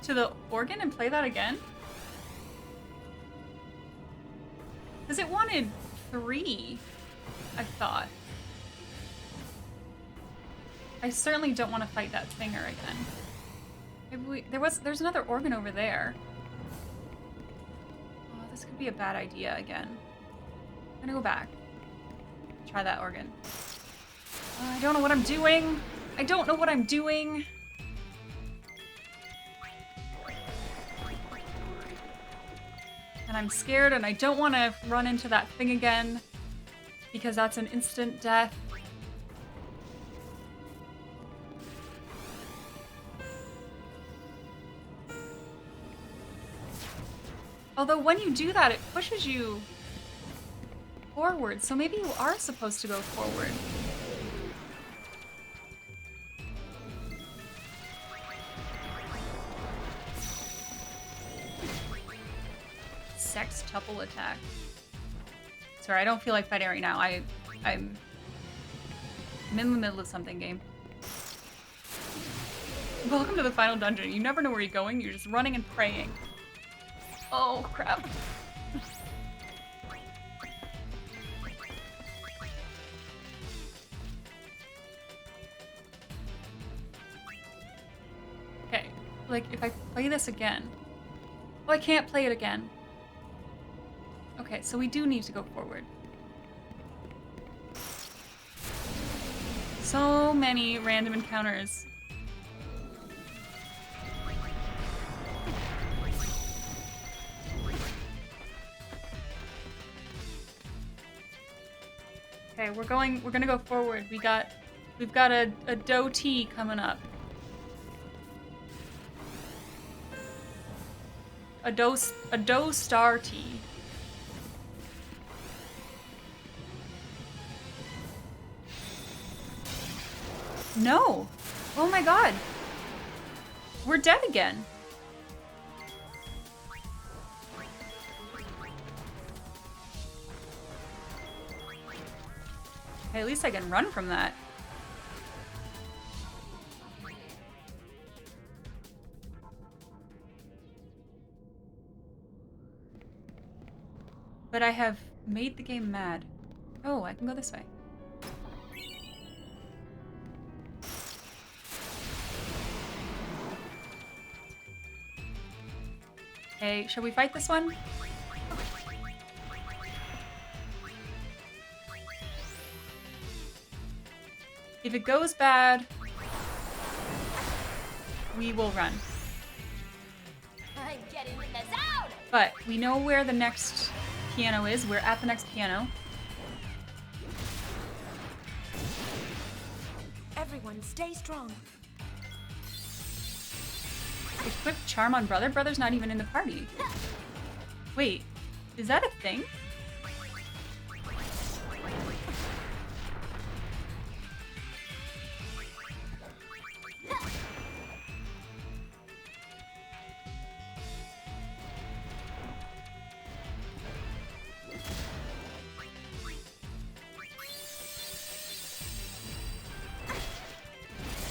to the organ and play that again? Because it wanted 3, I thought. I certainly don't want to fight that thinger again. Maybe there's another organ over there. Oh, this could be a bad idea again. I'm gonna go back. Try that organ. I don't know what I'm doing. I don't know what I'm doing. And I'm scared and I don't want to run into that thing again because that's an instant death. Although when you do that, it pushes you forward, so maybe you are supposed to go forward. Sextuple attack. Sorry, I don't feel like fighting right now. I'm in the middle of something, game. Welcome to the final dungeon. You never know where you're going. You're just running and praying. Oh, crap. Okay, like, if I play this again... Oh, I can't play it again. Okay, so we do need to go forward. So many random encounters. Okay, we're gonna go forward. We've got a dough tea coming up. A dough star tea. No! Oh my god! We're dead again. Okay, at least I can run from that. But I have made the game mad. Oh, I can go this way. Okay, shall we fight this one? If it goes bad, we will run. I'm getting in the zone! But we know where the next piano is. We're at the next piano. Everyone, stay strong. Equip charm on brother? Brother's not even in the party. Wait, is that a thing?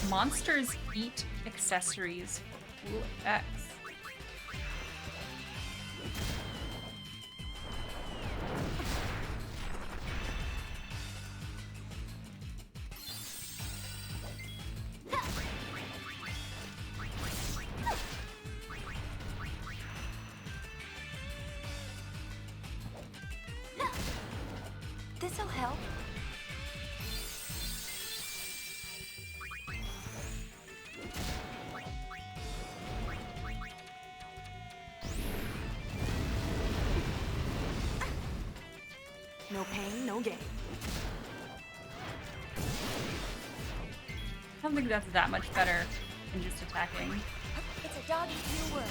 Monsters eat accessories. Cool effects. This'll help. No pain, no gain. I don't think that's that much better than just attacking. It's a dog eat your word.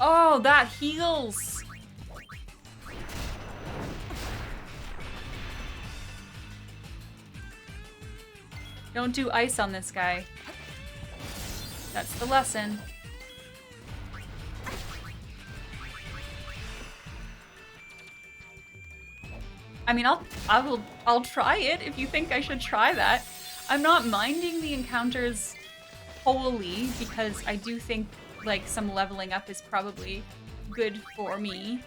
Oh, that heals! Don't do ice on this guy. That's the lesson. I mean, I'll try it if you think I should try that. I'm not minding the encounters wholly because I do think like some leveling up is probably good for me.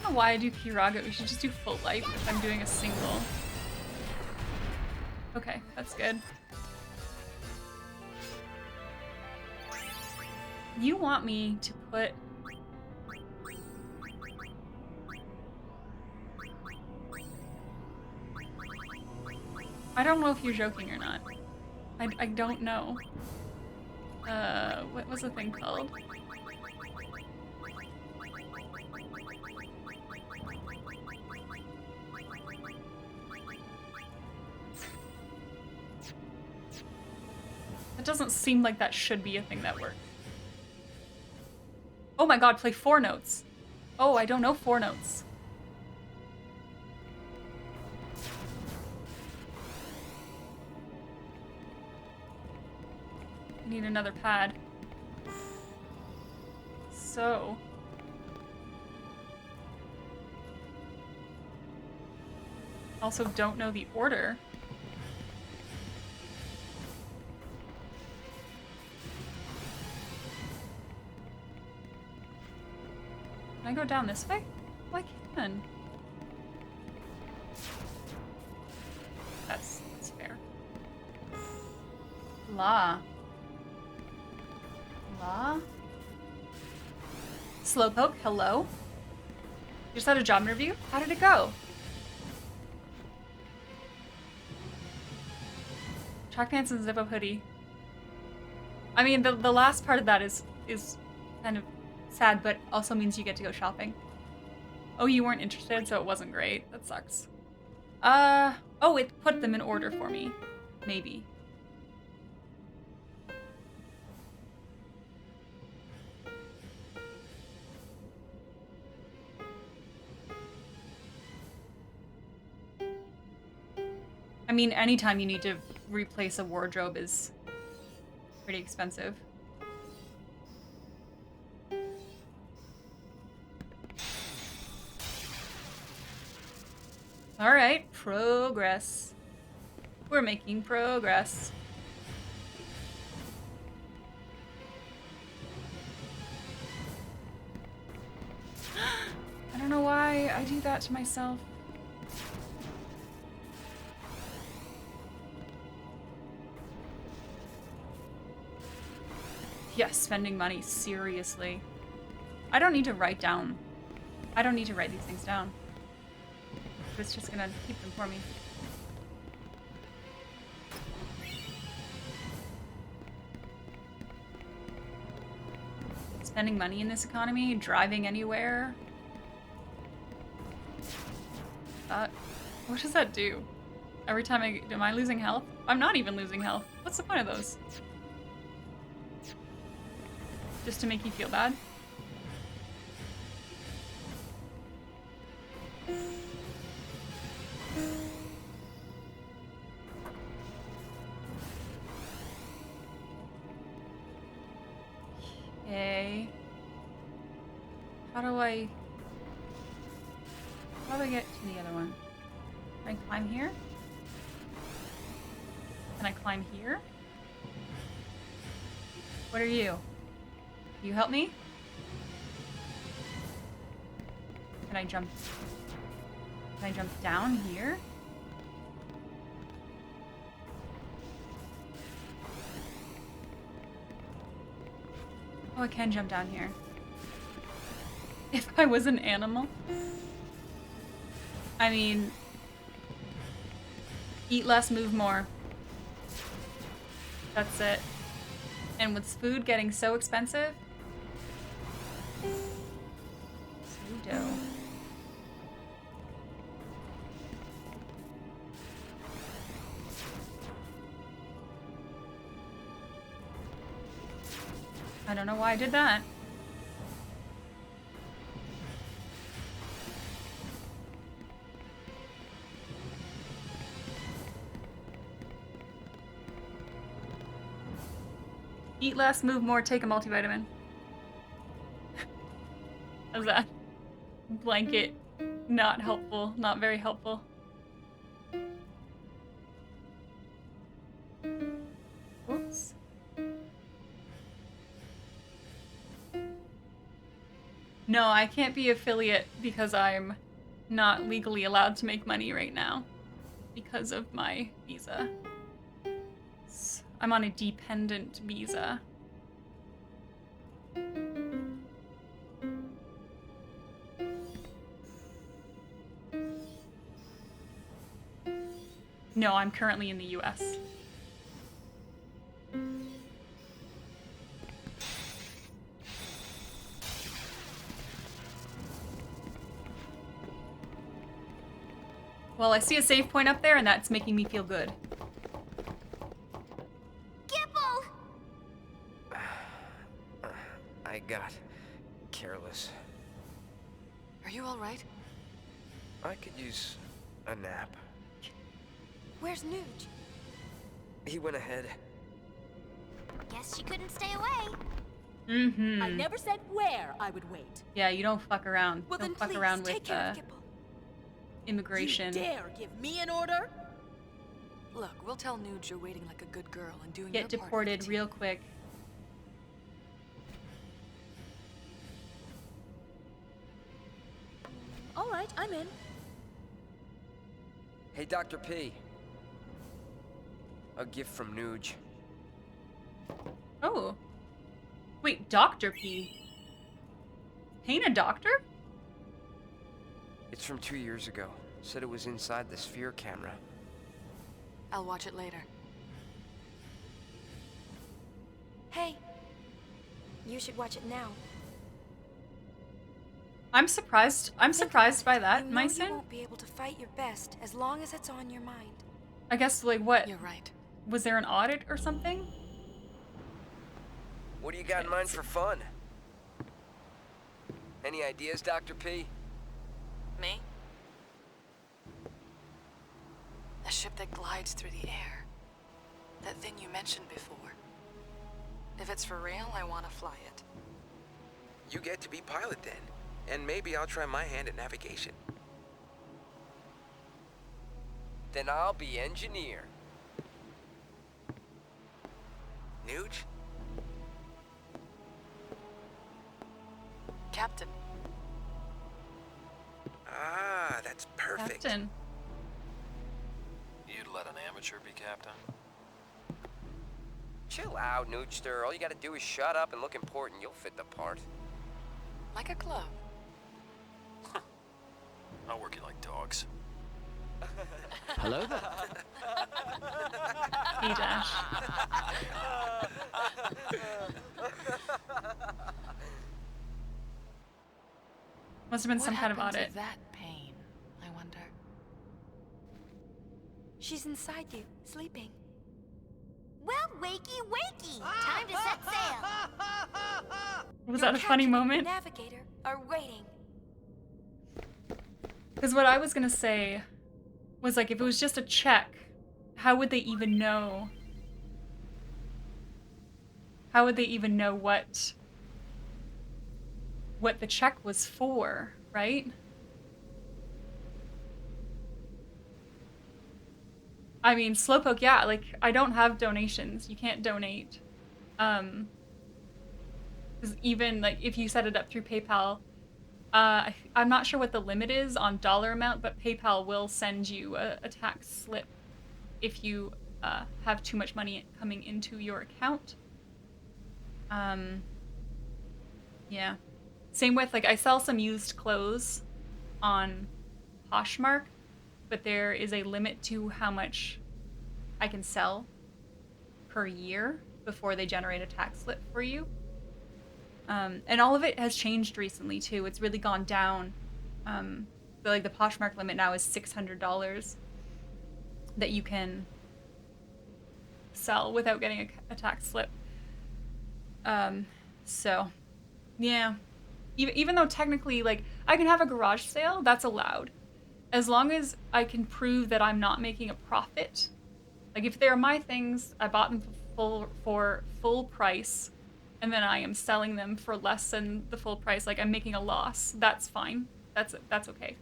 know why I do Kiraga. We should just do full life if I'm doing a single. Okay, that's good. You want me to put... I don't know if you're joking or not. I don't know. What was the thing called? It doesn't seem like that should be a thing that works. Oh my god, play 4 notes. Oh, I don't know 4 notes. I need another pad. So... also don't know the order. Can I go down this way? Oh, I can. That's fair. La. Slowpoke, hello? You just had a job interview? How did it go? Track pants and zip-up hoodie. I mean, the last part of that is kind of sad, but also means you get to go shopping. Oh, you weren't interested, so it wasn't great. That sucks. Oh, it put them in order for me. Maybe. I mean, anytime you need to replace a wardrobe is pretty expensive. All right, progress. We're making progress. I don't know why I do that to myself. Yes, spending money, seriously. I don't need to write down. I don't need to write these things down. It's just gonna keep them for me. Spending money in this economy, driving anywhere. What does that do? Every time am I losing health? I'm not even losing health. What's the point of those? Just to make you feel bad? Okay. How do I get to the other one? Can I climb here? Can I climb here? What are you? You help me? Can I jump? Can I jump down here? Oh, I can jump down here. If I was an animal? I mean... eat less, move more. That's it. And with food getting so expensive... Pseudo. I don't know why I did that. Eat less, move more, take a multivitamin. How's that? Blanket. Not helpful. Not very helpful. Oops. No, I can't be affiliate because I'm not legally allowed to make money right now because of my visa. I'm on a dependent visa. No, I'm currently in the US. Well, I see a save point up there, and that's making me feel good. Gibble! I got careless. Are you all right? I could use a nap. Where's Nuge? He went ahead. Guess she couldn't stay away. Mm-hmm. I never said where I would wait. Yeah, you don't fuck around. Well, Don't then fuck please, around take with care of Gibble. immigration. You dare give me an order? Look, we'll tell Nuge you're waiting like a good girl and doing Get your part for the deported team. real quick. All right, I'm in. Hey, Dr. P. A gift from Nuge. Oh. Wait, Dr. P. Ain't a doctor? It's from 2 years ago. Said it was inside the sphere camera. I'll watch it later. Hey, You should watch it now. I'm surprised. I'm surprised by that, You know Myson. you won't be able to fight your best as long as it's on your mind. I guess, like, what? you're right. Was there an audit or something? What do you got in mind for fun? Any ideas, Dr. P? Me? A ship that glides through the air. That thing you mentioned before. If it's for real, I want to fly it. You get to be pilot then. And maybe I'll try my hand at navigation. Then I'll be engineer. Nuge? Captain. Ah, that's perfect. Captain. You'd let an amateur be captain? Chill out, Noogster. All you gotta do is shut up and look important. You'll fit the part. Like a glove. I'll work you like dogs. Hello there. Hey, Dash. Must have been some kind of happened to audit. that pain, I wonder. She's inside you, sleeping. Well, wakey, wakey! Time to set sail. Was Your that a funny captain and moment? your navigator are waiting. Because what I was gonna say was, like, if it was just a check, how would they even know? How would they even know what the check was for, right? I mean, Slowpoke, yeah, like, I don't have donations. You can't donate. 'Cause even, like, if you set it up through PayPal, I'm not sure what the limit is on dollar amount, but PayPal will send you a tax slip if you have too much money coming into your account. Yeah. Same with, like, I sell some used clothes on Poshmark, but there is a limit to how much I can sell per year before they generate a tax slip for you. And all of it has changed recently too. It's really gone down. But like the Poshmark limit now is $600 that you can sell without getting a tax slip. So, yeah. Even though technically, like, I can have a garage sale, that's allowed. As long as I can prove that I'm not making a profit. Like, if they're my things, I bought them for full price, and then I am selling them for less than the full price, like I'm making a loss, that's fine. That's okay.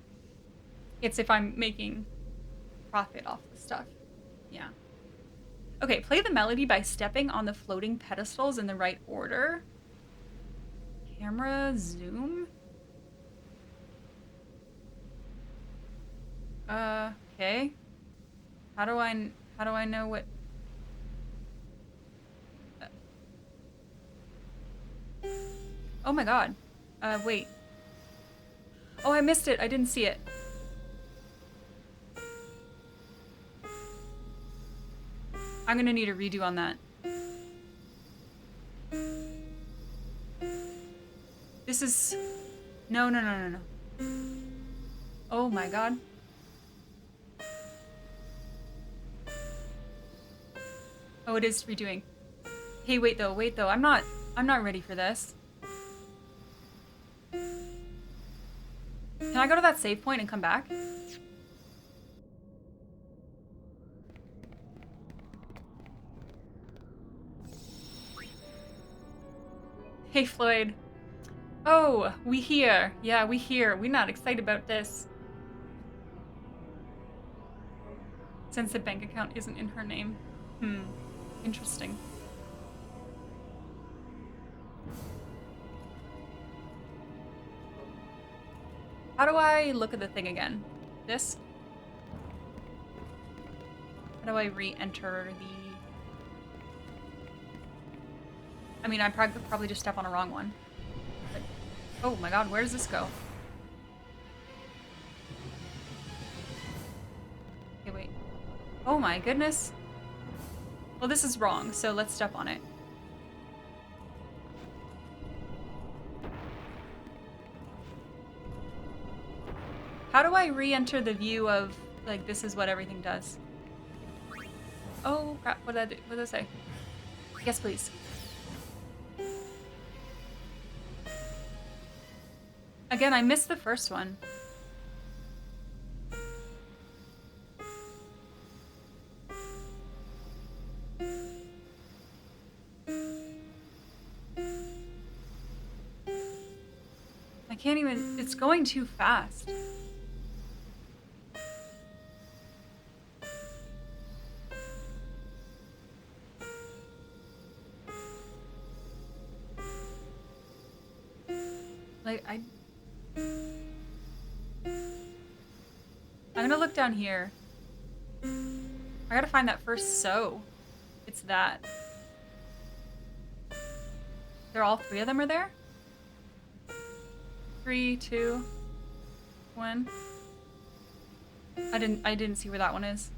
It's if I'm making profit off the stuff. Yeah. Okay, play the melody by stepping on the floating pedestals in the right order. Camera zoom? Okay. How do I know what? Oh my god. Wait. Oh, I missed it. I didn't see it. I'm gonna need a redo on that. This is... No. Oh my god. Oh, it is redoing. Hey, wait though. I'm not ready for this. Can I go to that save point and come back? Hey, Floyd. Oh, we here. Yeah, we here. We not excited about this. Since the bank account isn't in her name. Interesting. How do I look at the thing again? This? How do I re-enter the... I mean, I probably just step on a wrong one. But... Oh my god, where does this go? Okay, wait. Oh my goodness. Well, this is wrong, so let's step on it. How do I re-enter the view of, like, this is what everything does? Oh, crap. What did I do? What did I say? Yes, please. Again, I missed the first one. I can't even... It's going too fast. Like, I'm gonna look down here. I gotta find that first so. It's that. They're all three of them are there? 3, 2, 1. I didn't see where that one is.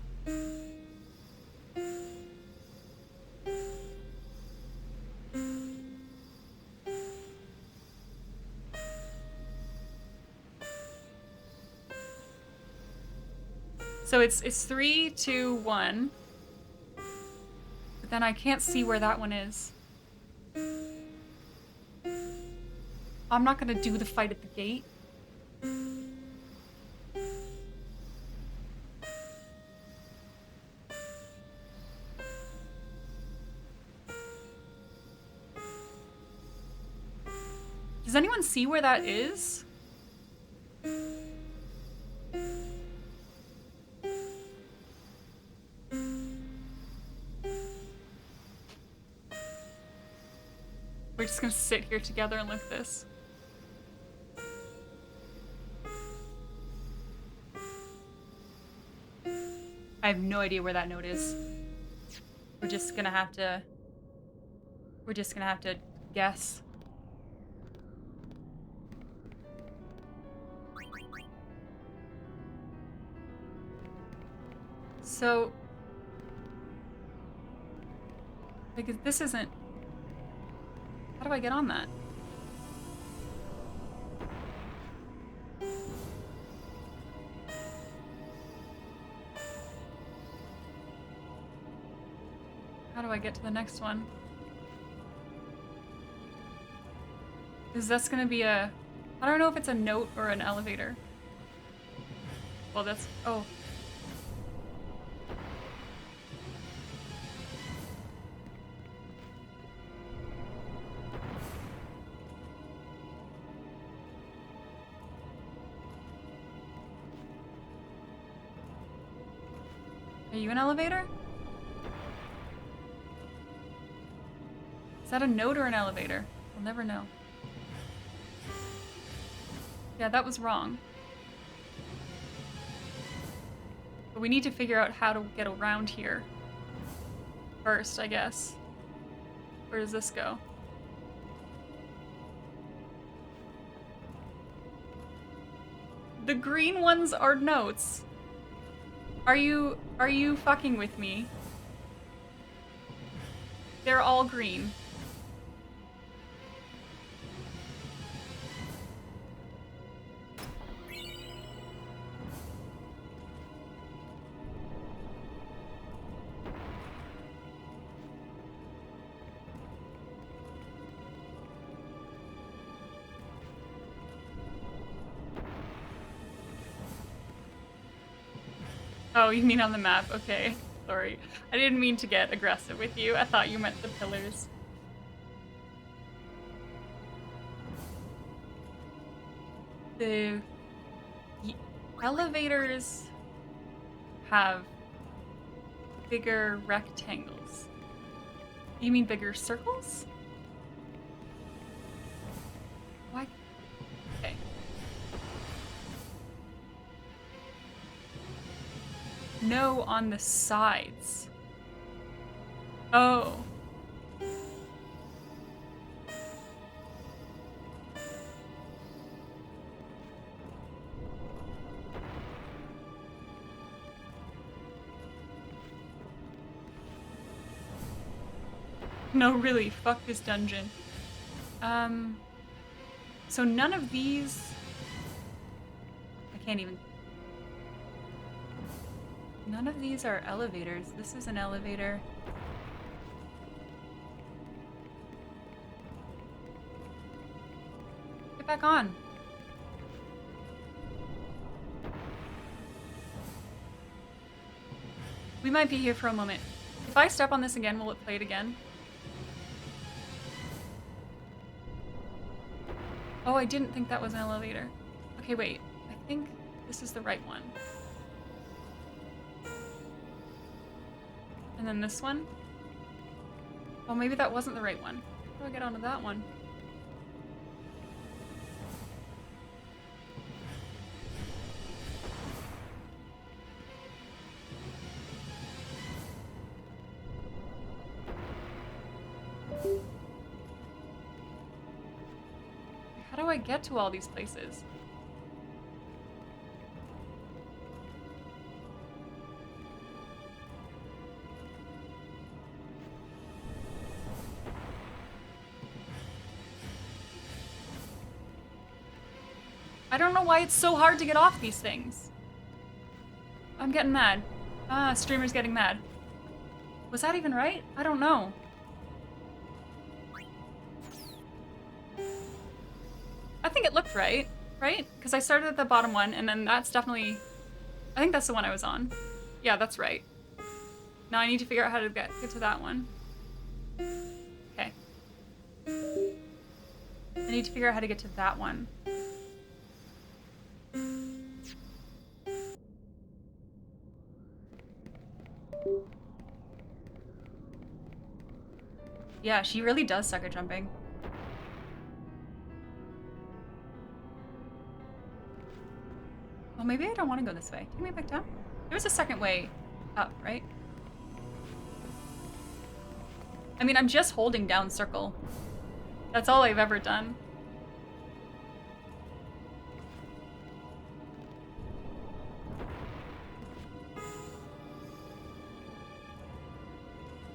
So it's 3, 2, 1. But then I can't see where that one is. I'm not gonna do the fight at the gate. Does anyone see where that is? We're just gonna sit here together and look at this. I have no idea where that note is. We're just gonna have to guess. So, because this isn't... How do I get on that? How do I get to the next one? Because that's gonna be a... I don't know if it's a note or an elevator. Well, that's... Oh. Are you an elevator? Is that a note or an elevator? We'll never know. Yeah, that was wrong. But we need to figure out how to get around here first, I guess. Where does this go? The green ones are notes. Are you fucking with me? They're all green. Oh, you mean on the map? Okay. Sorry. I didn't mean to get aggressive with you. I thought you meant the pillars. The elevators have bigger rectangles. You mean bigger circles? Why? Okay. No, on the sides. Oh. No, really, fuck this dungeon. So none of these... I can't even... None of these are elevators. This is an elevator. Get back on. We might be here for a moment. If I step on this again, will it play it again? Oh, I didn't think that was an elevator. Okay, wait. I think this is the right one. And then this one? Oh, maybe that wasn't the right one. How do I get onto that one? How do I get to all these places? I don't know why it's so hard to get off these things. I'm getting mad. Ah, streamer's getting mad. Was that even right? I don't know. I think it looked right, right? Because I started at the bottom one, and then that's definitely... I think that's the one I was on. Yeah, that's right. Now I need to figure out how to get to that one. Okay. I need to figure out how to get to that one. Yeah, she really does suck at jumping. Well, maybe I don't want to go this way. Take me back down. There was a second way up, right? I mean, I'm just holding down circle. That's all I've ever done.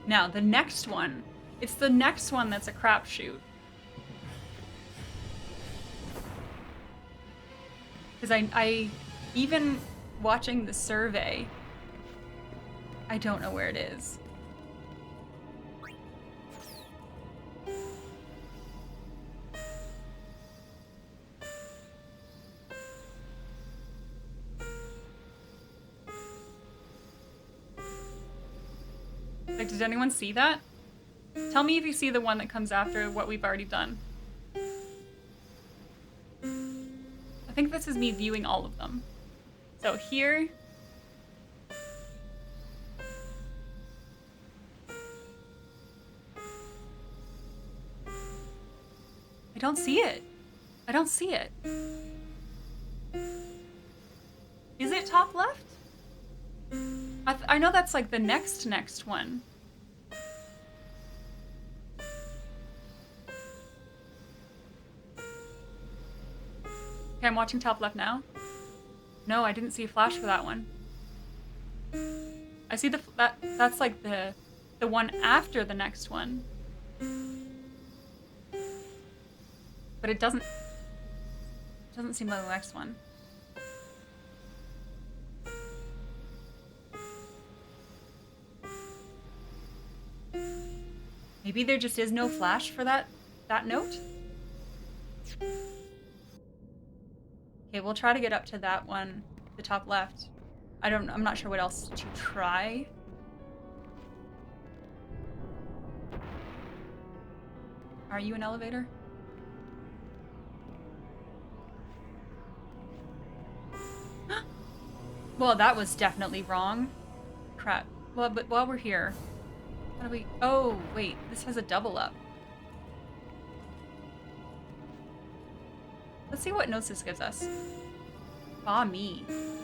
Now, the next one. It's the next one that's a crapshoot. Because I even watching the survey, I don't know where it is. Like, did anyone see that? Tell me if you see the one that comes after what we've already done. I think this is me viewing all of them. So here. I don't see it. I don't see it. Is it top left? I know that's like the next one. Okay, I'm watching top left now. No, I didn't see a flash for that one. I see that's like the one after the next one. But it doesn't seem like the next one. Maybe there just is no flash for that note? Okay, we'll try to get up to that one, the top left. I'm not sure what else to try. Are you an elevator? Well, that was definitely wrong. Crap. Well, but while we're here, how do we... Oh, wait. This has a double up. Let's see what notes this gives us. Ah, me. Is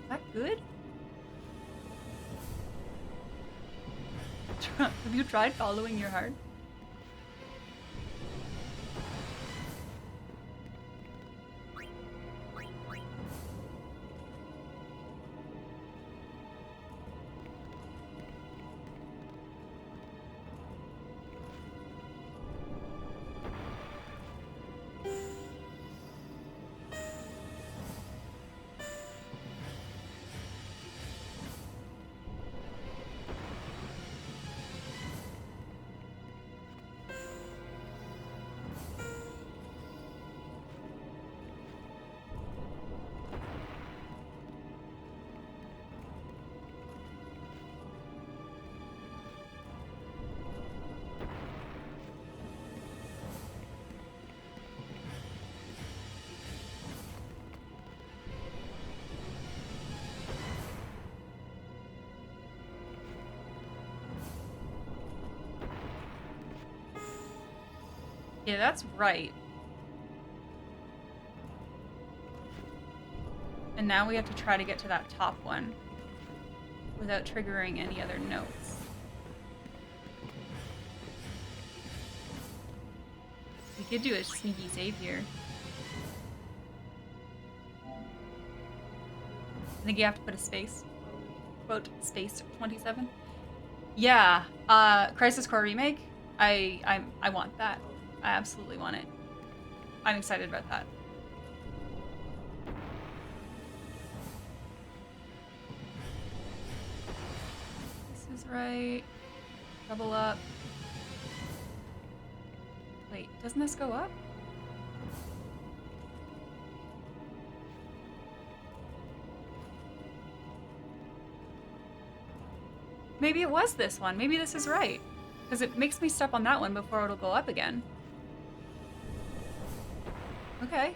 that good? Have you tried following your heart? Yeah, that's right. And now we have to try to get to that top one without triggering any other notes. We could do a sneaky save here. I think you have to put a space. Quote, space 27. Yeah, Crisis Core Remake. I want that. I absolutely want it. I'm excited about that. This is right. Double up. Wait, doesn't this go up? Maybe it was this one. Maybe this is right. Because it makes me step on that one before it'll go up again. Okay.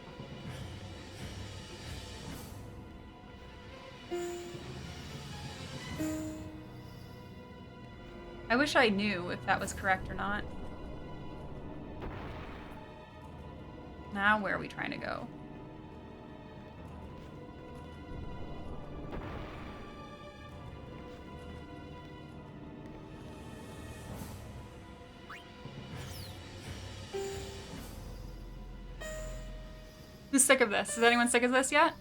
I wish I knew if that was correct or not. Now where are we trying to go? Who's sick of this? Is anyone sick of this yet?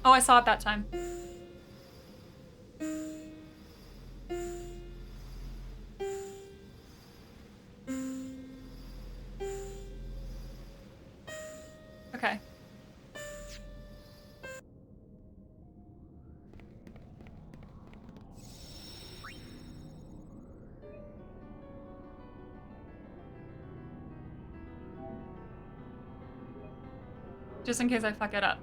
Oh, I saw it that time. Okay. Just in case I fuck it up.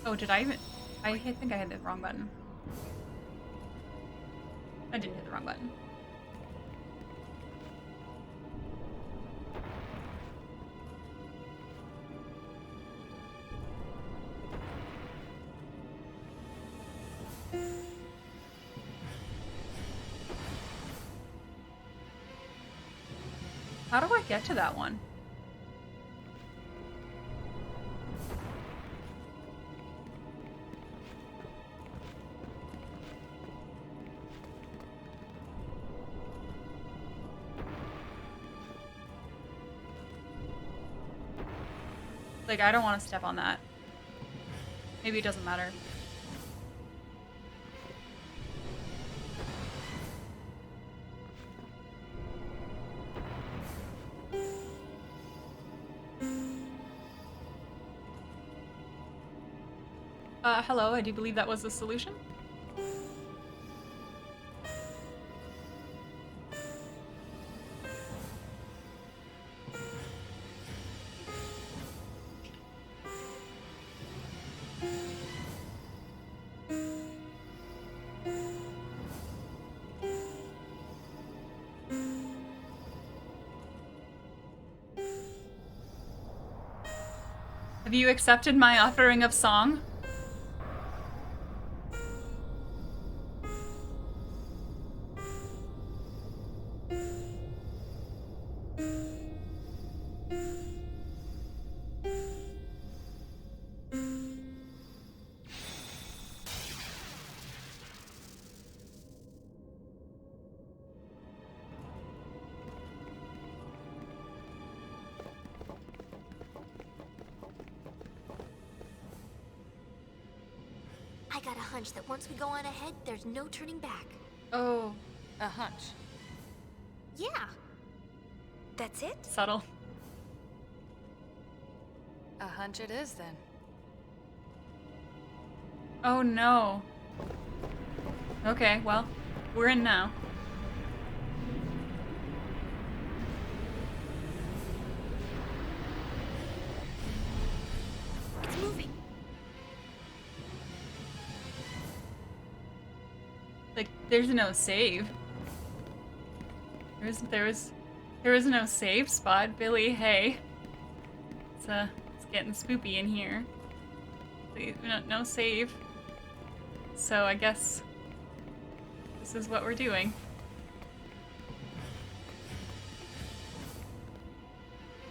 Oh, did I even... I think I hit the wrong button. I didn't hit the wrong button. How do I get to that one? Like, I don't want to step on that. Maybe it doesn't matter. Hello, I do believe that was the solution. Have you accepted my offering of song? I got a hunch that once we go on ahead, there's no turning back. Oh. A hunch. Yeah. That's it? Subtle. A hunch it is, then. Oh no. Okay, well, we're in now. It's moving. Like, there's no save. There was no save spot, Billy. Hey, it's getting spoopy in here. Please, no save. So I guess this is what we're doing.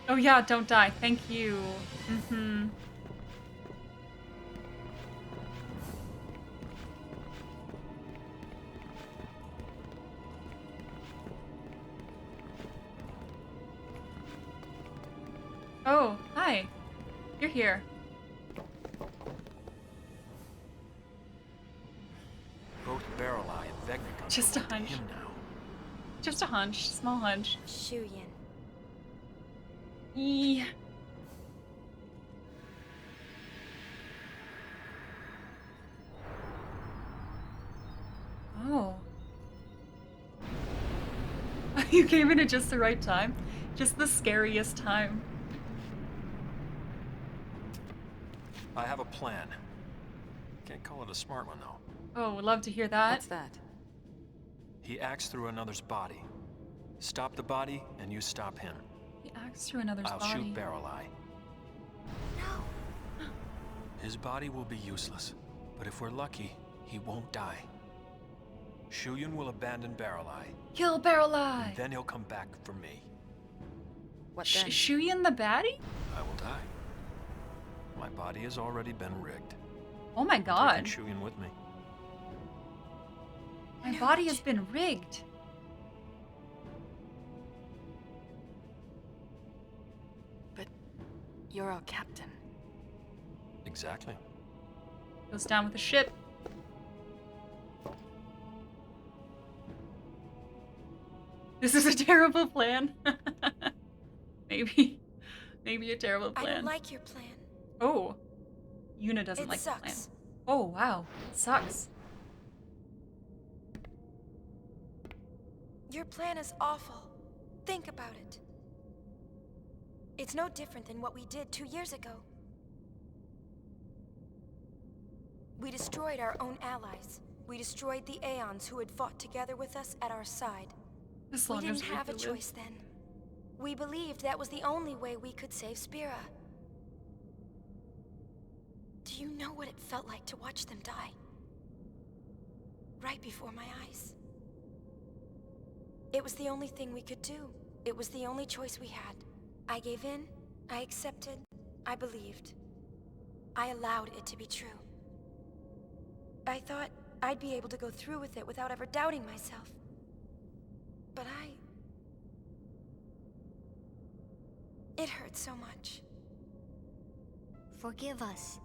Oh yeah, don't die. Thank you. Mm-hmm. Oh, hi. You're here. Both Barrel Eye and Vecna come Just a hunch. him now. Just a hunch. Small hunch. Shuyin. Eee. Oh. You came in at just the right time. Just the scariest time. I have a plan. Can't call it a smart one, though. Oh, would love to hear that. What's that? He acts through another's body. Stop the body, and you stop him. He acts through another's I'll body. shoot Barrel Eye. No. His body will be useless, but if we're lucky, he won't die. Shuyin will abandon Barrel Eye. Kill Barrel Eye. And then he'll come back for me. What then? Shuyin the baddie? I will die. My body has already been rigged. Oh my god. I'm taking Shuyin with me. My body has been rigged. But you're our captain. Exactly. Goes down with the ship. This is a terrible plan. Maybe a terrible plan. I don't like your plan. Oh. Yuna doesn't It like the plan. sucks. Oh, wow. It sucks. Your plan is awful. Think about it. It's no different than what we did 2 years ago. We destroyed our own allies. We destroyed the Aeons who had fought together with us at our side. As We long as didn't we have a could choice then. We believed that was the only way we could save Spira. Do you know what it felt like to watch them die? Right before my eyes. It was the only thing we could do. It was the only choice we had. I gave in, I accepted, I believed. I allowed it to be true. I thought I'd be able to go through with it without ever doubting myself. But it hurt so much. Forgive us.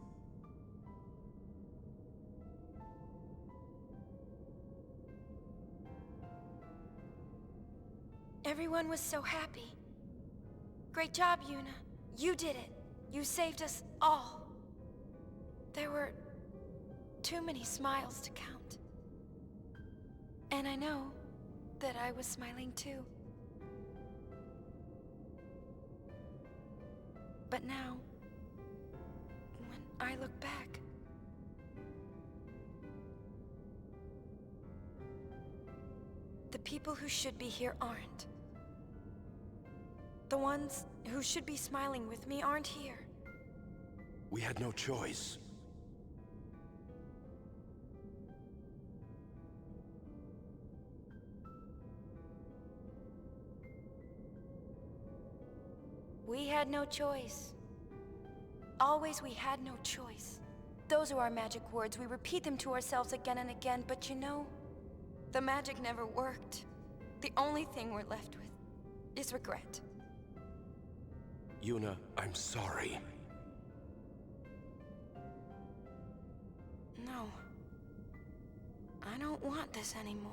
Everyone was so happy. Great job, Yuna. You did it. You saved us all. There were too many smiles to count. And I know that I was smiling too. But now, when I look back, the people who should be here aren't. The ones who should be smiling with me aren't here. We had no choice. We had no choice. Always we had no choice. Those are our magic words. We repeat them to ourselves again and again, but you know, the magic never worked. The only thing we're left with is regret. Yuna, I'm sorry. No. I don't want this anymore.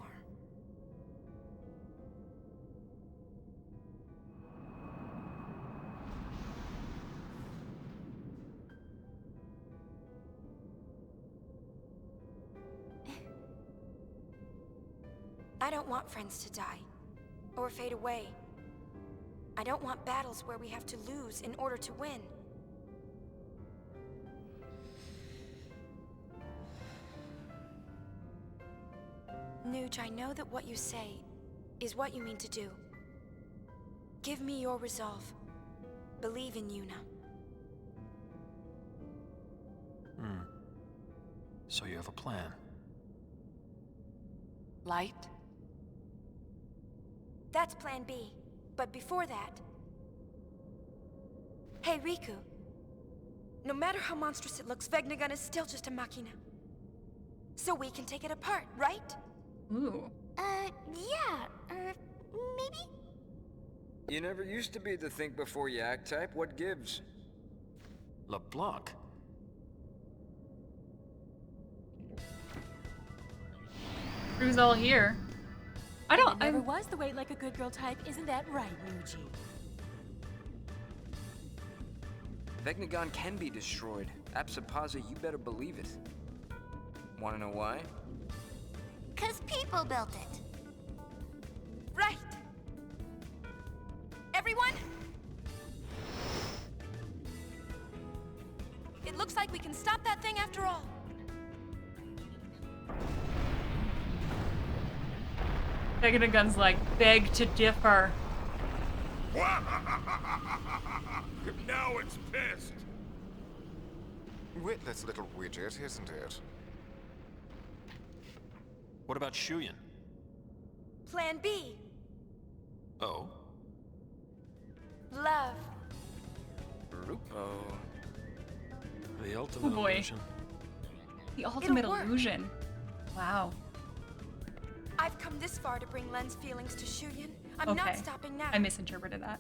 I don't want friends to die, or fade away. I don't want battles where we have to lose in order to win. Nuge, I know that what you say is what you mean to do. Give me your resolve. Believe in Yuna. So you have a plan. Light? That's plan B. But before that... Hey, Riku. No matter how monstrous it looks, Vegnagun is still just a machina. So we can take it apart, right? Ooh. Maybe? You never used to be the think before you act type. What gives? LeBlanc? Crew's all here. I never was the wait like a good girl type, isn't that right, Nuji? Vegnagon can be destroyed. Apsapaza, you better believe it. Wanna know why? 'Cause people built it. Right. Everyone? It looks like we can stop that thing after all. Vegnagun's like, beg to differ. Now it's pissed. Witless little widget, isn't it? What about Shuyan? Plan B. Oh? Love. Rupo. The ultimate boy. illusion. The ultimate work. illusion. Wow. I've come this far to bring Len's feelings to Shuyan. I'm not stopping now. I misinterpreted that.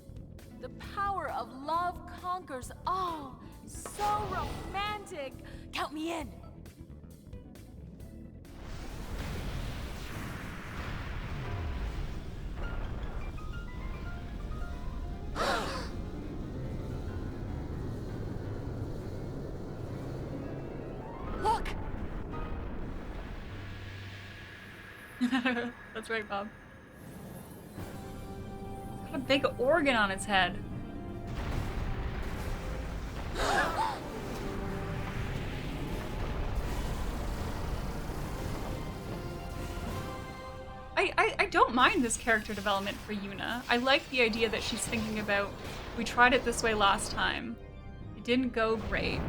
The power of love conquers all. So romantic. Count me in. Look! That's right, Bob. Got a big organ on its head. I don't mind this character development for Yuna. I like the idea that she's thinking about, we tried it this way last time. It didn't go great.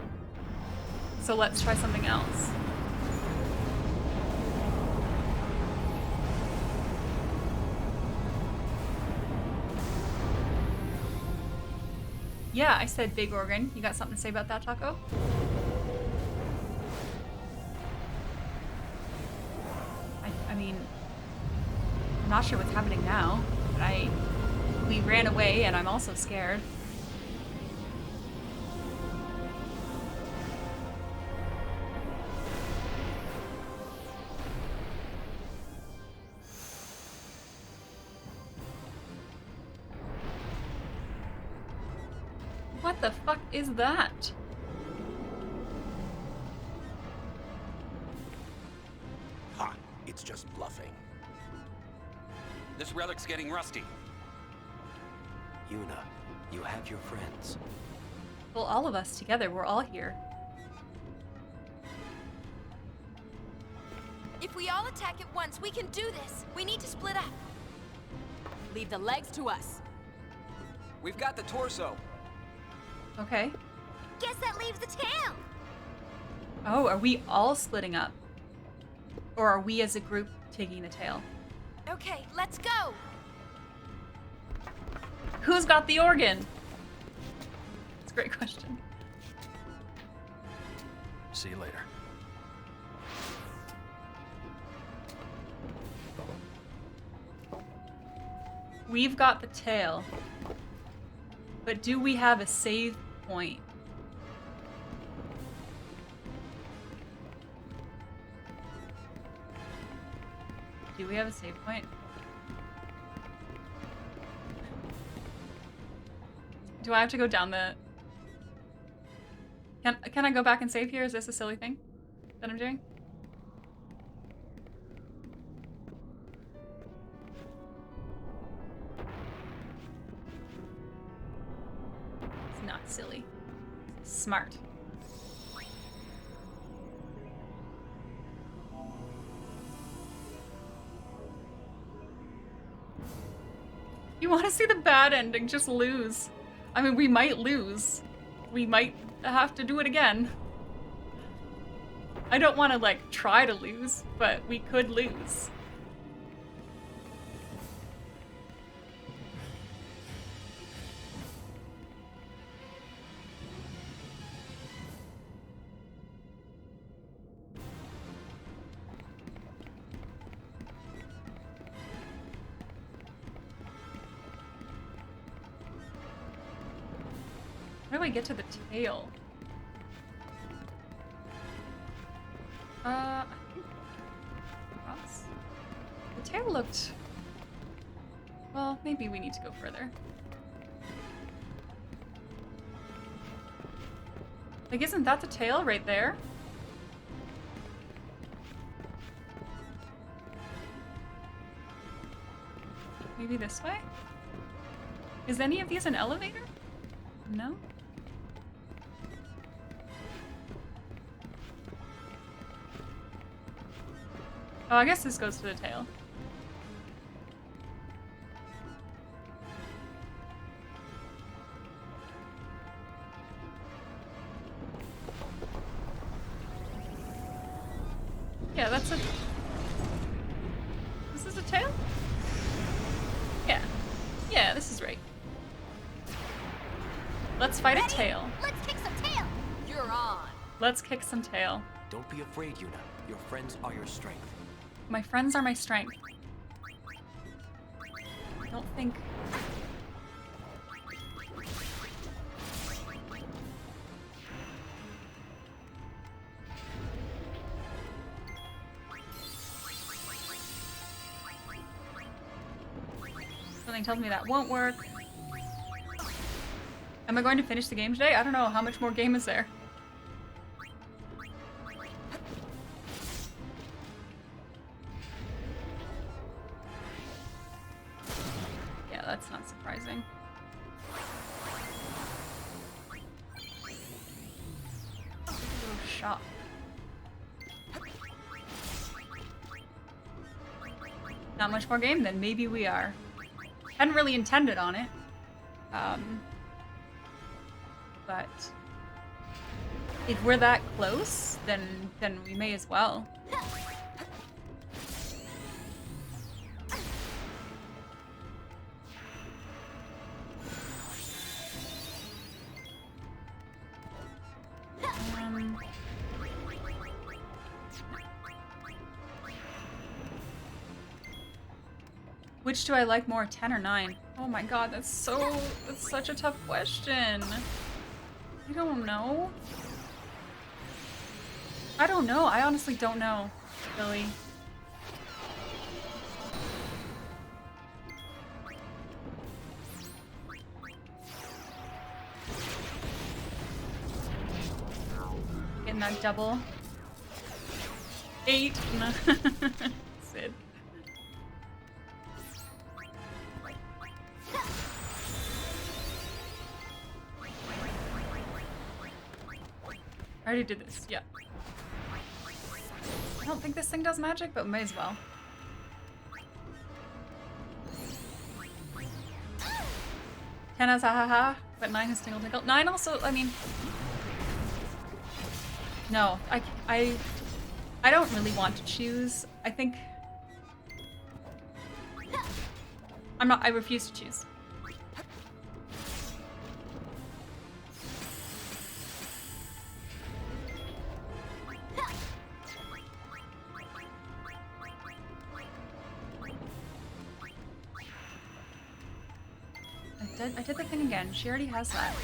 So let's try something else. Yeah, I said big organ. You got something to say about that, Taco? I mean, I'm not sure what's happening now, but we ran away and I'm also scared. What the fuck is that? Ha! It's just bluffing. This relic's getting rusty. Yuna, you have your friends. Well, all of us together, we're all here. If we all attack at once, we can do this. We need to split up. Leave the legs to us. We've got the torso. Okay. Guess that leaves the tail. Oh, are we all splitting up? Or are we as a group taking the tail? Okay, let's go. Who's got the organ? That's a great question. See you later. We've got the tail. But do we have a save point? Do we have a save point? Do I have to go down the... Can I go back and save here? Is this a silly thing that I'm doing? It's not silly. It's smart. You want to see the bad ending, just lose. I mean, we might lose. We might have to do it again. I don't want to, like, try to lose, but we could lose. How do I get to the tail? I think across. The tail looked... Well, maybe we need to go further. Like, isn't that the tail right there? Maybe this way? Is any of these an elevator? No? Oh, I guess this goes to the tail. Yeah, that's a... This is a tail? Yeah. Yeah, this is right. Let's fight a tail. Let's kick some tail. You're on. Let's kick some tail. Don't be afraid, Yuna. Your friends are your strength. My friends are my strength. I don't think... Something tells me that won't work. Am I going to finish the game today? I don't know. How much more game is there? Yeah, that's not surprising. Oh, shot. Not much more game, then maybe we are. Hadn't really intended on it. But if we're that close, then we may as well. Which do I like more, 10 or 9? Oh my god, that's such a tough question. I don't know. I don't know. I honestly don't know, Billy. Getting that double. 8. Sid. I already did this, yeah. I don't think this thing does magic, but may as well. Ten has ha, but 9 has tingle tingle. 9 also, I mean... No, I don't really want to choose. I think... I refuse to choose. I did the thing again. She already has that.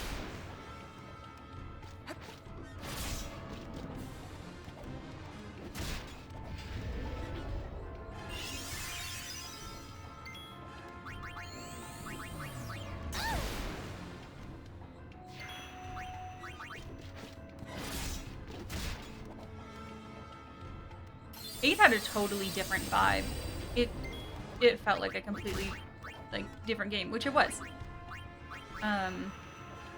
Eight had a totally different vibe. It felt like a completely different game, which it was.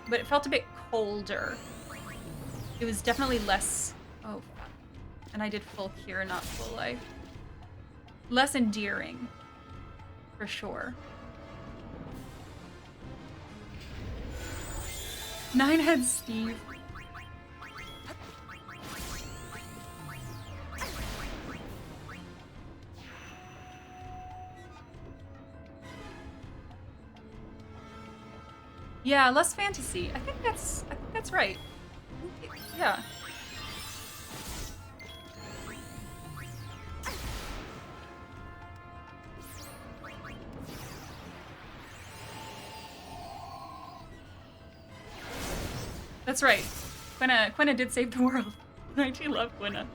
But it felt a bit colder. It was definitely less... Oh, fuck. And I did full cure, not full life. Less endearing. For sure. 9 had Steve. Yeah, less fantasy. I think that's right. Yeah. That's right. Quina did save the world. I do love Quina.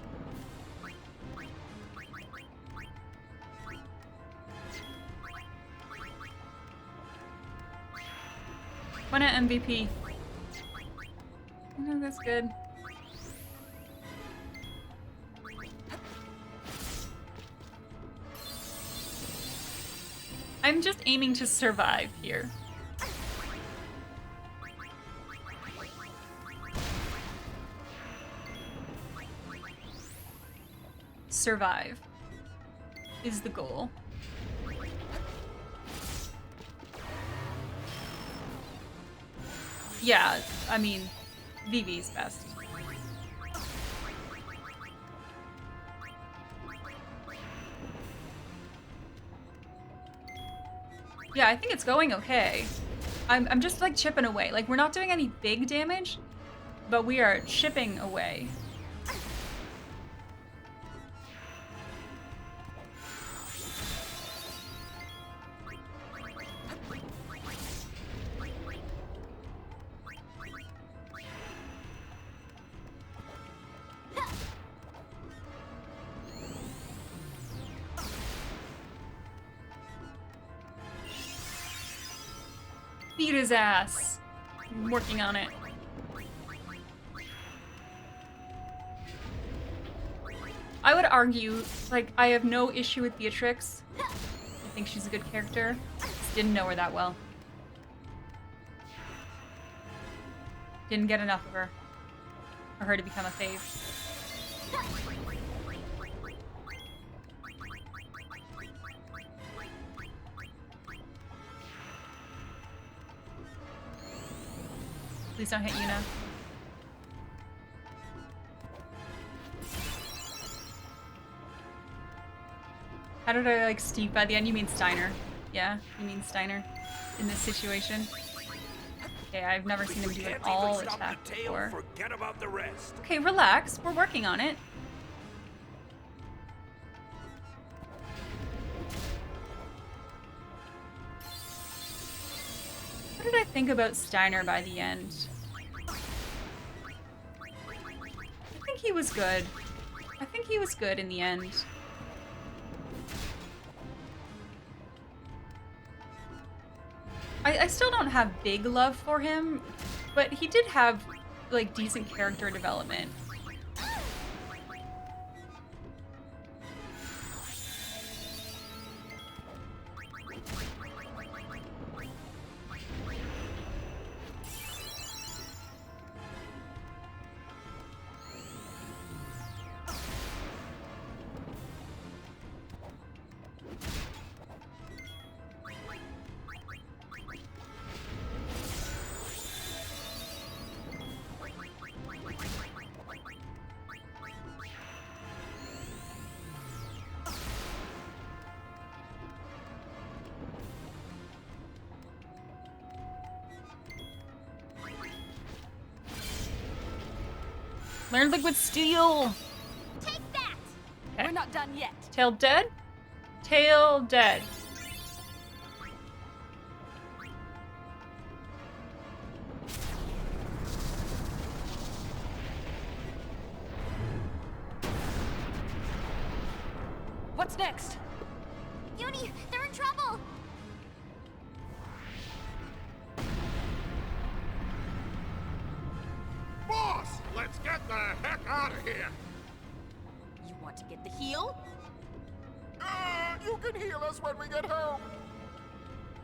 Quina MVP. Oh, that's good. I'm just aiming to survive here. Survive is the goal. Yeah, I mean, Vivi's best. Yeah, I think it's going okay. I'm just like chipping away. Like, we're not doing any big damage, but we are chipping away. Beat his ass. I'm working on it. I would argue, like, I have no issue with Beatrix. I think she's a good character. Just didn't know her that well. Didn't get enough of her. For her to become a fave. Please don't hit Yuna. How did I like Steve by the end? You mean Steiner. Yeah, you mean Steiner in this situation. Okay, I've never seen him do an all attack before. Forget about the rest. Okay, relax. We're working on it. think about Steiner by the end. I think he was good. I think he was good in the end. I still don't have big love for him, but he did have, like, decent character development. Learn liquid steel. Take that. Okay. We're not done yet. Tail dead. Tail dead. What's next? Uni, they're in trouble! Boss, let's get the heck out of here. You want to get the heal? You can heal us when we get home.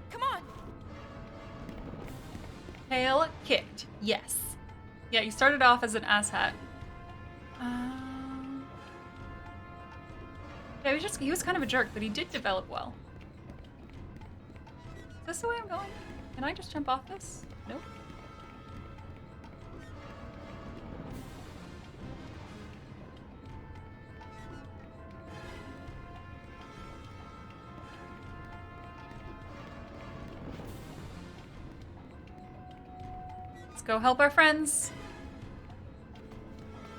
Come on. Tail kicked. Yes. Yeah, you started off as an asshat. Yeah, he was kind of a jerk, but he did develop well. Is this the way I'm going? Can I just jump off this? Nope. Let's go help our friends.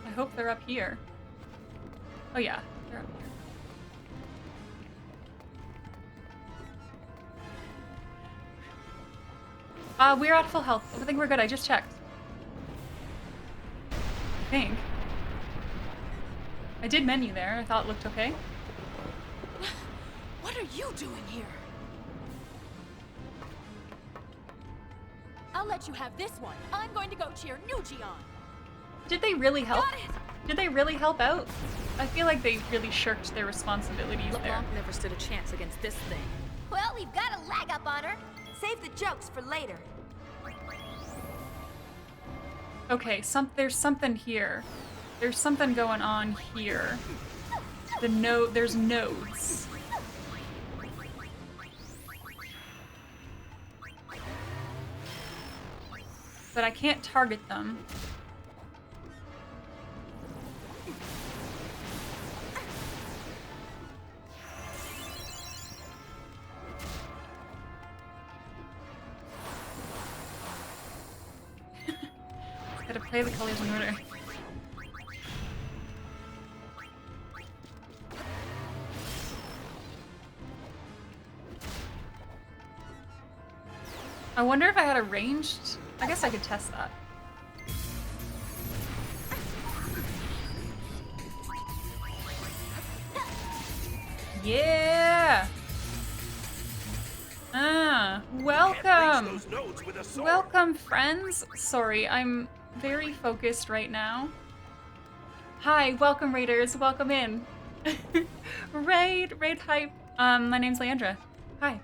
I hope they're up here. Oh yeah, they're up here. We're at full health. I think we're good. I just checked. I think. I did menu there. I thought it looked okay. What are you doing here? I'll let you have this one. I'm going to go cheer Nuji on. Did they really help? Got it. Did they really help out? I feel like they really shirked their responsibilities there. LeBlanc never stood a chance against this thing. Well, we've got a leg up on her. Save the jokes for later. Okay, there's something here. There's something going on here. There's nodes. But I can't target them. Gotta play the colors in order. I wonder if I had a ranged... I guess I could test that. Yeah! Welcome! Welcome, friends! Sorry, I'm very focused right now. Hi, welcome, raiders. Welcome in. Raid hype. My name's Leandra. Hi.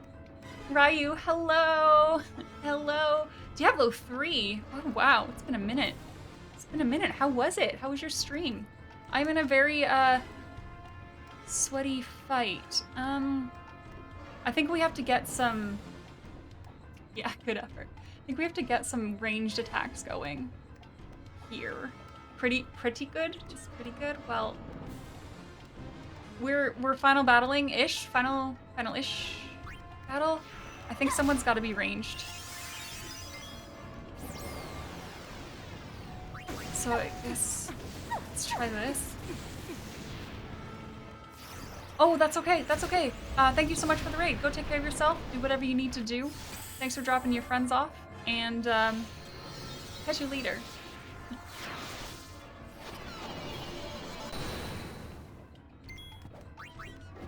Ryu, hello. Hello. Diablo 3. Oh, wow. It's been a minute. It's been a minute. How was it? How was your stream? I'm in a very, sweaty fight. I think we have to get some... Yeah, good effort. I think we have to get some ranged attacks going here. Pretty good? Just pretty good? Well, we're final battling-ish? Final-ish battle? I think someone's got to be ranged. So I guess let's try this. Oh, that's okay. That's okay. Thank you so much for the raid. Go take care of yourself. Do whatever you need to do. Thanks for dropping your friends off. and catch you later.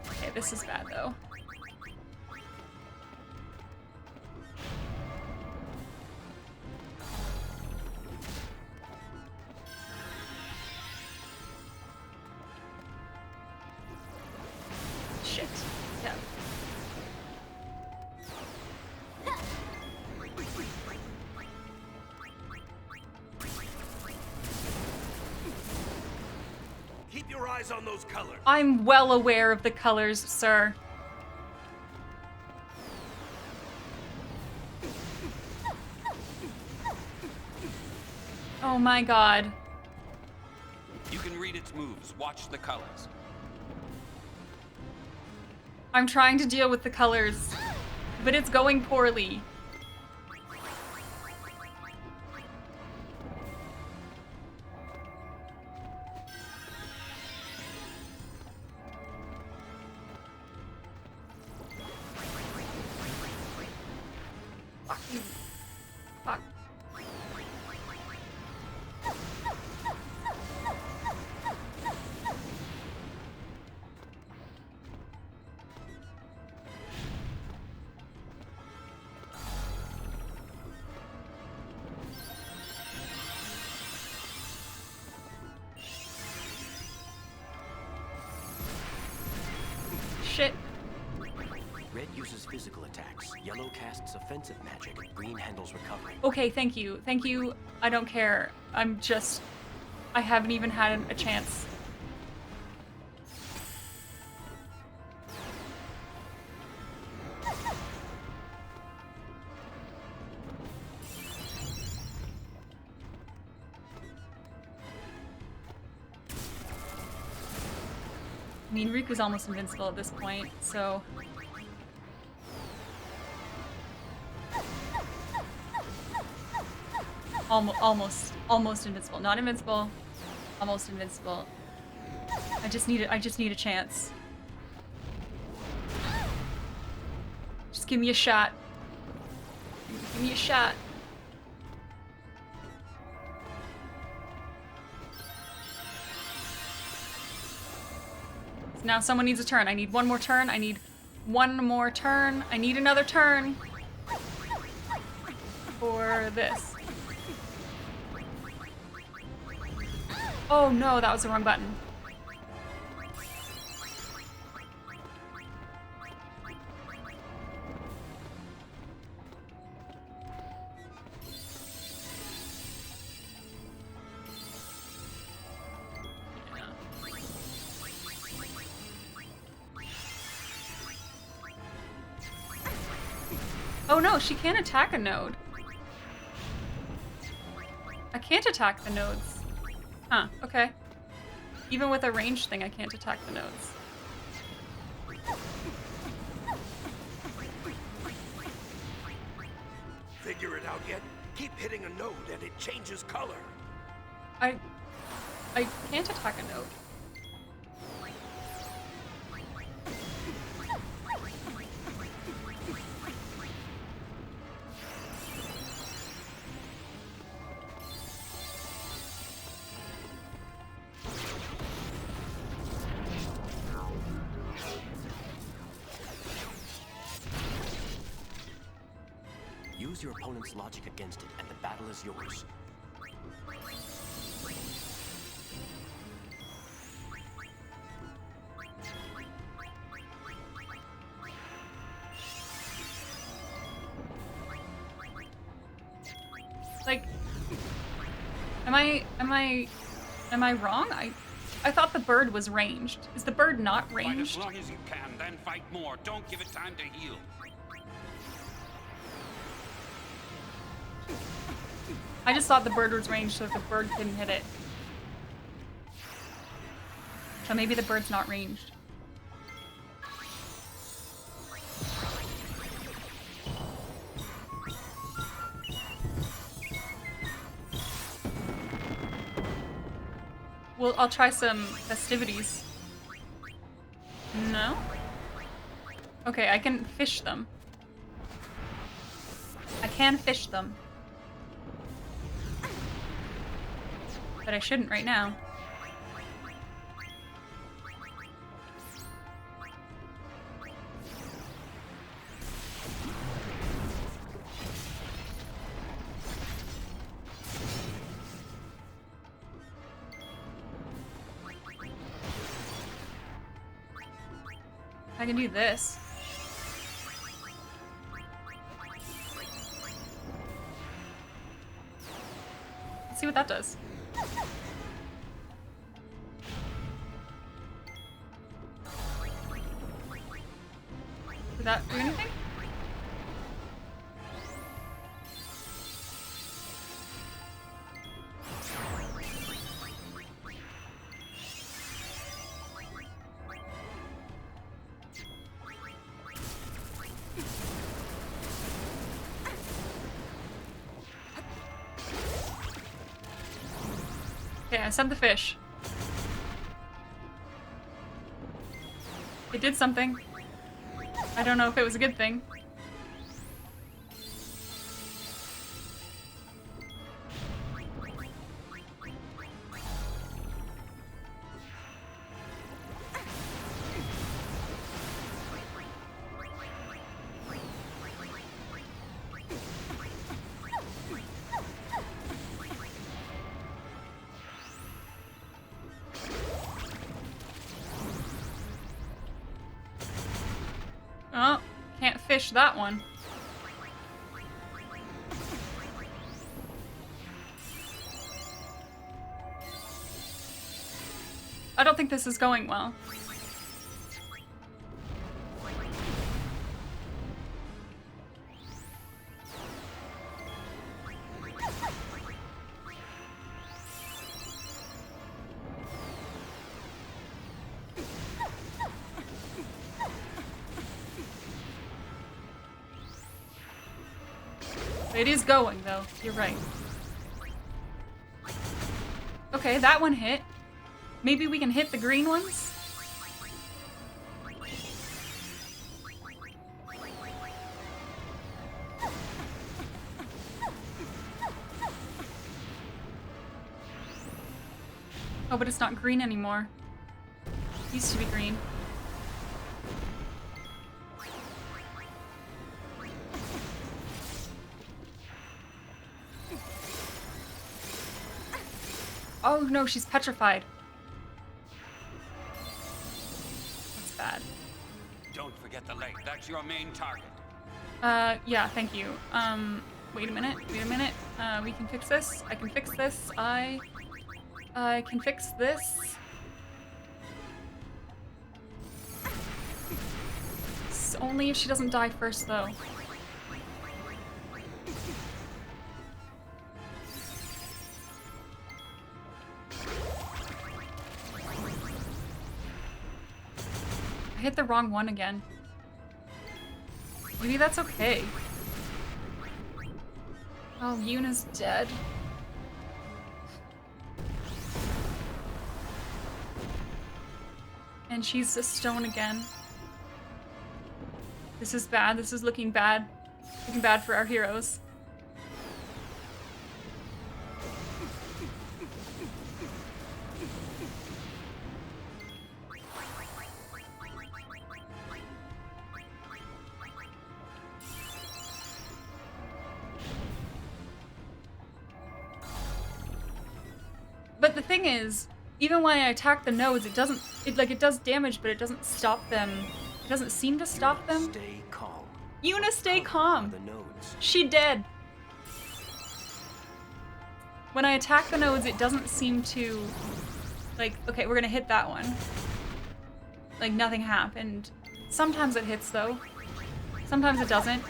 Okay, this is bad though. Shit. Yeah. Keep your eyes on those colors. I'm well aware of the colors, sir. Oh my god. You can read its moves. Watch the colors. I'm trying to deal with the colors, but it's going poorly. Fuck. Shit. Red uses physical attacks. Yellow casts offensive magic. Green handles recovery. Okay, thank you. Thank you. I don't care. I haven't even had a chance. I mean, Riku's almost invincible at this point, so... Almost invincible. Not invincible. Almost invincible. I just need a chance. Just give me a shot. Give me a shot. So now someone needs a turn. I need one more turn. I need one more turn. I need another turn for this. Oh no, that was the wrong button. Oh no, she can't attack a node. I can't attack the nodes. Huh, okay. Even with a ranged thing, I can't attack the nodes. Figure it out yet? Keep hitting a node and it changes color. I can't attack a node. Use your opponent's logic against it, and the battle is yours. Like, am I wrong? I thought the bird was ranged. Is the bird not ranged? Fight as long as you can, then fight more. Don't give it time to heal. I just thought the bird was ranged so the bird couldn't hit it. So maybe the bird's not ranged. Well, I'll try some festivities. No? Okay, I can fish them. I can fish them. But I shouldn't right now. I can do this. Let's see what that does. Did that do anything? Okay, I sent the fish. It did something. I don't know if it was a good thing. Oh, can't fish that one. I don't think this is going well. It is going, though. You're right. Okay, that one hit. Maybe we can hit the green ones? Oh, but it's not green anymore. It used to be green. Oh no, she's petrified. That's bad. Don't forget the lake. That's your main target. Yeah, thank you. Wait a minute. We can fix this. I can fix this. I can fix this. Only if she doesn't die first, though. I hit the wrong one again. Maybe that's okay. Oh, Yuna's dead. And she's a stone again. This is bad. This is looking bad. Looking bad for our heroes. But the thing is, even when I attack the nodes, it does damage, but it doesn't stop them. It doesn't seem to stop them. Stay calm. Yuna, stay calm. The nodes. She dead. When I attack the nodes, it doesn't seem to, like, okay, we're gonna hit that one. Like, nothing happened. Sometimes it hits, though. Sometimes it doesn't.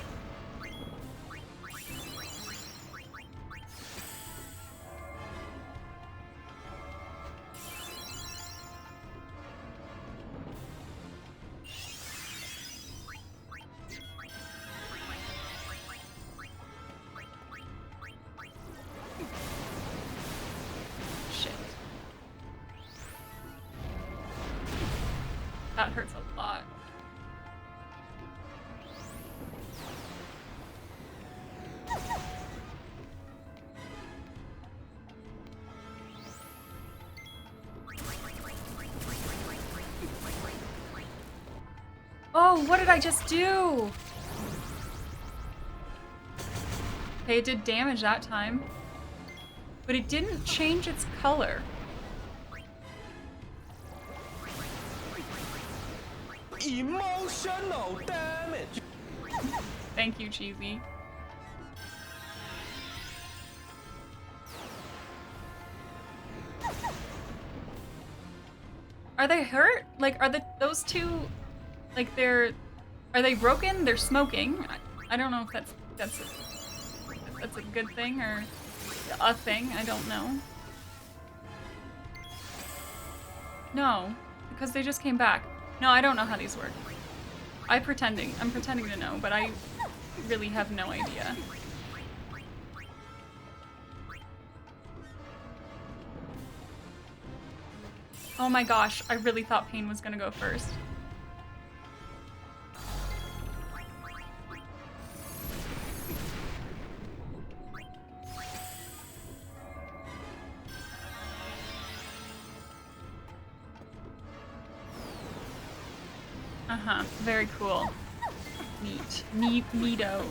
That hurts a lot. Oh, what did I just do? Okay, it did damage that time. But it didn't change its color. Emotional damage. Thank you, Cheesy. Are they hurt? Like, are those two, like, are they broken? They're smoking. I don't know if that's a good thing or a thing. I don't know. No, because they just came back. No, I don't know how these work. I'm pretending to know, but I really have no idea. Oh my gosh, I really thought Pain was gonna go first. Uh-huh, very cool. Neat. Neato.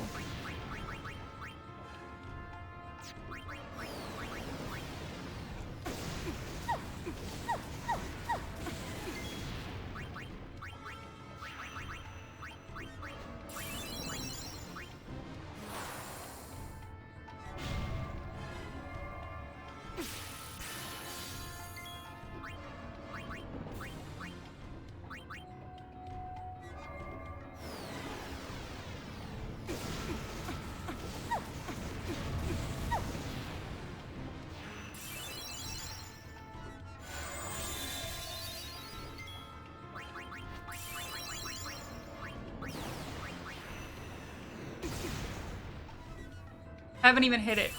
Haven't even hit it.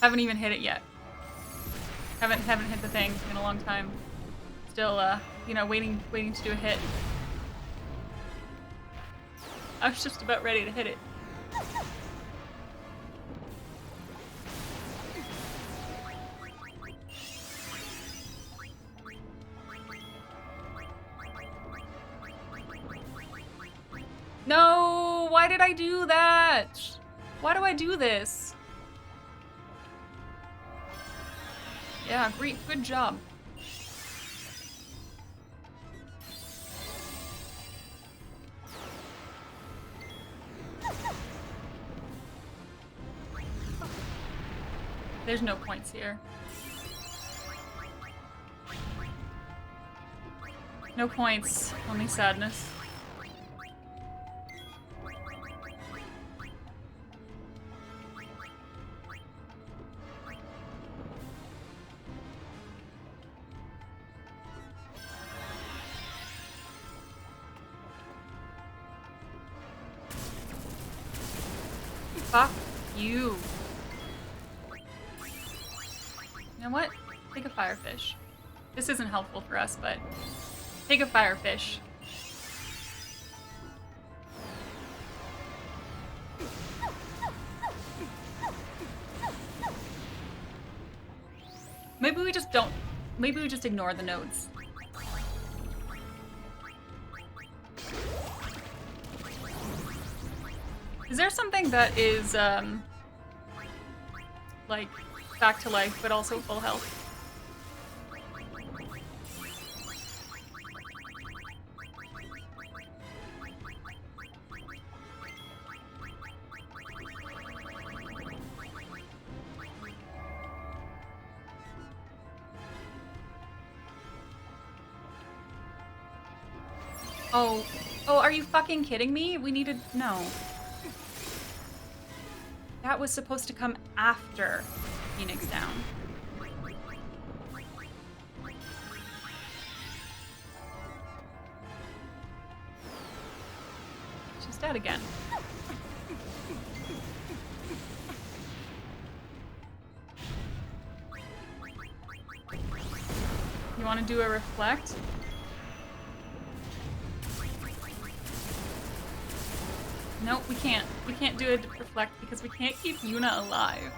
Haven't even hit it yet. Haven't hit the thing in a long time. Still, you know, waiting to do a hit. I was just about ready to hit it. No! Why did I do that? Why do I do this? Yeah, great, good job. There's no points here. No points, only sadness. Fuck you. You know what? Take a firefish. This isn't helpful for us, but take a firefish. Maybe we just don't. Maybe we just ignore the nodes. Is there something that is, like, back to life, but also full health? Oh, are you fucking kidding me? We needed, no. That was supposed to come after Phoenix Down. She's dead again. You want to do a reflect? Nope, we can't. We can't do a reflect because we can't keep Yuna alive.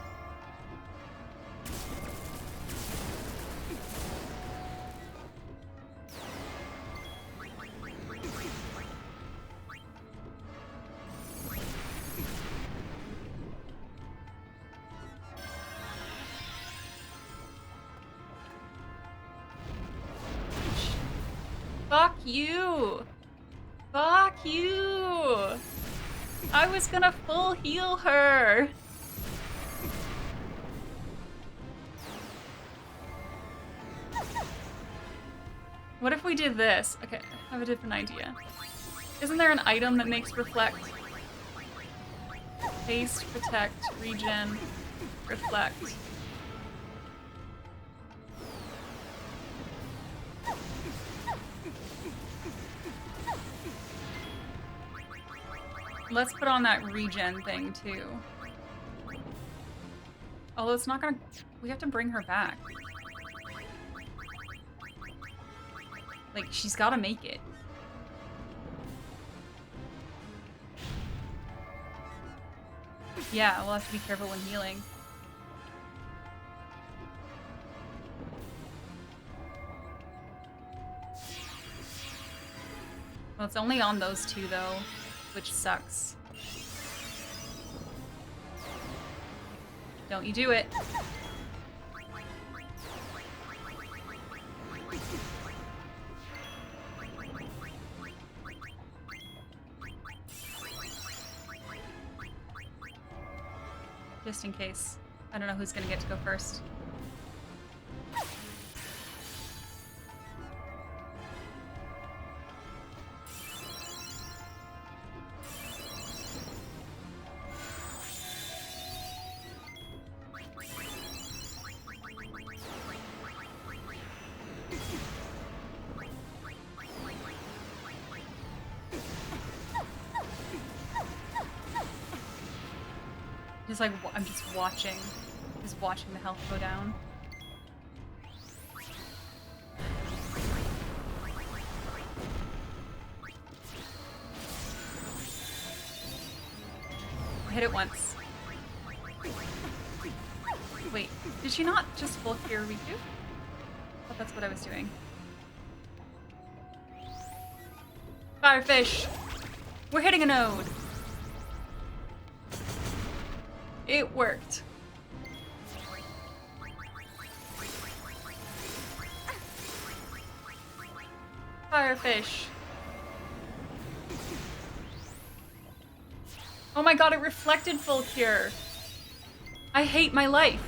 you! Fuck you! I was gonna full heal her! What if we did this? Okay, I have a different idea. Isn't there an item that makes reflect? Haste, protect, regen, reflect. Let's put on that regen thing too. Although it's not gonna... We have to bring her back. Like, she's gotta make it. Yeah, we'll have to be careful when healing. Well, it's only on those two though, which sucks. Don't you do it. Just in case. I don't know who's gonna get to go first. Just like, I'm just watching the health go down. I hit it once. Wait, did she not just full cure Riku? I thought that's what I was doing. Firefish! We're hitting a node! It worked. Firefish. Oh my god, it reflected full cure. I hate my life.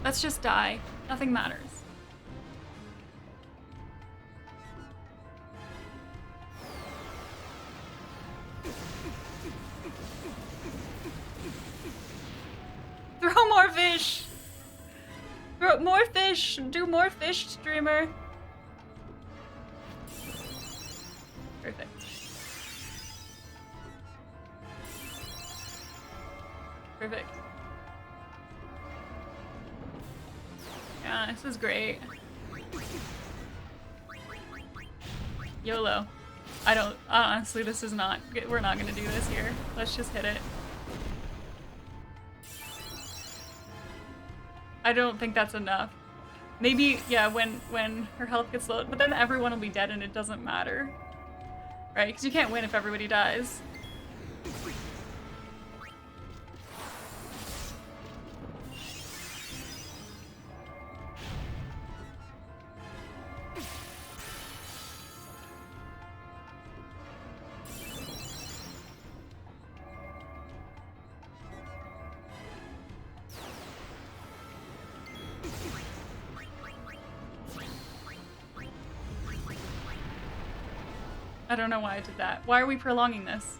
Let's just die. Nothing matters. Throw more fish! Throw more fish! Do more fish, streamer! Perfect. Perfect. Yeah, this is great. YOLO. Honestly, this is not, we're not gonna do this here. Let's just hit it. I don't think that's enough. Maybe, yeah, when her health gets low, but then everyone will be dead and it doesn't matter. Right? Because you can't win if everybody dies. I don't know why I did that. Why are we prolonging this?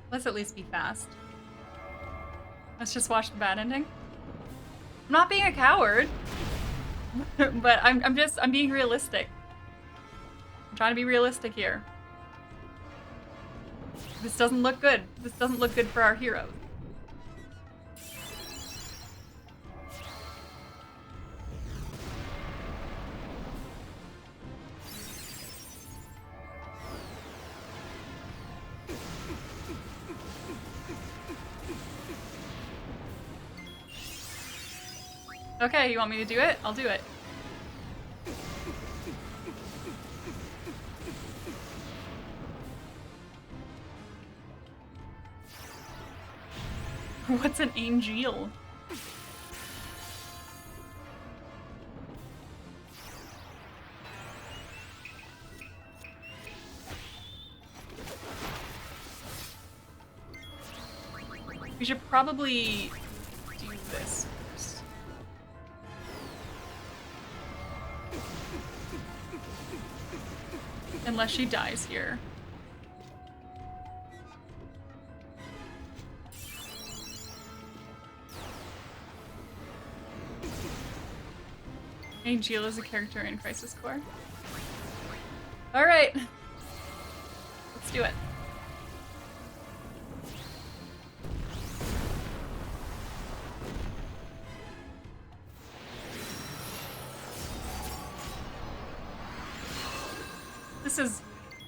Let's at least be fast. Let's just watch the bad ending. I'm not being a coward, but I'm being realistic. trying to be realistic here. This doesn't look good. This doesn't look good for our heroes. Okay, you want me to do it? I'll do it. What's an angel? We should probably do this first. Unless she dies here. Angel is a character in Crisis Core. Alright. Let's do it.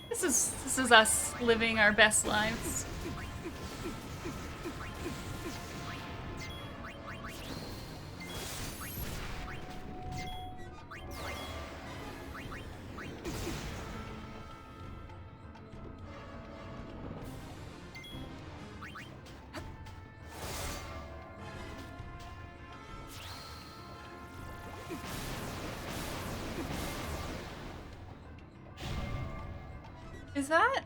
This is us living our best lives. Is that?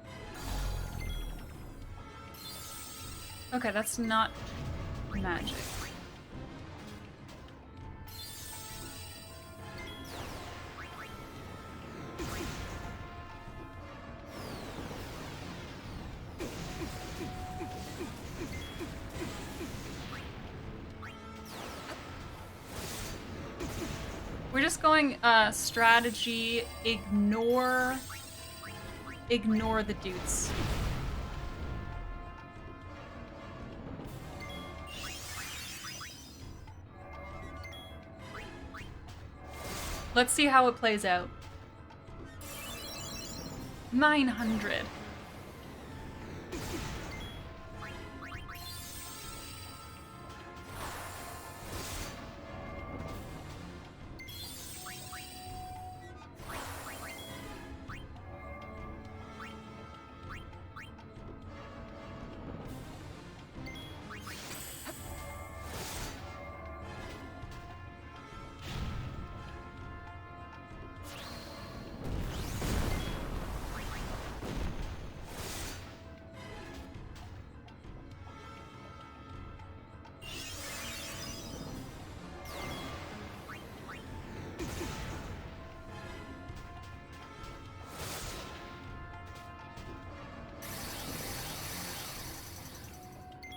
Okay, that's not magic. We're just going strategy, ignore the dudes. Let's see how it plays out. 900.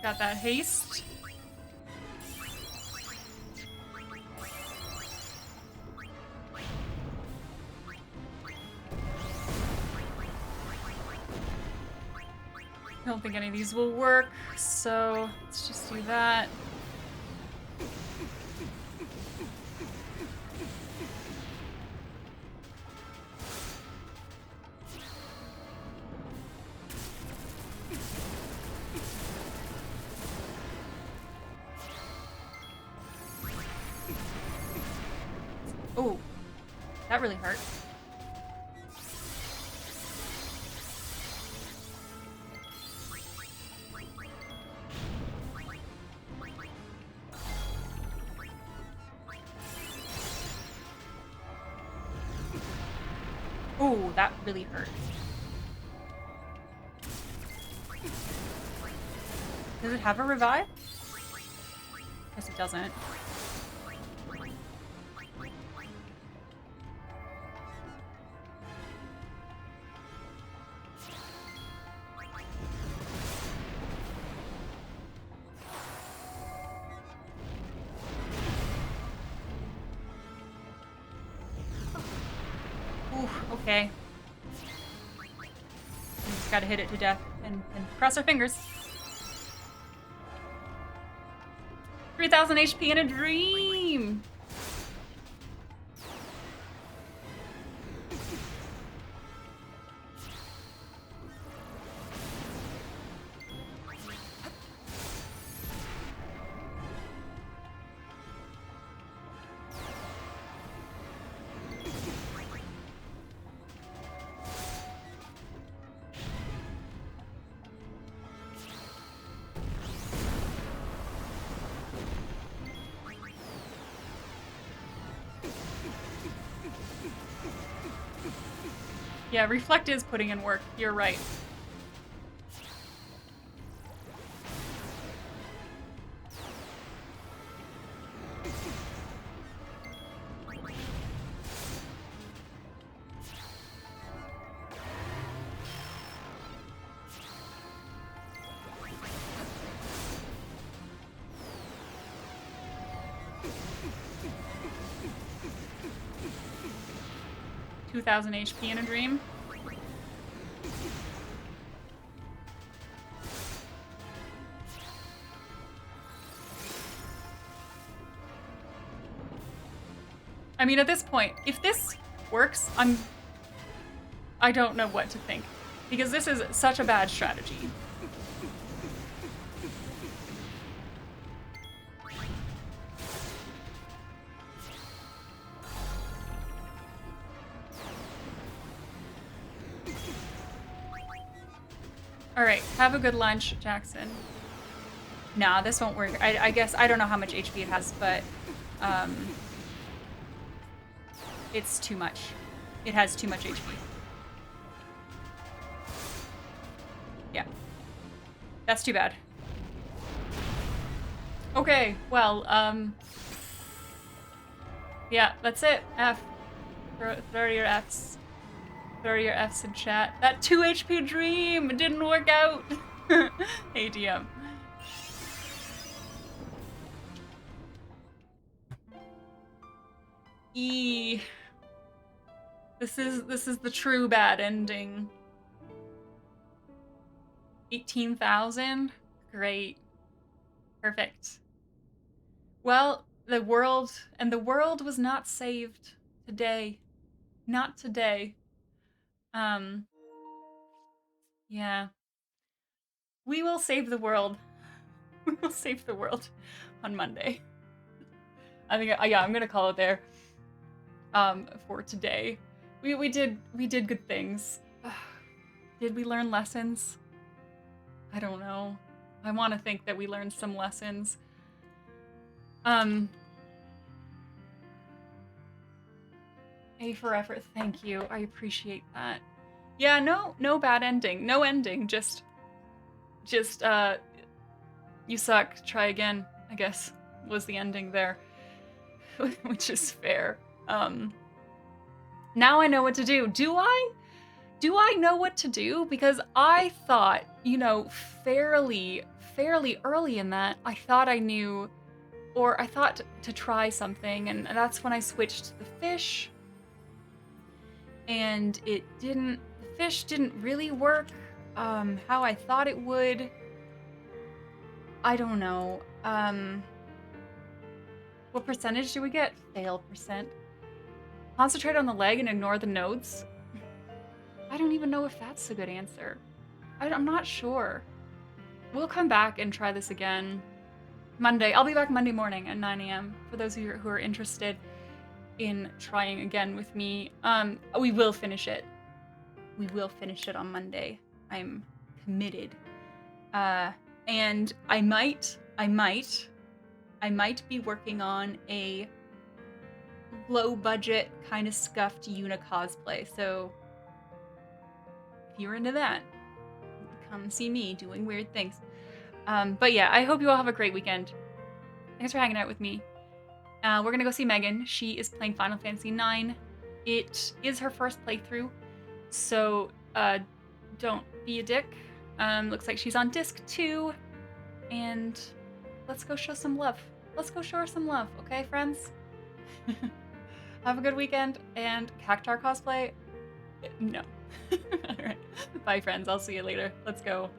Got that haste. I don't think any of these will work, so let's just do that. Oh, that really hurt. Oh, that really hurt. Does it have a revive? Guess it doesn't. Ooh, okay. gotta hit it to death and cross our fingers. 3,000 HP in a dream! Yeah, Reflect is putting in work. You're right. $2,000 HP in a dream. I mean, at this point, if this works, I don't know what to think. Because this is such a bad strategy. Alright, have a good lunch, Jackson. Nah, this won't work. I guess, I don't know how much HP it has, but, it's too much. It has too much HP. Yeah. That's too bad. Okay, well, yeah, that's it. F. Throw your Fs. Throw your Fs in chat. That 2 HP dream didn't work out. Hey, DM. E. This is the true bad ending. 18,000? Great. Perfect. Well, the world was not saved today. Not today. Yeah. We will save the world. We will save the world on Monday. I think, yeah, I'm gonna call it there. For today. We did good things. Did we learn lessons? I don't know. I want to think that we learned some lessons. A for effort, thank you. I appreciate that. Yeah, no bad ending. No ending, just you suck, try again, I guess, was the ending there. Which is fair. Now I know what to do. Do I know what to do? Because I thought, you know, fairly early in that, I thought I knew, or I thought to try something, and that's when I switched to the fish. And the fish didn't really work how I thought it would. I don't know. What percentage do we get? Fail percent. Concentrate on the leg and ignore the nodes? I don't even know if that's a good answer. I'm not sure. We'll come back and try this again Monday. I'll be back Monday morning at 9 AM for those of you who are interested in trying again with me. We will finish it. We will finish it on Monday. I'm committed. And I might be working on a low budget kind of scuffed Yuna cosplay. So if you're into that, come see me doing weird things. But yeah, I hope you all have a great weekend. Thanks for hanging out with me. We're gonna go see Megan. She is playing Final Fantasy IX. It is her first playthrough, so don't be a dick. Looks like she's on disc 2, and let's go show some love. Let's go show her some love, okay, friends? Have a good weekend, and Cactar cosplay? No. All right. Bye, friends. I'll see you later. Let's go.